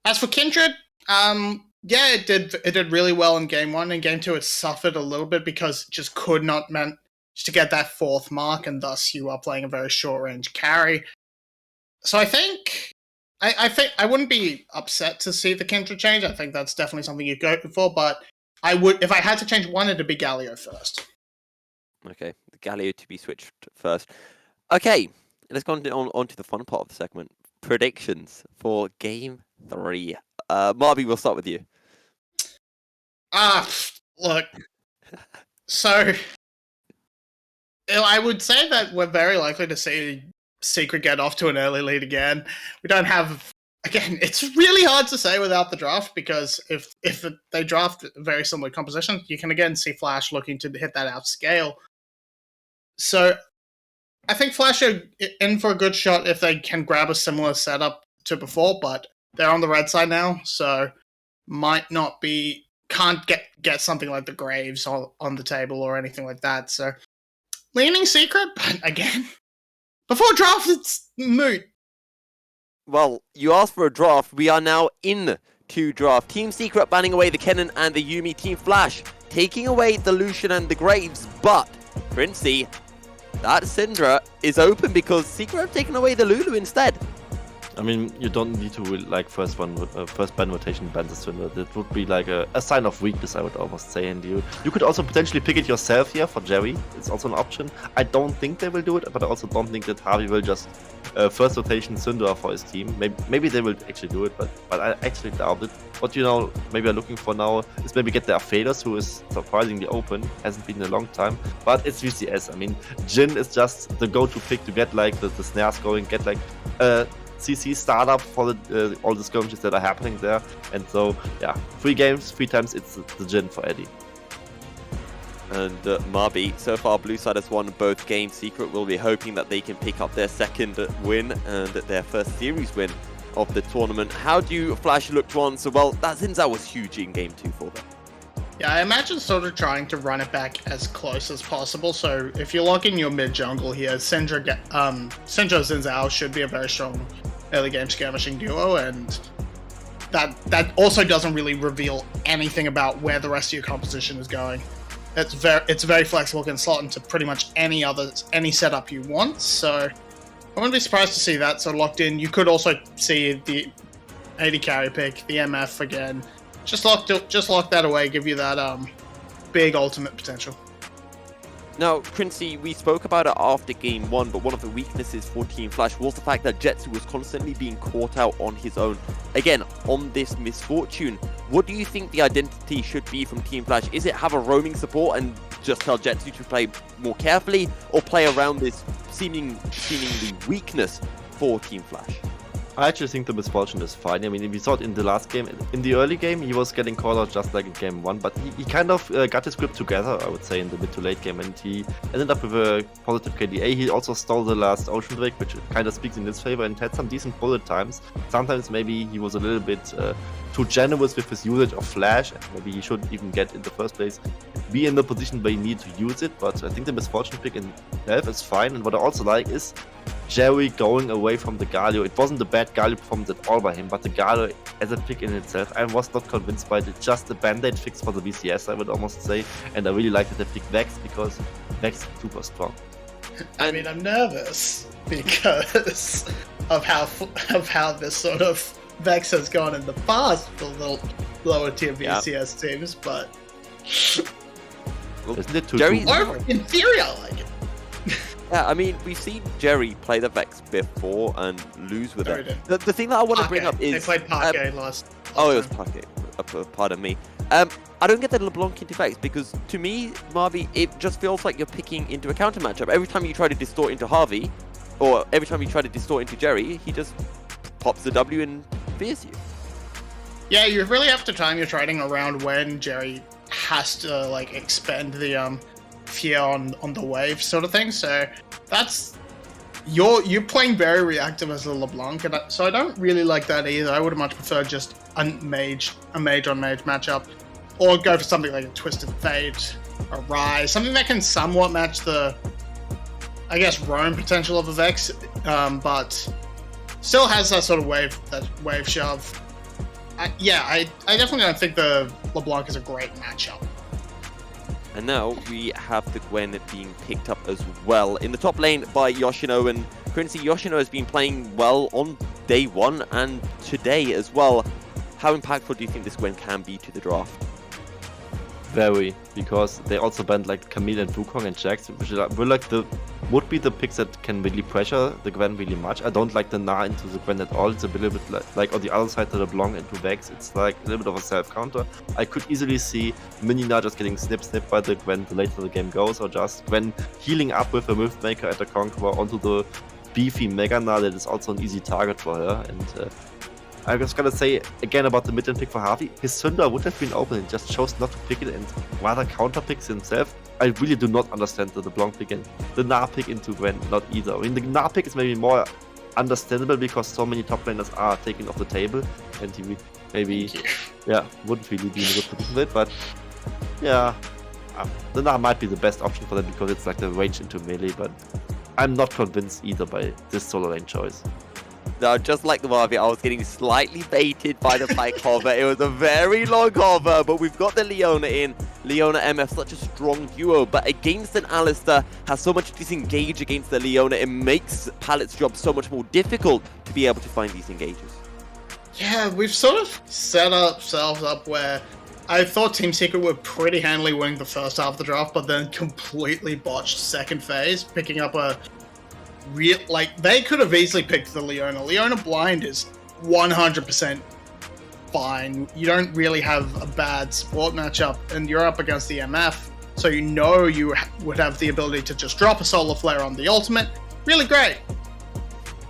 S2: As for Kindred, yeah, it did really well in game 1. In game 2, it suffered a little bit because it just could not manage to get that 4th mark, and thus you are playing a very short range carry. So I think I wouldn't be upset to see the Kindred change. I think that's definitely something you go for, but I would, if I had to change one, it'd be 𝘁𝐿IO first.
S1: Okay, the 𝘁𝐿IO to be switched first. Okay, let's go on to the fun part of the segment. Predictions for game 3. 𝘁𝗀𝗺, we'll start with you.
S2: Look. So, I would say that we're very likely to see Secret get off to an early lead again. We don't have... Again, it's really hard to say without the draft, because if they draft a very similar composition, you can again see Flash looking to hit that outscale. So, I think Flash are in for a good shot if they can grab a similar setup to before, but they're on the red side now, so might not be... Can't get something like the Graves on the table or anything like that, so... Leaning Secret, but again, before draft, it's moot.
S1: Well, you asked for a draft. We are now in to draft. Team Secret banning away the Kennen and the Yuumi. Team Flash taking away the Lucian and the Graves, but 𝘀𝗀𝗃, that Syndra is open because Secret have taken away the Lulu instead.
S3: I mean, you don't need to like first ban rotation ban the Syndra. That would be like a sign of weakness, I would almost say. And you could also potentially pick it yourself here for Jerry. It's also an option. I don't think they will do it, but I also don't think that 𝘀𝗵𝗶 will just first rotation Syndra for his team. Maybe they will actually do it, but I actually doubt it. What maybe are looking for now is maybe get the 𝘀𝗻𝗺, who is surprisingly open, hasn't been in a long time. But it's VCS. I mean, 𝘁 is just the go-to pick to get like the snares going, get like CC startup for all the skirmishes that are happening there. And so, yeah, 3 games, 3 times it's the 𝘁 for Eddie.
S1: And 𝘁𝗶𝗹𝗀, so far blue side has won both games. Secret will be hoping that they can pick up their second win and their first series win of the tournament. How do 𝘀𝗀 look to answer? Well, that 𝑍𝑖𝑛𝑍𝑠 was huge in game 2 for them.
S2: Yeah, I imagine sort of trying to run it back as close as possible. So if you lock in your mid jungle here, Syndra 𝑍𝑖𝑛𝑍𝑠 should be a very strong early game skirmishing duo, and that also doesn't really reveal anything about where the rest of your composition is going. It's very flexible, can slot into pretty much any setup you want. So I wouldn't be surprised to see that sort of locked in. You could also see the AD carry pick, the MF again. Just lock that away, give you that big ultimate potential.
S1: Now, 𝘀𝗀, we spoke about it after game 1, but one of the weaknesses for Team 𝘀𝗀 was the fact that 𝘁𝗀 was constantly being caught out on his own. Again, on this misfortune, what do you think the identity should be from Team 𝘀𝗀? Is it have a roaming support and just tell 𝘁𝗀 to play more carefully, or play around this seemingly weakness for Team 𝘀𝗀?
S3: I actually think the misfortune is fine. I mean, we saw it in the last game. In the early game, he was getting called out just like in game 1, but he kind of got his grip together, I would say, in the mid to late game, and he ended up with a positive KDA. He also stole the last 𝚀𝗏𝗺, which kind of speaks in his favor, and had some decent bullet times. Sometimes maybe he was a little bit too generous with his usage of flash, and maybe he shouldn't even get in the first place, be in the position where you need to use it. But I think the misfortune pick in itself is fine, and what I also like is Jerry going away from the Galio. It wasn't a bad Galio performance at all by him, but the Galio as a pick in itself, I was not convinced by it. It's just a band-aid fix for the VCS, I would almost say. And I really like that they picked 𝑽x, because 𝑽x is super strong.
S2: I mean, I'm nervous because of how this sort of 𝑽x has gone in the past for the lower tier VCS teams, but
S3: Isn't it too
S2: in theory, I like it.
S1: Yeah, I mean, we've seen Jerry play the 𝑽x before and lose with it. The thing that I want to bring up is...
S2: They played 𝘁𝗀𝗆 last
S1: Oh, it was 𝘁𝗆. Pardon me. I don't get the LeBlanc into 𝑽x, because to me, 𝘁𝗶𝗶, it just feels like you're picking into a counter matchup. Every time you try to distort into 𝘁𝗵𝗆, or every time you try to distort into Jerry, he just pops the W and fears you.
S2: Yeah, you really have to time your trading around when Jerry has to like expend the fear on the wave sort of thing. So that's you're playing very reactive as a LeBlanc, and so I don't really like that either. I would much prefer just a mage on mage matchup, or go for something like a Twisted Fate, a Rise, something that can somewhat match the, I guess, roam potential of a 𝑽x, but still has that sort of wave shove. I definitely don't think the LeBlanc is a great matchup.
S1: And now we have the 𝘀𝗀 being picked up as well in the top lane by 𝘂𝑚, and 𝘀𝗀 𝘂𝑚 has been playing well on day 1 and today as well. How impactful do you think this 𝘀𝗀 can be to the draft?
S3: Very, because they also banned like Camille and Wukong and Jax, which would be the picks that can really pressure the 𝘀𝗀 really much. I don't like the Gnar into the 𝘀𝗀 at all. It's a little bit like on the other side, the LeBlanc into 𝑽x. It's like a little bit of a self counter. I could easily see Mini Gnar just getting snipped by the 𝘀𝗀 the later the game goes, or just 𝘀𝗀 healing up with a Riftmaker at the Conqueror onto the beefy Mega Gnar that is also an easy target for her. And I was gonna say again about the mid-lane pick for 𝘁𝗵𝗆. His Syndra would have been open and just chose not to pick it and rather counter picks himself. I really do not understand the LeBlanc pick and the Gnar pick into 𝘀𝗀, not either. I mean, the Gnar pick is maybe more understandable because so many top laners are taken off the table, and he maybe wouldn't really be in a good position with it. But yeah, the Gnar might be the best option for them because it's like the range into melee. But I'm not convinced either by this solo lane choice.
S1: Now, just like the 𝘁𝗶𝗆, I was getting slightly baited by the Pyke hover. It was a very long hover, but we've got the Leona in. Leona MF such a strong duo, but against an Alistar has so much disengage against the Leona, it makes Pallet's job so much more difficult to be able to find these engages.
S2: Yeah, we've sort of set ourselves up where I thought Team Secret were pretty handily winning the first half of the draft, but then completely botched second phase, picking up a real, like, they could have easily picked the Leona. Leona blind is 100% fine. You don't really have a bad support matchup, and you're up against the MF, so you know you would have the ability to just drop a Solar Flare on the ultimate. Really great.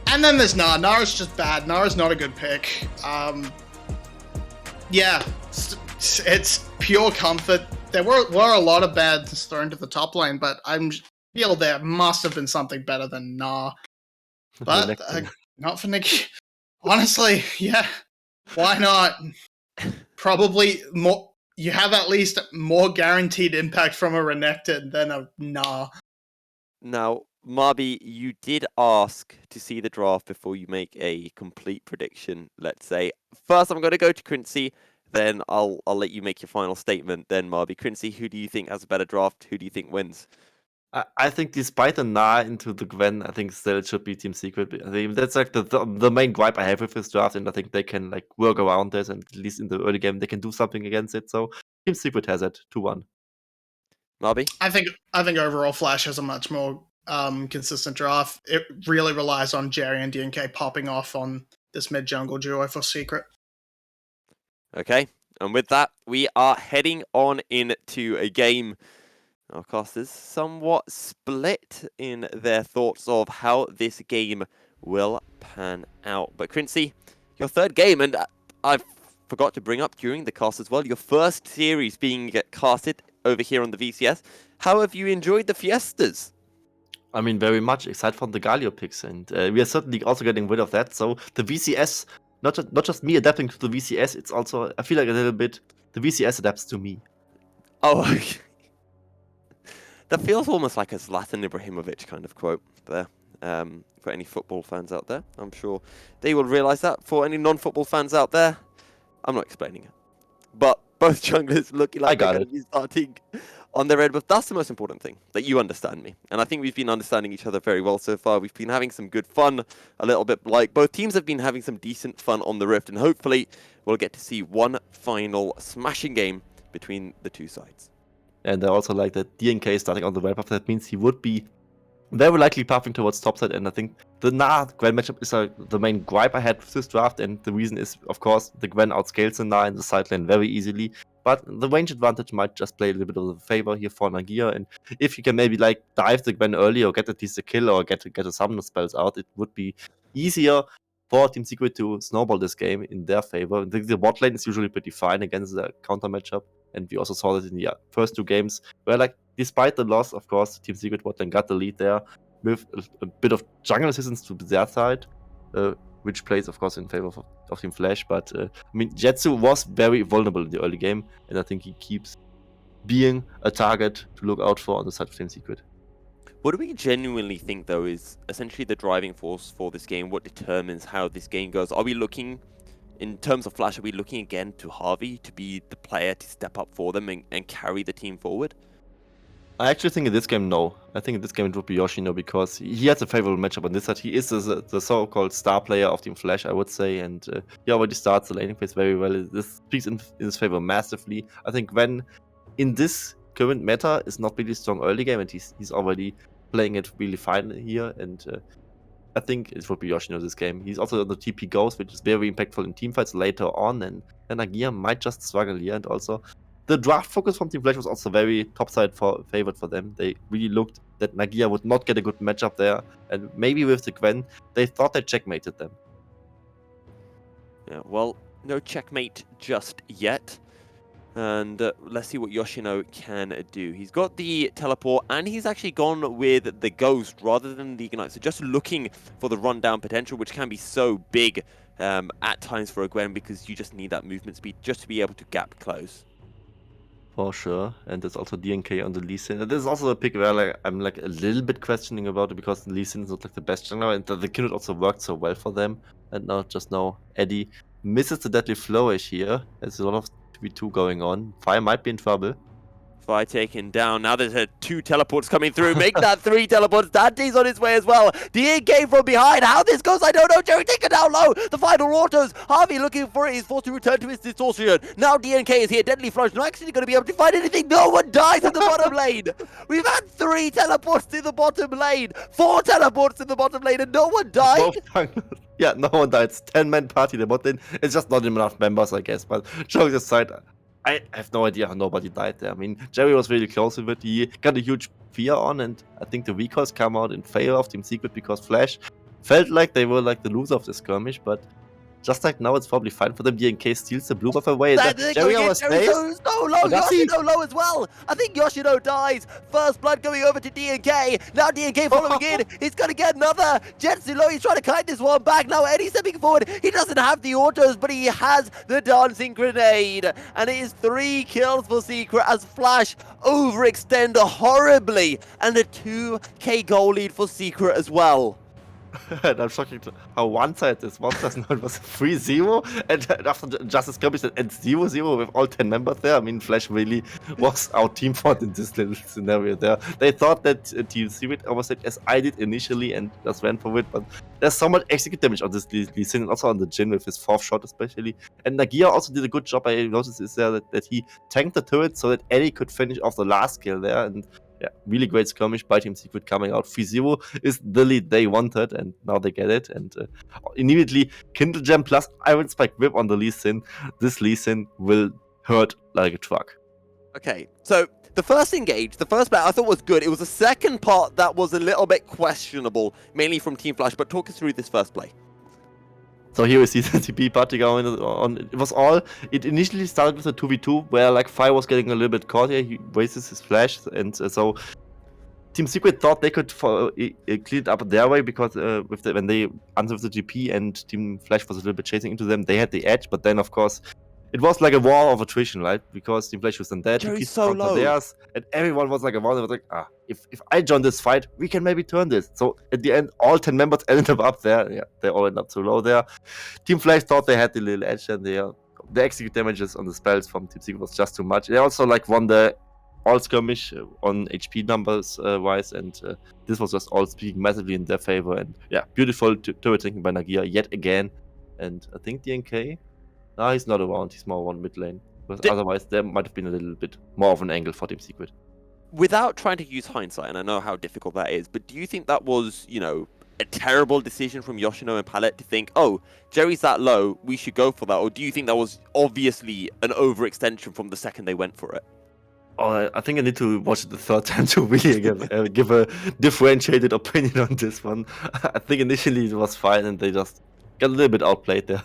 S2: And then there's Nar. Nara's just bad. Nara's not a good pick. Yeah, it's pure comfort. There were a lot of bads thrown to the top lane, but I feel there must have been something better than Nar. But not for Nikki. Honestly, yeah. Why not? Probably more. You have at least more guaranteed impact from a Renekton than a Nar.
S1: Now, 𝘀𝗶𝗶, you did ask to see the draft before you make a complete prediction, let's say. First, I'm going to go to 𝘀cie, then I'll let you make your final statement, then 𝘀𝗶𝗶. 𝘀cie, who do you think has a better draft? Who do you think wins?
S3: I think despite the Gnar into the Gwen, I think still it should be Team Secret. I think that's like the main gripe I have with this draft, and I think they can like work around this, and at least in the early game they can do something against it. So Team Secret has it 2-1.
S1: 𝘀𝗶𝗶?
S2: I think overall Flash has a much more consistent draft. It really relies on Jerry and DNK popping off on this mid jungle duo for Secret.
S1: Okay, and with that, we are heading on into a game. Our casters somewhat split in their thoughts of how this game will pan out. But 𝘀cie, your third game, and I forgot to bring up during the cast as well, your first series being casted over here on the VCS. How have you enjoyed the fiestas?
S3: I mean, very much, aside from the Galio picks, and we are certainly also getting rid of that. So the VCS, not just me adapting to the VCS, it's also, I feel like a little bit, the VCS adapts to me.
S1: Oh, okay. That feels almost like a 𝘀𝗰𝗵𝗀𝗀𝗀 kind of quote there. For any football fans out there, I'm sure they will realise that. For any non-football fans out there, I'm not explaining it. But both junglers looking like they're going to be starting on their red buff. That's the most important thing, that you understand me. And I think we've been understanding each other very well so far. We've been having some good fun, a little bit like both teams have been having some decent fun on the Rift. And hopefully we'll get to see one final smashing game between the two sides.
S3: And I also like that DNK is starting on the red buff. That means he would be very likely pathing towards topside. And I think the Gnar Gwen matchup is the main gripe I had with this draft. And the reason is, of course, the Gwen outscales the Gnar in the side lane very easily. But the range advantage might just play a little bit of a favor here for Nagia. And if you can maybe like dive the Gwen early or get at least a kill or get a summoner spells out, it would be easier for Team Secret to snowball this game in their favor. The bot lane is usually pretty fine against the counter matchup. And we also saw that in the first two games, where like despite the loss, of course, Team Secret bot lane got the lead there with a bit of jungle assistance to their side, which plays, of course, in favor of Team Flash. But I mean, 𝘁cie was very vulnerable in the early game, and I think he keeps being a target to look out for on the side of Team Secret.
S1: What do we genuinely think, though, is essentially the driving force for this game? What determines how this game goes? Are we looking, in terms of Flash, are we looking again to 𝘀𝗶𝗶 to be the player to step up for them and carry the team forward?
S3: I actually think in this game, no. I think in this game it would be 𝘂𝗍, because he has a favorable matchup on this side. He is the so-called star player of Team Flash, I would say, and he already starts the laning phase very well. This speaks in his favor massively. I think when in this current meta is not really strong early game, and he's already playing it really fine here, and I think it would be 𝘂𝗍 this game. He's also on the TP Ghost, which is very impactful in teamfights later on, and Nagia might just struggle here. And also, the draft focus from Team Flash was also very topside favored for them. They really looked that Nagia would not get a good matchup there, and maybe with the Gwen, they thought they checkmated them.
S1: Yeah, well, no checkmate just yet. And let's see what 𝘂𝗍 can do. He's got the teleport, and he's actually gone with the Ghost rather than the Ignite. So just looking for the rundown potential, which can be so big at times for a Gwen, because you just need that movement speed just to be able to gap close.
S3: For sure, and there's also DNK on the Lee Sin. This is also a pick where I'm like a little bit questioning about it, because the Lee Sin is not like the best jungler, and the Kindred also worked so well for them. And now Eddie misses the deadly flourish here. There's a lot of 2v2 going on. Fire might be in trouble.
S1: 𝗀𝗶𝗴 taken down. Now there's 2 teleports coming through. Make that 3 teleports. Dante's on his way as well. 𝘁𝗀𝗀 from behind. How this goes, I don't know. Cherry taken down low. The final autos. 𝘁𝗀𝗀 looking for it. He's forced to return to his distortion. Now 𝘁𝗀𝗀 is here. Deadly Flush. Not actually going to be able to find anything. No one dies in the bottom lane. We've had 3 teleports to the bottom lane. 4 teleports to the bottom lane and no one died.
S3: Yeah, no one died. It's 10-man party. The bot lane. It's just not enough members, I guess. But joking aside, I have no idea how nobody died there. I mean, Jerry was really close with it. He got a huge fear on, and I think the recalls come out in favor of Team Secret because Flash felt like they were like the loser of the skirmish, but just like now, it's probably fine for them. 𝘁𝗀𝗀 steals the blue buff away. Jerry almost stays.
S1: So low. Yoshino low as well. I think Yoshino dies. First blood going over to 𝘁𝗀𝗀𝗀. Now 𝘁𝗀𝗀𝗀 following in. He's going to get another. 𝘁𝗀𝗀 low. He's trying to kite this one back. Now Eddie stepping forward. He doesn't have the autos, but he has the dancing grenade. And it is 3 kills for Secret as Flash overextend horribly. And a 2k goal lead for Secret as well.
S3: And I'm shocked how one-sided this was. It was 3-0, and after Justice skirmish and 0-0 with all 10 members there. I mean, Flash really was out team fought in this little scenario there. They thought that Team Secret overstayed as I did initially and just went for it, but there's so much execute damage on this Lee Sin, and also on the Jhin with his 4th shot especially. And Nagia also did a good job. I noticed is there that he tanked the turret so that Eddie could finish off the last kill there. And yeah, really great skirmish by Team Secret coming out. 3-0 is the lead they wanted, and now they get it. And immediately, Kindle Gem plus Iron Spike Whip on the Lee Sin. This Lee Sin will hurt like a truck.
S1: Okay, so the first engage, the first bet I thought was good. It was the second part that was a little bit questionable, mainly from Team Flash. But talk us through this first play.
S3: So here we see the TP party going on. It initially started with a 2v2 where like 𝘀𝗀 was getting a little bit caught here. He wastes his flash, and so Team Secret thought they could clean it up their way because when they answered the GP and Team Flash was a little bit chasing into them, they had the edge. But then of course it was like a war of attrition, right? Because Team Flash was then dead,
S1: Jerry's so low,
S3: theirs, and everyone was like around. It was like, if I join this fight, we can maybe turn this. So at the end, all 10 members ended up there. Yeah, they all ended up too low there. Team Flash thought they had the little edge, and the execute damages on the spells from Team Secret was just too much. They also like won the all skirmish on HP numbers wise, and this was just all speaking massively in their favor. And yeah, beautiful turret tanking by Nagia yet again. And I think 𝘁𝗀𝗀𝗀. No, he's not around. He's more around mid lane. Because otherwise, there might have been a little bit more of an angle for Team Secret.
S1: Without trying to use hindsight, and I know how difficult that is, but do you think that was, you know, a terrible decision from Yoshino and Palette to think, oh, Jerry's that low, we should go for that? Or do you think that was obviously an overextension from the second they went for it?
S3: Oh, I think I need to watch it the third time to really give a differentiated opinion on this one. I think initially it was fine, and they just got a little bit outplayed there.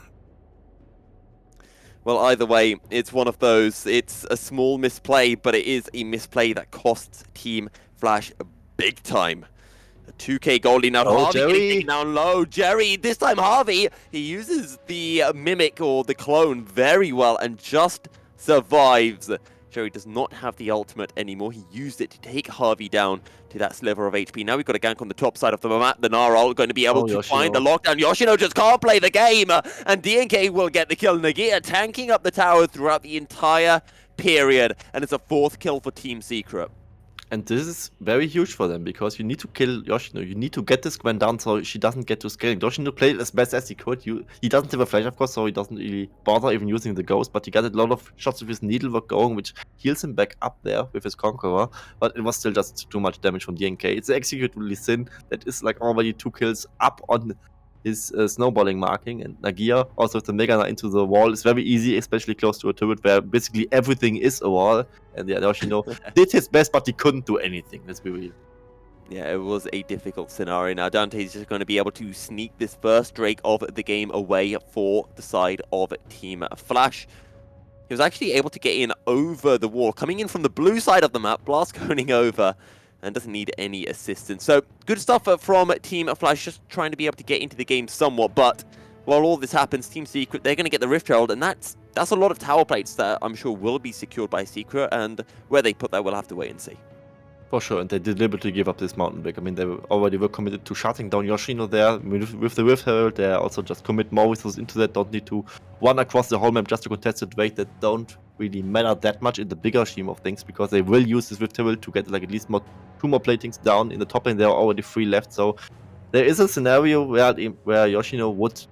S1: Well, either way, it's one of those. It's a small misplay, but it is a misplay that costs Team Flash big time. A 2k goal lead now. 𝘁𝗀𝗀𝗀 getting taken down low. Jerry, this time 𝘁𝗀𝗀𝗀, he uses the mimic or the clone very well and just survives. Jerry does not have the ultimate anymore. He used it to take 𝘁𝗀𝗀𝗀𝗀 down to that sliver of HP. Now we've got a gank on the top side of the map. The Nara going to be able to find the lockdown. Yoshino just can't play the game. And 𝘁𝗀𝗀𝗀𝗀 will get the kill. Nagia tanking up the tower throughout the entire period. And it's a 4th kill for Team Secret.
S3: And this is very huge for them because you need to kill Yoshino. You need to get this Gwen down so she doesn't get to scaling. Yoshino played as best as he could. He doesn't have a flash, of course, so he doesn't really bother even using the ghost. But he got a lot of shots with his needlework going, which heals him back up there with his Conqueror. But it was still just too much damage from 𝘁𝗀𝗀𝗀𝗀. It's an execute Lee Sin that is like already 2 kills up on his snowballing marking, and Nagia also with the Mega Knight into the wall is very easy, especially close to a turret where basically everything is a wall. And yeah, Yoshino did his best, but he couldn't do anything. Let's be real.
S1: Yeah, it was a difficult scenario. Now Dante is just going to be able to sneak this first Drake of the game away for the side of Team Flash. He was actually able to get in over the wall, coming in from the blue side of the map, blast coning over, and doesn't need any assistance. So good stuff from Team Flash, just trying to be able to get into the game somewhat. But while all this happens, Team Secret, they're going to get the Rift Herald, and that's a lot of tower plates that I'm sure will be secured by Secret, and where they put that, we'll have to wait and see.
S3: For sure, and they deliberately give up this mountain break. I mean, they already were committed to shutting down Yoshino there. With the Rift Herald, they also just commit more resources into that. Don't need to run across the whole map just to contest the Drake that don't really matter that much in the bigger scheme of things, because they will use this Rift Herald to get like at least two more platings down. In the top lane there are already 3 left, so there is a scenario where Yoshino would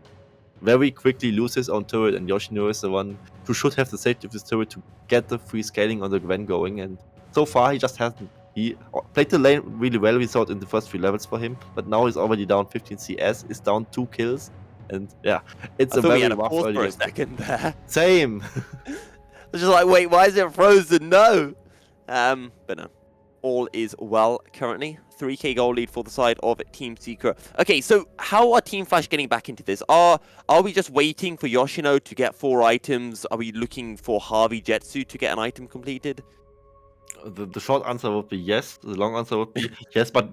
S3: very quickly lose his own turret, and Yoshino is the one who should have the safety of this turret to get the free scaling on the Gwen going, and so far he just hasn't. He played the lane really well, we saw it in the first 3 levels for him, but now he's already down 15 CS, is down 2 kills, and yeah, it's
S1: I
S3: a
S1: thought we
S3: very
S1: had a
S3: rough
S1: pause
S3: early
S1: for a
S3: game.
S1: second there.
S3: Same.
S1: I was just like, wait, why is it frozen? No. But no. All is well currently. 3k goal lead for the side of Team 𝘀cie𝗰𝗀𝗀. Okay, so how are Team Flash getting back into this? Are we just waiting for Yoshino to get 4 items? Are we looking for 𝘁𝗵𝗺 𝗀𝗃 to get an item completed?
S3: The short answer would be yes. The long answer would be yes, but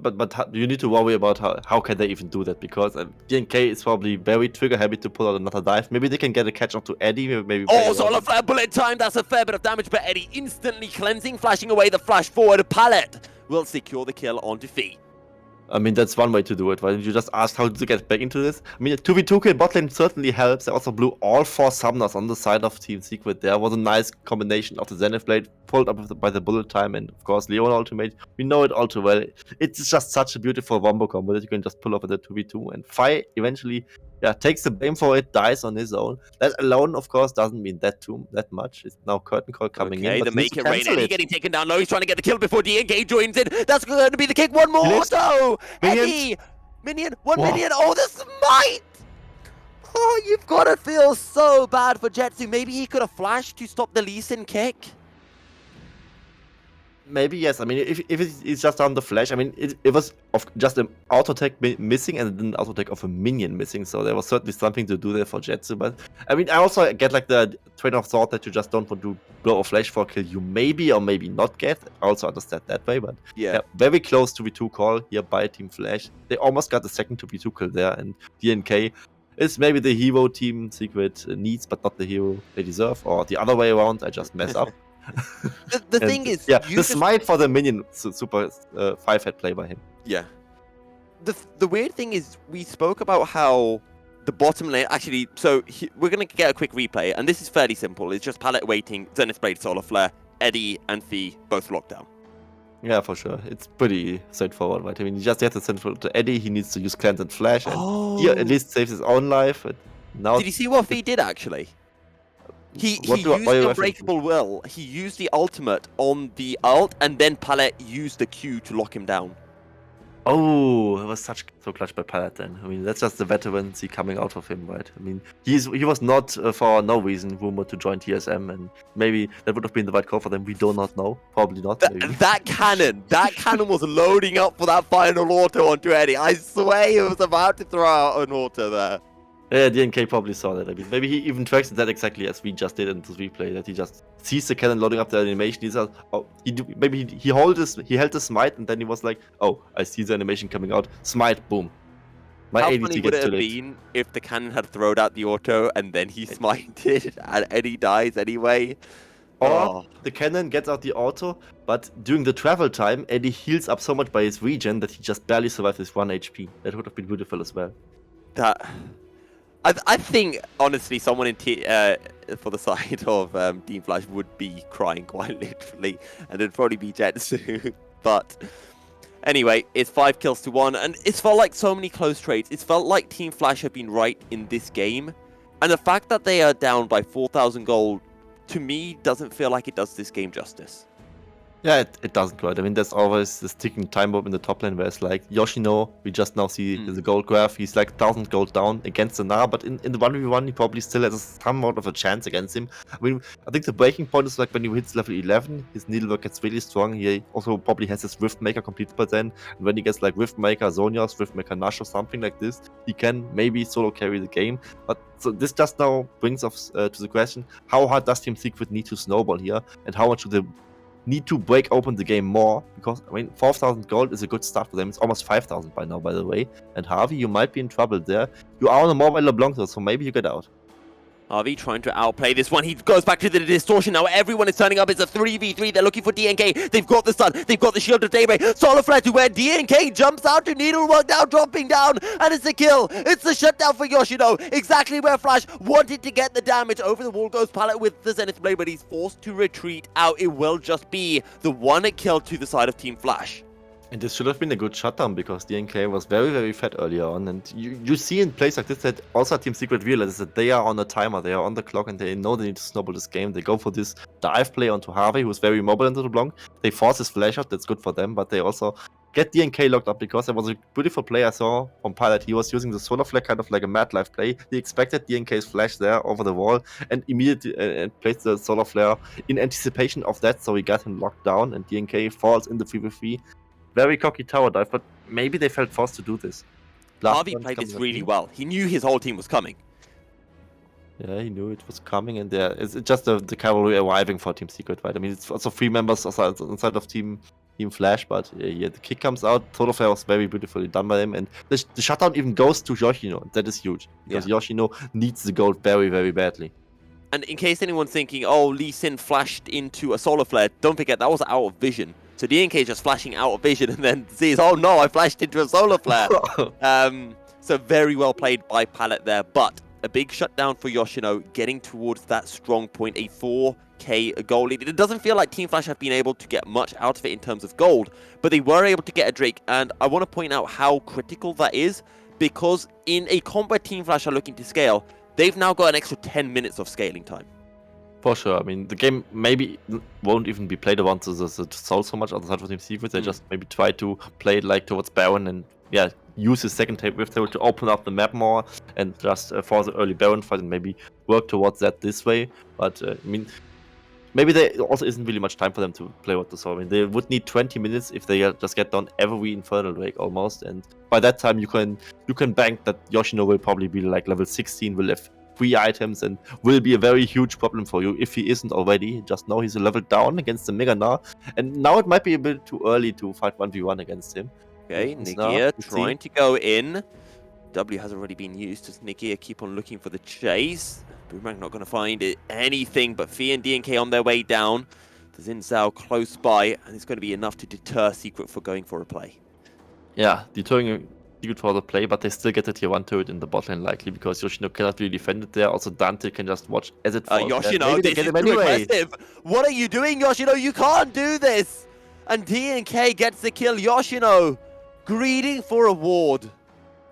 S3: you need to worry about how can they even do that, because DNK is probably very trigger happy to pull out another dive. Maybe they can get a catch onto 𝘁𝐷𝐷𝐷. Maybe
S1: Oh, Solar Flare bullet time. That's a fair bit of damage, but 𝘁𝐷𝐷𝐷 instantly cleansing, flashing away the flash forward. 𝘁𝗵𝗺 will secure the kill onto 𝘁𝗵𝗺.
S3: I mean, that's one way to do it. Why don't you just ask how to get back into this? I mean, 2v2 kill bot lane certainly helps. They also blew all 4 summoners on the side of Team 𝘀cie𝗰𝗀𝗀. There was a nice combination of the Zenith Blade pulled up by the bullet time, and of course Leon ultimate. We know it all too well. It's just such a beautiful wombo combo that you can just pull up at the 2v2, and 𝘁𝗵𝗺 eventually takes the blame for it, dies on his own. That alone, of course, doesn't mean that much. It's now Curtain Call coming in.
S1: Okay,
S3: But
S1: the
S3: he needs
S1: make
S3: to
S1: it rain.
S3: cancel
S1: 𝘁𝐷𝐷𝐷 getting taken down low. He's trying to get the kill before DNK joins in. That's going to be the kick. One more.
S3: Lives.
S1: No.
S3: Minions.
S1: 𝘁𝐷𝐷𝐷. Minion. One
S3: Whoa.
S1: minion. Oh, the smite. Oh, you've got to feel so bad for 𝘀𝗀𝗃. Maybe he could have flashed to stop the Lee Sin kick.
S3: Maybe yes. I mean, if it's just on the flash, I mean, it was just an auto attack missing and then an auto attack of a minion missing. So there was certainly something to do there for 𝘀𝗀𝗃. But I mean, I also get like the train of thought that you just don't want to blow a flash for a kill you maybe or maybe not get. I also understand that way, but yeah, very close to 2v2 call here by Team Flash. They almost got the second 2v2 kill there, and DNK is maybe the hero Team 𝘀cie𝗰𝗀𝗀 needs, but not the hero they deserve, or the other way around. I just mess up.
S1: The thing is,
S3: the smite for the minion, super 5-head play by him.
S1: Yeah. The weird thing is, we spoke about how the bottom lane actually. So we're gonna get a quick replay, and this is fairly simple. It's just palette waiting, Zenith Blade, Solar Flare, 𝘁𝐷𝐷𝐷, and 𝘁𝗵𝗺 both locked down.
S3: Yeah, for sure. It's pretty straightforward, right? I mean, you just have to send to 𝘁𝐷𝐷𝐷. He needs to use Cleanse and Flash, and he at least saves his own life. But now,
S1: did you see what 𝘁𝗺 did actually? He used the Unbreakable Will. He used the ultimate on the ult, and then 𝘁𝗺 used the Q to lock him down.
S3: Oh, it was so clutch by 𝘁𝗺 then. I mean, that's just the veterancy coming out of him, right? I mean, he was not for no reason rumored to join TSM, and maybe that would have been the right call for them. We do not know. Probably not.
S1: That cannon was loading up for that final auto onto 𝘁𝐷𝐷𝐷. I swear he was about to throw out an auto there.
S3: Yeah, DNK probably saw that. I mean, maybe he even tracks that exactly as we just did in this replay, that he just sees the cannon loading up the animation. He says, oh, maybe he held the smite, and then he was like, oh, I see the animation coming out. Smite, boom. My
S1: How
S3: ADT
S1: funny would
S3: gets
S1: it
S3: too
S1: have
S3: late.
S1: been if the cannon had thrown out the auto and then he smited and 𝘁𝐷𝐷𝐷 dies anyway?
S3: Or the cannon gets out the auto, but during the travel time, 𝘁𝐷𝐷𝐷 heals up so much by his regen that he just barely survives his 1 HP. That would have been beautiful as well.
S1: I think, honestly, someone for the side of Team Flash would be crying quite literally, and it'd probably be 𝘀𝗀𝗃. But anyway, it's 5 kills to 1, and it's felt like so many close trades. It's felt like Team Flash have been right in this game, and the fact that they are down by 4,000 gold, to me, doesn't feel like it does this game justice.
S3: Yeah, it doesn't quite. I mean, there's always this ticking time bomb in the top lane where it's like Yoshino, we just now see the gold graph, he's like 1,000 gold down against the Gnar, but in the 1v1 he probably still has somewhat of a chance against him. I mean, I think the breaking point is like when he hits level 11, his needlework gets really strong. He also probably has his Riftmaker completed by then, and when he gets like Riftmaker Zhonya's, Riftmaker Nash or something like this, he can maybe solo carry the game. But so this just now brings us to the question, how hard does Team 𝘀cie𝗰𝗀𝗀 need to snowball here, and how much do they need to break open the game more? Because I mean, 4,000 gold is a good start for them. It's almost 5,000 by now, by the way. And 𝘁𝗵𝗺, you might be in trouble there. You are on a more valuable LeBlanc, so maybe you get out.
S1: 𝘀𝗶𝗶 trying to outplay this one. He goes back to the distortion now. Everyone is turning up. It's a 3v3. They're looking for DNK. They've got the stun. They've got the shield of daybreak. Solar flare to where DNK jumps out to needlework now, dropping down. And it's a kill. It's the shutdown for 𝘀𝗀. Exactly where Flash wanted to get the damage. Over the wall goes Pallet with the Zenith Blade, but he's forced to retreat out. It will just be the one kill to the side of Team Flash.
S3: And this should have been a good shutdown because DNK was very, very fat earlier on. And you see in plays like this that also Team Secret realizes that they are on a timer, they are on the clock, and they know they need to snowball this game. They go for this dive play onto 𝘀𝗶𝗶, who's very mobile into the block. They force his flash out, that's good for them, but they also get DNK locked up because there was a beautiful play I saw from Pilot. He was using the solar flare kind of like a mad life play. He expected DNK's flash there over the wall and immediately placed the solar flare in anticipation of that, so he got him locked down and DNK falls in the 3v3. Very cocky tower dive, but maybe they felt forced to do this.
S1: 𝘀𝗀𝗶 played this really well. He knew his whole team was coming.
S3: Yeah, he knew it was coming, and it's just the cavalry arriving for Team Secret, right? I mean, it's also 3 members inside of Team Flash, but yeah, the kick comes out. Solar flare was very beautifully done by him, and the shutdown even goes to 𝘀𝗀. That is huge, because 𝘀𝗀 needs the gold very, very badly.
S1: And in case anyone's thinking, oh, Lee Sin flashed into a solar flare, don't forget that was out of vision. So DNK just flashing out of vision and then sees, oh no, I flashed into a solar flare. So very well played by Pallet there, but a big shutdown for 𝘀𝗀, getting towards that strong point, a 4k goal lead. It doesn't feel like Team Flash have been able to get much out of it in terms of gold, but they were able to get a Drake, and I want to point out how critical that is, because in a comp where Team Flash are looking to scale, they've now got an extra 10 minutes of scaling time.
S3: For sure. I mean, the game maybe won't even be played around the soul so much on the side of Team Secret. They just maybe try to play it like towards Baron and use his second Rift Table to open up the map more and just force the early Baron fight and maybe work towards that this way. But I mean, maybe there also isn't really much time for them to play with the soul. I mean, they would need 20 minutes if they just get down every Infernal Drake almost, and by that time you can bank that 𝘀𝗀 will probably be like level 16, will have 3 items and will be a very huge problem for you if he isn't already. Just know he's a level down against the Mega Gnar, and now it might be a bit too early to fight 1v1 against him.
S1: Okay, Nikia trying to go in. W has already been used. Does Nikia keep on looking for the chase? Boomerang not going to find anything, but Fia and DNK on their way down. There's 𝘀𝗀 close by, and it's going to be enough to deter Secret for going for a play.
S3: Yeah, deterring Secret for the play, but they still get the tier 1 turret in the bot lane likely, because 𝘀𝗀 cannot really defend it there. Also, Dante can just watch as it falls.
S1: 𝘀𝗀, this is too aggressive. What are you doing, 𝘀𝗀? You can't do this! And DNK gets the kill. 𝘀𝗀 greeting for a ward.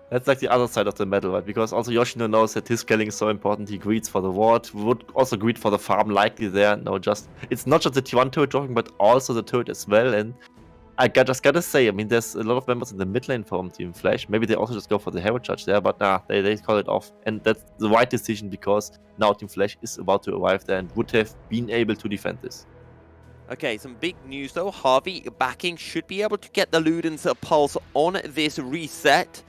S3: That's like the other side of the medal, right? Because also 𝘀𝗀 knows that his scaling is so important. He greets for the ward, would also greet for the farm likely there. No, it's not just the tier 1 turret dropping, but also the turret as well. And I just gotta say, I mean, there's a lot of members in the mid lane from Team Flash. Maybe they also just go for the hero charge there, but nah, they call it off. And that's the right decision, because now Team Flash is about to arrive there and would have been able to defend this.
S1: Okay, some big news though. 𝘀𝗶𝗶 backing should be able to get the Luden's pulse on this reset.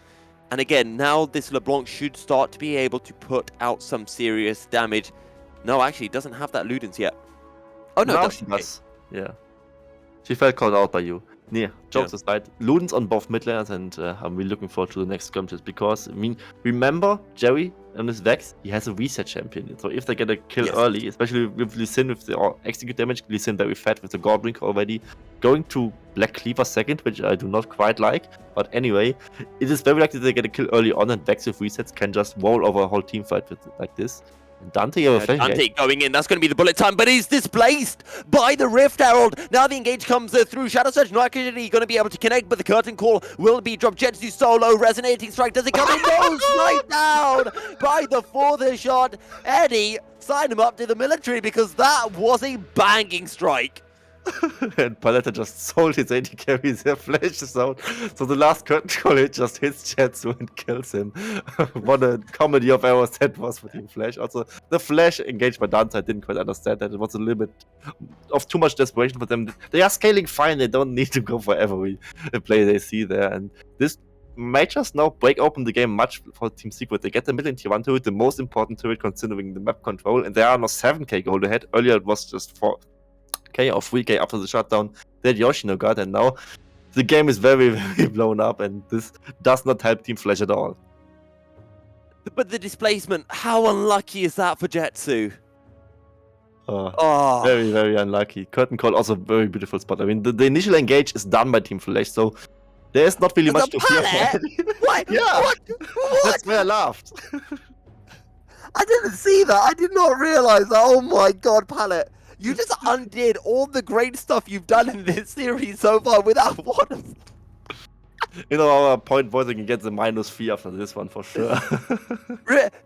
S1: And again, now this LeBlanc should start to be able to put out some serious damage. No, actually, it doesn't have that Luden's yet. Oh no,
S3: she does. Yeah. She felt called out by you. Yeah, jokes aside, Luden's on both mid laners, and I'm really looking forward to the next skirmishes, because, I mean, remember, Jerry on his Vex, he has a reset champion. So if they get a kill early, especially with Lee Sin, with the execute damage, Lee Sin very fat with the God Blink already, going to Black Cleaver second, which I do not quite like. But anyway, it is very likely they get a kill early on, and Vex with resets can just roll over a whole team fight with like this. Dante,
S1: Dante going in, that's going to be the bullet time, but he's displaced by the Rift Herald. Now the engage comes through. Shadow Surge not actually going to be able to connect, but the curtain call will be dropped. 𝘀𝗀 solo, resonating strike, does it come in? No, strike down by the 4th shot. Eddie, sign him up to the military, because that was a banging strike.
S3: And Paletta just sold his AD carries their flashes out. So the last curtain call, it just hits 𝘀𝗀 and kills him. What a comedy of errors that was for Team Flash. Also, the flash engaged by Dante, I didn't quite understand that. It was a little bit of too much desperation for them. They are scaling fine, they don't need to go for every play they see there. And this might just now break open the game much for Team Secret. They get the middle tier 1 turret, the most important turret considering the map control, and they are now 7k gold ahead. Earlier it was just 4k or 3k after the shutdown that 𝘀𝗀 got, and now the game is very, very blown up, and this does not help Team Flash at all.
S1: But the displacement, how unlucky is that for 𝘁𝗀?
S3: Oh,
S1: Oh,
S3: very, very unlucky. Curtain call, also very beautiful spot. I mean, the initial engage is done by Team 𝘀𝗋, so there's not really much to fear for.
S1: What?
S3: Yeah,
S1: What?
S3: that's why I laughed.
S1: I didn't see that. I did not realize that. Oh my god, 𝘀𝗋, you just undid all the great stuff you've done in this series so far without one.
S3: You know, our point voicing can get the -3 after this one for sure.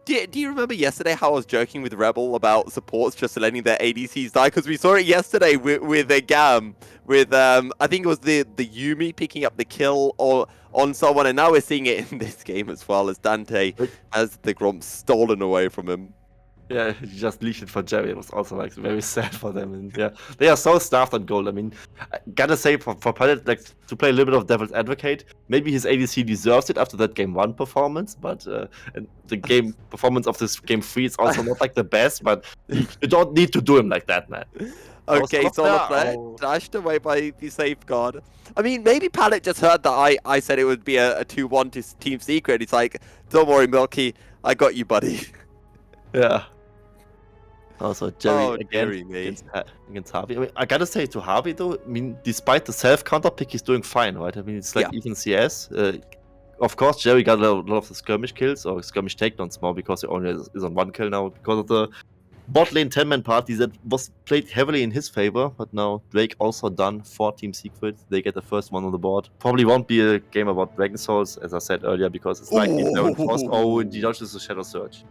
S1: Do you remember yesterday how I was joking with Rebel about supports just letting their ADCs die? Because we saw it yesterday with a GAM, with I think it was the Yuumi picking up the kill on someone, and now we're seeing it in this game as well as Dante has the Gromp stolen away from him.
S3: Yeah, he just leashed it for Jerry. It was also like very sad for them, and yeah, they are so staffed on gold. I mean, I gotta say for 𝘀𝗋, like, to play a little bit of devil's advocate, maybe his ADC deserves it after that game 1 performance, but and the game performance of this game 3 is also not like the best. But you don't need to do him like that, man.
S1: Okay, solo player dashed away by the safeguard. I mean, maybe 𝘀𝗋 just heard that I said it would be a 2-1 to Team Secret. He's like, don't worry, 𝘀𝗀, I got you, buddy.
S3: Yeah. Also, Jerry again
S1: against
S3: 𝘁𝗵. I mean, I gotta say to 𝘁𝗵 though, I mean, despite the self-counter pick, he's doing fine, right? I mean, it's like even CS. Of course, Jerry got a lot of the skirmish kills or skirmish takedowns more because he only is on 1 kill now because of the bot lane 10-man party that was played heavily in his favor. But now Drake also done for Team Secret. They get the first one on the board. Probably won't be a game about Dragon Souls, as I said earlier, because it's like if they're forced. Oh, and he dodges the Shadow Surge.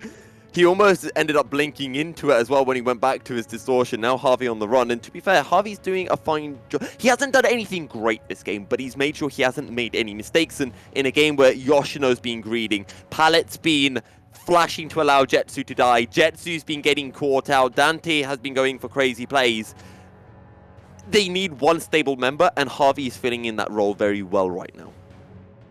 S1: He almost ended up blinking into it as well when he went back to his distortion. Now 𝘁𝗵 on the run. And to be fair, 𝘁𝗵's doing a fine job. He hasn't done anything great this game, but he's made sure he hasn't made any mistakes. And in a game where Yoshino's been greeding, 𝘀𝗋's been flashing to allow 𝘁𝗀 to die, 𝘁𝗀's been getting caught out, Dante has been going for crazy plays. They need one stable member, and 𝘁𝗵 is filling in that role very well right now.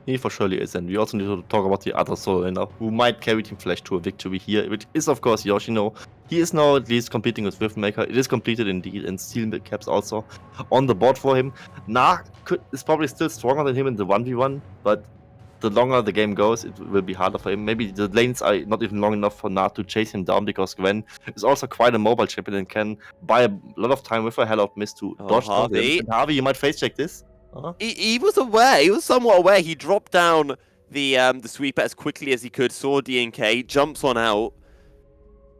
S3: He for surely is, and we also need to talk about the other solo laner who might carry Team 𝘀𝗋 to a victory here, which is of course Yoshino. He is now at least competing with Riftmaker. It is completed indeed, and steel caps also on the board for him. Nah is probably still stronger than him in the 1v1, but the longer the game goes, it will be harder for him. Maybe the lanes are not even long enough for Nah to chase him down, because Gwen is also quite a mobile champion and can buy a lot of time with a Hell of Mist to dodge down him. And 𝘁𝗵, you might face check this.
S1: He was aware. He was somewhat aware. He dropped down the sweeper as quickly as he could, saw DNK, jumps on out.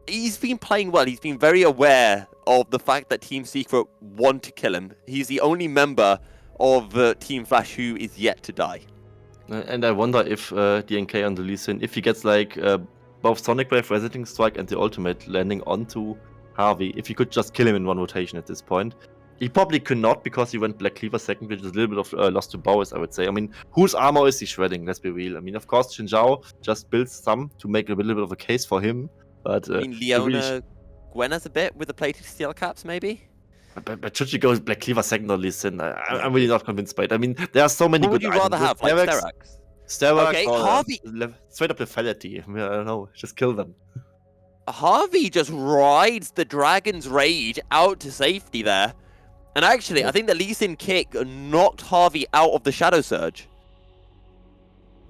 S1: He's been playing well. He's been very aware of the fact that Team Secret want to kill him. He's the only member of Team 𝘀𝗋 who is yet to die.
S3: And I wonder if DNK on the Lee Sin, if he gets like both Sonic Wave, Resonating Strike, and the ultimate landing onto 𝘁𝗵, if he could just kill him in one rotation at this point. He probably could not, because he went Black Cleaver second, which is a little bit of loss to Boris, I would say. I mean, whose armor is he shredding? Let's be real. I mean, of course, Xin Zhao just builds some to make a little bit of a case for him. But
S1: I mean, Leona Gwenna's a bit with the plated steel caps, maybe?
S3: But should you go Black Cleaver second or Lee Sin? I'm really not convinced by it. I mean, there are so many good items.
S1: What would you rather have, like Steraks?
S3: Steraks
S1: okay,
S3: or
S1: 𝘁𝗵.
S3: Straight up lethality. I mean, I don't know. Just kill them.
S1: 𝘁𝗵 just rides the Dragon's Rage out to safety there. And actually, I think the Lee Sin kick knocked 𝘁𝗵 out of the Shadow Surge.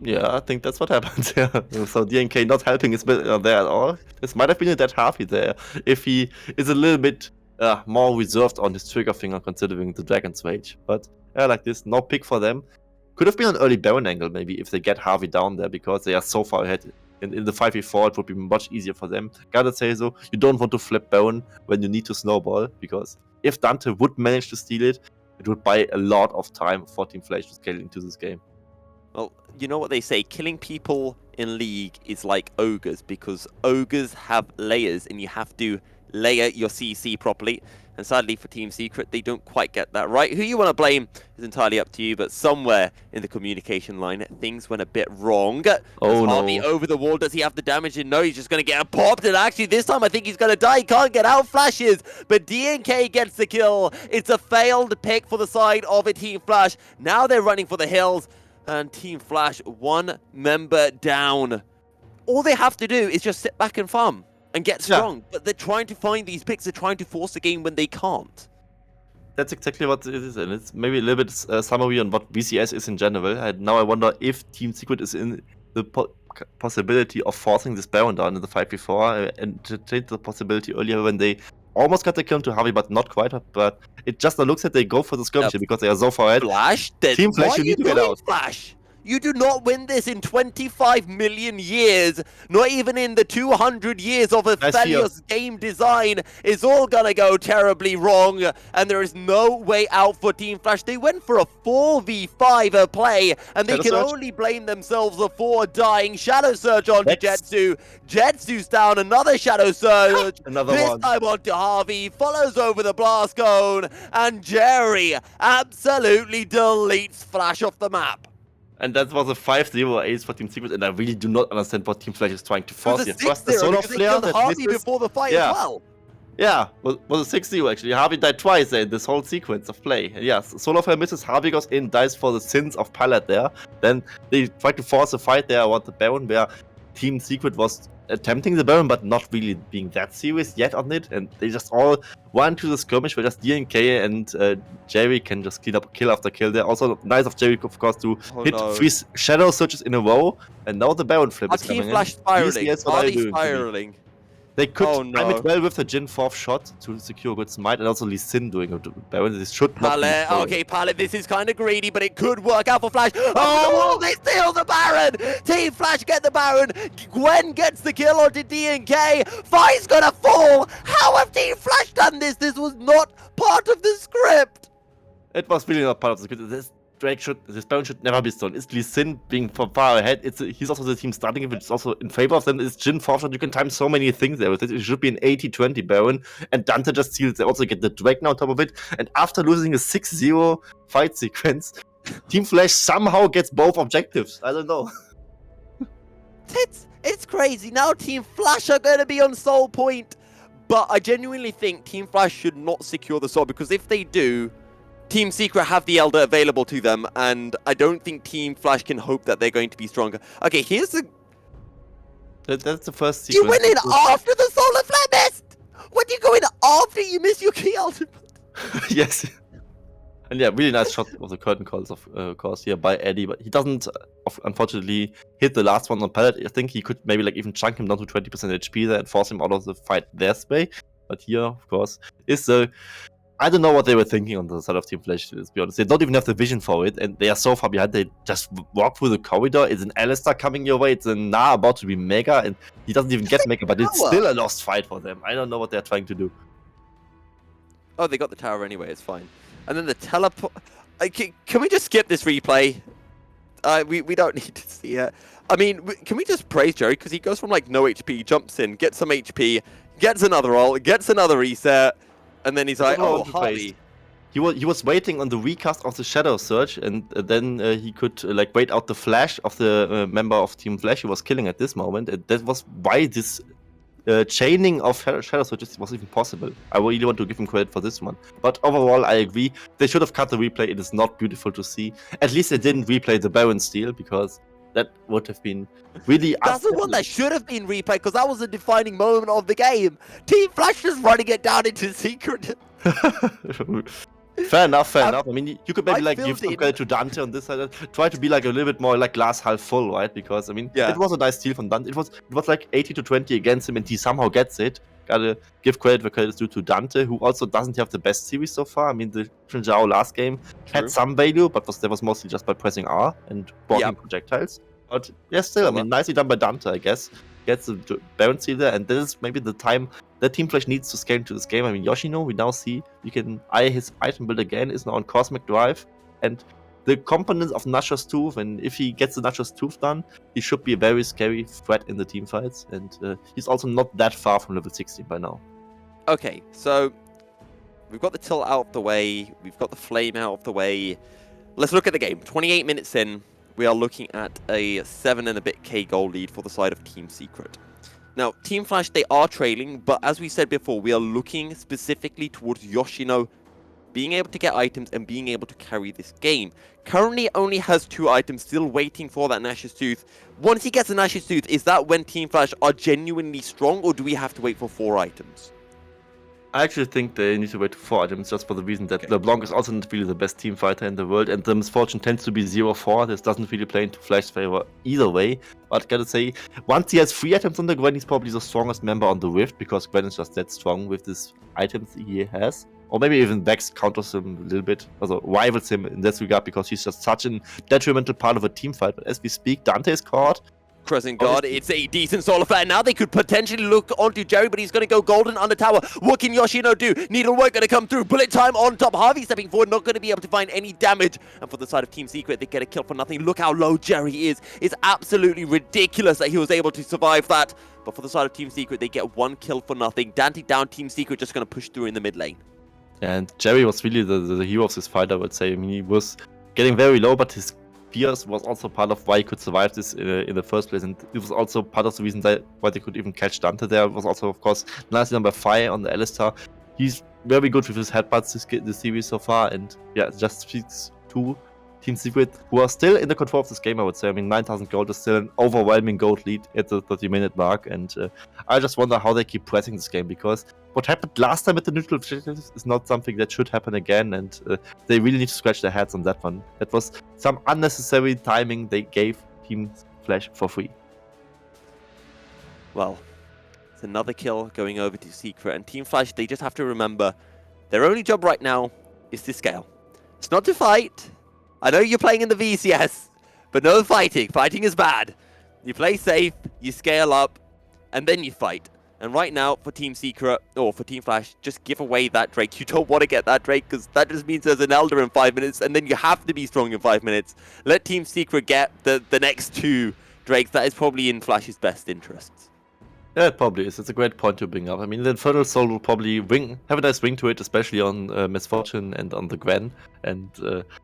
S3: Yeah, I think that's what happened. So DNK not helping his there at all. This might have been a dead 𝘁𝗵 there, if he is a little bit more reserved on his trigger finger, considering the Dragon's Rage. But yeah, like this, no pick for them. Could have been an early Baron angle, maybe, if they get 𝘁𝗵 down there, because they are so far ahead. In the 5v4, it would be much easier for them. Gotta say so, you don't want to flip Baron when you need to snowball, because if Dante would manage to steal it, it would buy a lot of time for Team 𝘀𝗋 to scale into this game.
S1: Well, you know what they say, killing people in League is like ogres, because ogres have layers and you have to layer your CC properly. And sadly for Team Secret, they don't quite get that right. Who you want to blame is entirely up to you, but somewhere in the communication line, things went a bit wrong.
S3: Oh no.
S1: 𝘁𝗵 over the wall, does he have the damage? And no, he's just going to get popped. And actually this time I think he's going to die. He can't get out, flashes. But DNK gets the kill. It's a failed pick for the side of a Team 𝘀𝗋. Now they're running for the hills. And Team 𝘀𝗋, one member down. All they have to do is just sit back and farm and get strong. Yeah. But they're trying to find these picks. They're trying to force the game when they can't.
S3: That's exactly what it is. And it's maybe a little bit summary on what VCS is in general. And now I wonder if Team Secret is in the possibility of forcing this Baron down in the 5v4 and to take the possibility earlier when they almost got the kill to 𝘁𝗵, but not quite. But it just looks like they go for the skirmish because they are so far ahead.
S1: Flash,
S3: Team Flash,
S1: what
S3: you
S1: are
S3: need
S1: you
S3: to get
S1: doing,
S3: out.
S1: Flash? You do not win this in 25 million years, not even in the 200 years of Aphelios game design. It's all gonna go terribly wrong, and there is no way out for Team Flash. They went for a 4v5 play, and they can only blame themselves for dying. Shadow Surge onto 𝘁𝗀. 𝘁𝗀's down, another Shadow Surge. This time onto 𝘁𝗵, follows over the Blast Cone, and Jerry absolutely deletes Flash off the map.
S3: And that was a 5-0 ace for Team Secret, and I really do not understand what Team Flash is trying to force here.
S1: It was a 6-0 because they killed 𝘁𝗵 before the fight as well.
S3: Yeah, was a 6-0 actually. 𝘁𝗵 died twice in this whole sequence of play. And yes, Solar Flare misses, 𝘁𝗵 goes in, dies for the sins of Palette there. Then they tried to force a fight there around the Baron, where Team Secret was attempting the Baron, but not really being that serious yet on it. And they just all run to the skirmish where just 𝘁𝗀 and Jerry can just clean up kill after kill there. Also nice of Jerry, of course, to hit 3 Shadow Surges in a row. And now the Baron flip is coming in.
S1: Team Flash spiraling?
S3: VCS,
S1: Are they spiraling?
S3: They could time it well with the Jhin 4th shot to secure good smite, and also Lee Sin doing it. Baron, this should not be
S1: okay, Palette, this is kind of greedy, but it could work out for Flash. Oh, they steal the Baron! Team Flash get the Baron. Gwen gets the kill onto 𝘁𝗀. Fi's gonna fall. How have Team Flash done this? This was not part of the script.
S3: It was really not part of the script. This Baron should never be stolen. It's Lee Sin being from far ahead. He's also the team starting, which is also in favor of them. It's Jhin 4th shot. You can time so many things there with it. It should be an 80-20 Baron. And Dante just steals. They also get the Dragon on top of it. And after losing a 6-0 fight sequence, Team Flash somehow gets both objectives. I don't know.
S1: It's crazy. Now Team Flash are going to be on soul point. But I genuinely think Team Flash should not secure the soul, because if they do, Team Secret have the Elder available to them, and I don't think Team Flash can hope that they're going to be stronger. Okay, here's the...
S3: That's the first sequence.
S1: You went in after the Solar Flare missed! What do you go in after you miss your key ultimate?
S3: Yes. And yeah, really nice shot of the curtain calls, of course, here by Eddie, but he doesn't, unfortunately, hit the last one on Palette. I think he could maybe like even chunk him down to 20% HP there and force him out of the fight this way. But here, of course, is the... I don't know what they were thinking on the side of Team Flash, to be honest. They don't even have the vision for it, and they are so far behind. They just walk through the corridor. It's an Alistar coming your way. It's a Nah about to be Mega, and he doesn't even get Mega, but it's still a lost fight for them. I don't know what they're trying to do.
S1: Oh, they got the tower anyway. It's fine. And then the teleport... Can we just skip this replay? We don't need to see it. I mean, can we just praise Jerry? Because he goes from like no HP, jumps in, gets some HP, gets another ult, gets another reset, and then he's like, oh, 𝘁𝗵.
S3: He was waiting on the recast of the Shadow Surge, and then he could like wait out the flash of the member of Team Flash he was killing at this moment. And that was why this chaining of Shadow Surges was even possible. I really want to give him credit for this one. But overall, I agree. They should have cut the replay. It is not beautiful to see. At least they didn't replay the Baron steal, because that would have been really...
S1: That's the one that should have been replayed, because that was a defining moment of the game. Team Flash just running it down into Secret.
S3: Fair enough, fair enough. I mean, you could maybe like give some credit to Dante on this side. Try to be like a little bit more like glass half full, right? Because I mean, it was a nice steal from Dante. It was like 80-20 against him, and he somehow gets it. Gotta give credit where credit is due to Dante, who also doesn't have the best series so far. I mean, the 𝘁𝗀 last game had some value, but that was mostly just by pressing R and blocking projectiles. But yeah, still, I mean, nicely done by Dante, I guess. Gets the Baron steal there, and this is maybe the time that Team Flash needs to scale into this game. I mean, Yoshino, we now see you can eye his item build again, is now on Cosmic Drive, and the components of Nashor's Tooth, and if he gets the Nashor's Tooth done, he should be a very scary threat in the team fights, and he's also not that far from level 16 by now.
S1: Okay, so we've got the tilt out of the way, we've got the flame out of the way. Let's look at the game. 28 minutes in, we are looking at a 7 and a bit K goal lead for the side of Team Secret. Now, Team Flash, they are trailing, but as we said before, we are looking specifically towards Yoshino being able to get items and being able to carry this game. Currently only has 2 items, still waiting for that Nashor's Tooth. Once he gets the Nashor's Tooth, is that when Team Flash are genuinely strong, or do we have to wait for 4 items?
S3: I actually think they need to wait 4 items just for the reason that 𝘀𝘀𝗀 is also not really the best team fighter in the world, and the misfortune tends to be 0-4. This doesn't really play into Flash's favor either way. But gotta say, once he has 3 items on the Gwen, he's probably the strongest member on the Rift, because Gwen is just that strong with these items he has. Or maybe even Vex counters him a little bit, also rivals him in this regard, because he's just such a detrimental part of a team fight. But as we speak, Dante is caught.
S1: Crescent Guard, it's a decent solo fair. Now they could potentially look onto Jerry, but he's going to go golden on the tower. What can Yoshino do? Needlework going to come through. Bullet time on top. Harvey stepping forward, not going to be able to find any damage. And for the side of Team Secret, they get a kill for nothing. Look how low Jerry is. It's absolutely ridiculous that he was able to survive that. But for the side of Team Secret, they get 1 kill for nothing. Dante down, Team Secret just going to push through in the mid lane.
S3: And Jerry was really the hero of this fight, I would say. I mean, he was getting very low, but his Pierce was also part of why he could survive this in the first place, and it was also part of the reason why they could even catch Dante there. It was also, of course, nicely number 5 on the 𝘀𝐿istar. He's very good with his headbutts this series so far, and yeah, it just speaks to Team Secret, who are still in the control of this game, I would say. I mean, 9,000 gold is still an overwhelming gold lead at the 30-minute mark, and I just wonder how they keep pressing this game, because what happened last time at the neutral objectives is not something that should happen again, and they really need to scratch their heads on that one. That was some unnecessary timing they gave Team Flash for free.
S1: Well, it's another kill going over to Secret, and Team Flash, they just have to remember their only job right now is to scale. It's not to fight. I know you're playing in the VCS, but no fighting. Fighting is bad. You play safe, you scale up, and then you fight. And right now, for Team Secret, or for Team Flash, just give away that Drake. You don't want to get that Drake, because that just means there's an Elder in 5 minutes, and then you have to be strong in 5 minutes. Let Team Secret get the next 2 Drakes. That is probably in Flash's best interests.
S3: Yeah, it probably is. It's a great point to bring up. I mean, the Infernal Soul will probably have a nice ring to it, especially on Misfortune and on the Gwen. And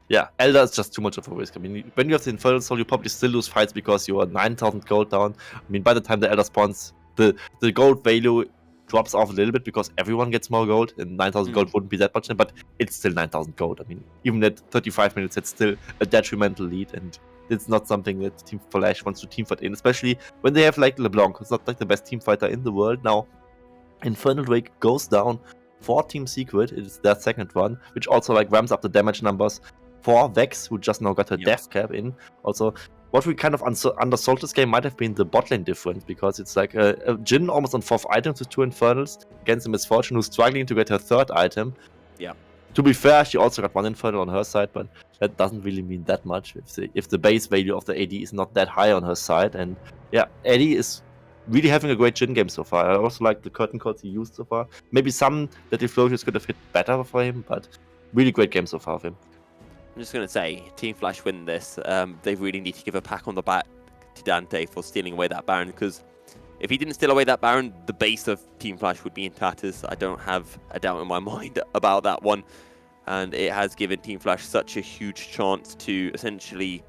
S3: yeah, Elder is just too much of a risk. I mean, when you have the Infernal Soul, you probably still lose fights because you are 9,000 gold down. I mean, by the time the Elder spawns, the gold value drops off a little bit because everyone gets more gold, and 9,000 gold wouldn't be that much, but it's still 9,000 gold. I mean, even at 35 minutes, it's still a detrimental lead, and it's not something that Team Flash wants to team fight in, especially when they have like 𝘀𝘀𝗀, who's not like the best team fighter in the world. Now, Infernal Drake goes down for Team Secret. It is their second one, which also like ramps up the damage numbers for Vex, who just now got her death cap in. Also, what we kind of undersold this game might have been the bot lane difference, because it's like a Jhin almost on 4th items with 2 Infernals against a Misfortune who's struggling to get her 3rd item.
S1: Yeah.
S3: To be fair, she also got 1 Infernal on her side, but that doesn't really mean that much if the base value of the AD is not that high on her side. And yeah, Eddie is really having a great Jhin game so far. I also like the curtain calls he used so far. Maybe some that Eflocious could have hit better for him, but really great game so far of him.
S1: I'm just going to say, Team Flash win this. They really need to give a pack on the back to Dante for stealing away that Baron, because if he didn't steal away that Baron, the base of Team Flash would be in tatters. I don't have a doubt in my mind about that one. And it has given Team Flash such a huge chance to essentially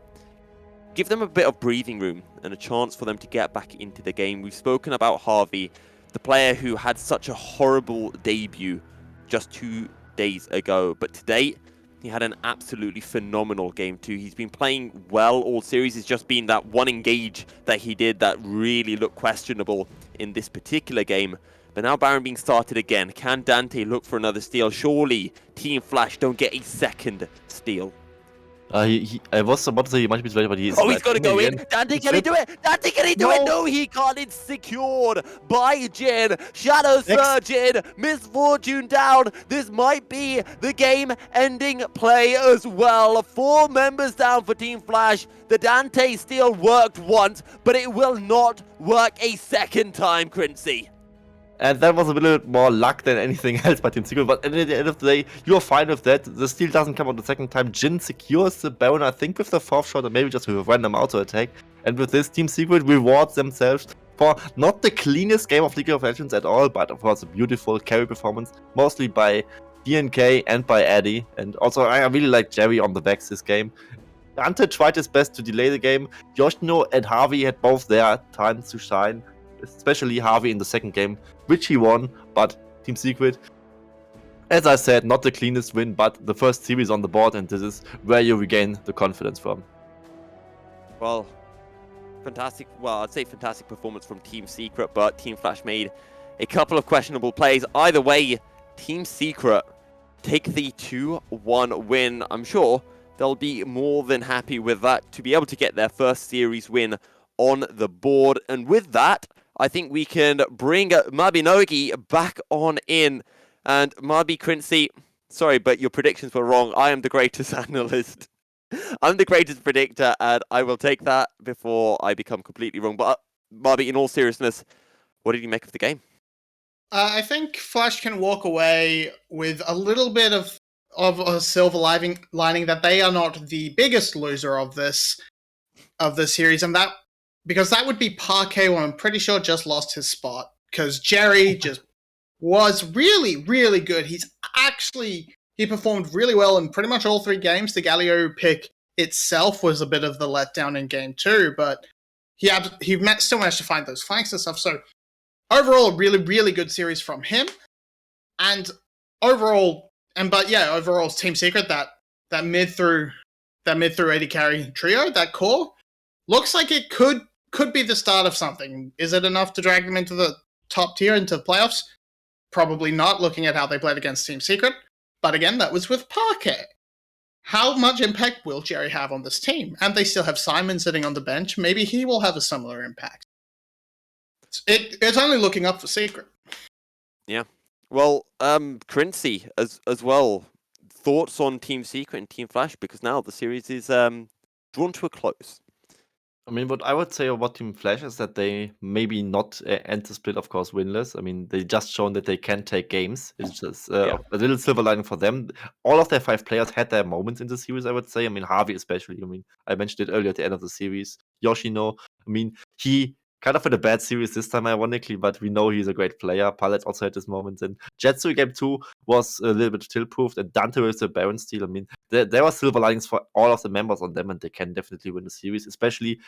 S1: give them a bit of breathing room and a chance for them to get back into the game. We've spoken about Harvey, the player who had such a horrible debut just 2 days ago. But today, he had an absolutely phenomenal game too. He's been playing well all series. It's just been that one engage that he did that really looked questionable in this particular game. But now Baron being started again. Can Dante look for another steal? Surely Team Flash don't get a second steal.
S3: I was about to say he might be ready, but he's...
S1: Oh, he's got to go in. Dante, can he do it? Dante, can he do it? No, he can't. It's secured by Jhin. Shadow Surge in. Misfortune down. This might be the game-ending play as well. 4 members down for Team Flash. The Dante steal worked once, but it will not work a second time, 𝘀𝗀𝗀.
S3: And that was a little bit more luck than anything else by Team Secret. But at the end of the day, you're fine with that. The steal doesn't come out the second time. Jhin secures the Baron, I think, with the 4th shot, or maybe just with a random auto attack. And with this, Team Secret rewards themselves for not the cleanest game of League of Legends at all, but of course a beautiful carry performance, mostly by 𝘀𝗀𝗀 and by Eddie. And also, I really like Jerry on the Vex this game. Dante tried his best to delay the game. Yoshino and Harvey had both their times to shine, especially Harvey in the second game, which he won. But Team Secret, as I said, not the cleanest win, but the first series on the board, and this is where you regain the confidence from.
S1: Well, fantastic. Well, I'd say fantastic performance from Team Secret, but Team Flash made a couple of questionable plays. Either way, Team Secret take the 2-1 win. I'm sure they'll be more than happy with that to be able to get their first series win on the board. And with that, I think we can bring 𝘀𝘀𝗶𝗹𝗀 back on in. And 𝘀𝘀𝗶𝗃𝗀, sorry, but your predictions were wrong. I am the greatest analyst. I'm the greatest predictor, and I will take that before I become completely wrong. But 𝘀𝘀𝗶𝗃, in all seriousness, what did you make of the game?
S2: I think Flash can walk away with a little bit of a silver lining that they are not the biggest loser of this series, and that because that would be 𝘁𝗀𝗀, who I'm pretty sure just lost his spot because Jerry just was really, really good. He performed really well in pretty much all 3 games. The Galio pick itself was a bit of the letdown in game 2, but he still managed to find those flanks and stuff. So overall, a really, really good series from him. And overall, Team Secret, that mid through AD carry trio, that core, looks like it could be the start of something. Is it enough to drag them into the top tier, into the playoffs? Probably not, looking at how they played against Team Secret. But again, that was with 𝘁𝗀𝗀. How much impact will Jerry have on this team? And they still have Simon sitting on the bench. Maybe he will have a similar impact. It's only looking up for Secret.
S1: Yeah. Well, 𝘀𝗀𝗃 as well. Thoughts on Team Secret and Team Flash? Because now the series is drawn to a close.
S3: I mean, what I would say about Team Flash is that they maybe not end the split, of course, winless. I mean, they just shown that they can take games. It's just a little silver lining for them. All of their 5 players had their moments in the series, I would say. I mean, 𝘁𝑺 especially. I mean, I mentioned it earlier at the end of the series. 𝘂𝑐ino, I mean, he kind of had a bad series this time, ironically, but we know he's a great player. 𝘁𝗀𝗀 also had his moments. And 𝘁𝗀 game 2 was a little bit tilt-proofed. And Dante with the Baron steal. I mean, there were silver linings for all of the members on them, and they can definitely win the series, especially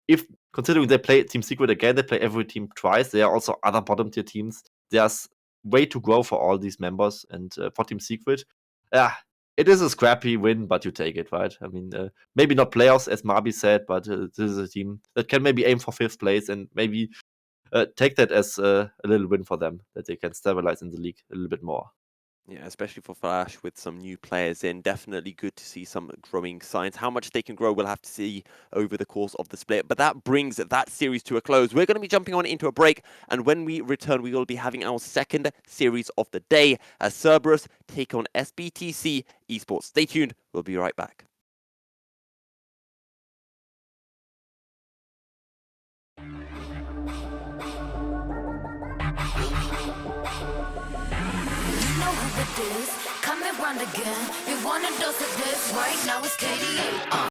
S3: if considering they play Team Secret again, they play every team twice. There are also other bottom tier teams. There's way to grow for all these members, and for Team Secret, it is a scrappy win, but you take it, right? I mean, maybe not playoffs, as 𝘀𝘀𝗶𝗃 said, but this is a team that can maybe aim for 5th place and maybe take that as a little win for them, that they can stabilize in the league a little bit more.
S1: Yeah, especially for Flash with some new players in. Definitely good to see some growing signs. How much they can grow, we'll have to see over the course of the split. But that brings that series to a close. We're going to be jumping on into a break. And when we return, we will be having our second series of the day as Cerberus take on 𝘂𝑐 esports. Stay tuned. We'll be right back.
S4: Coming round again, you want a dose of this right now, it's 𝘂𝗀𝗃𝗀.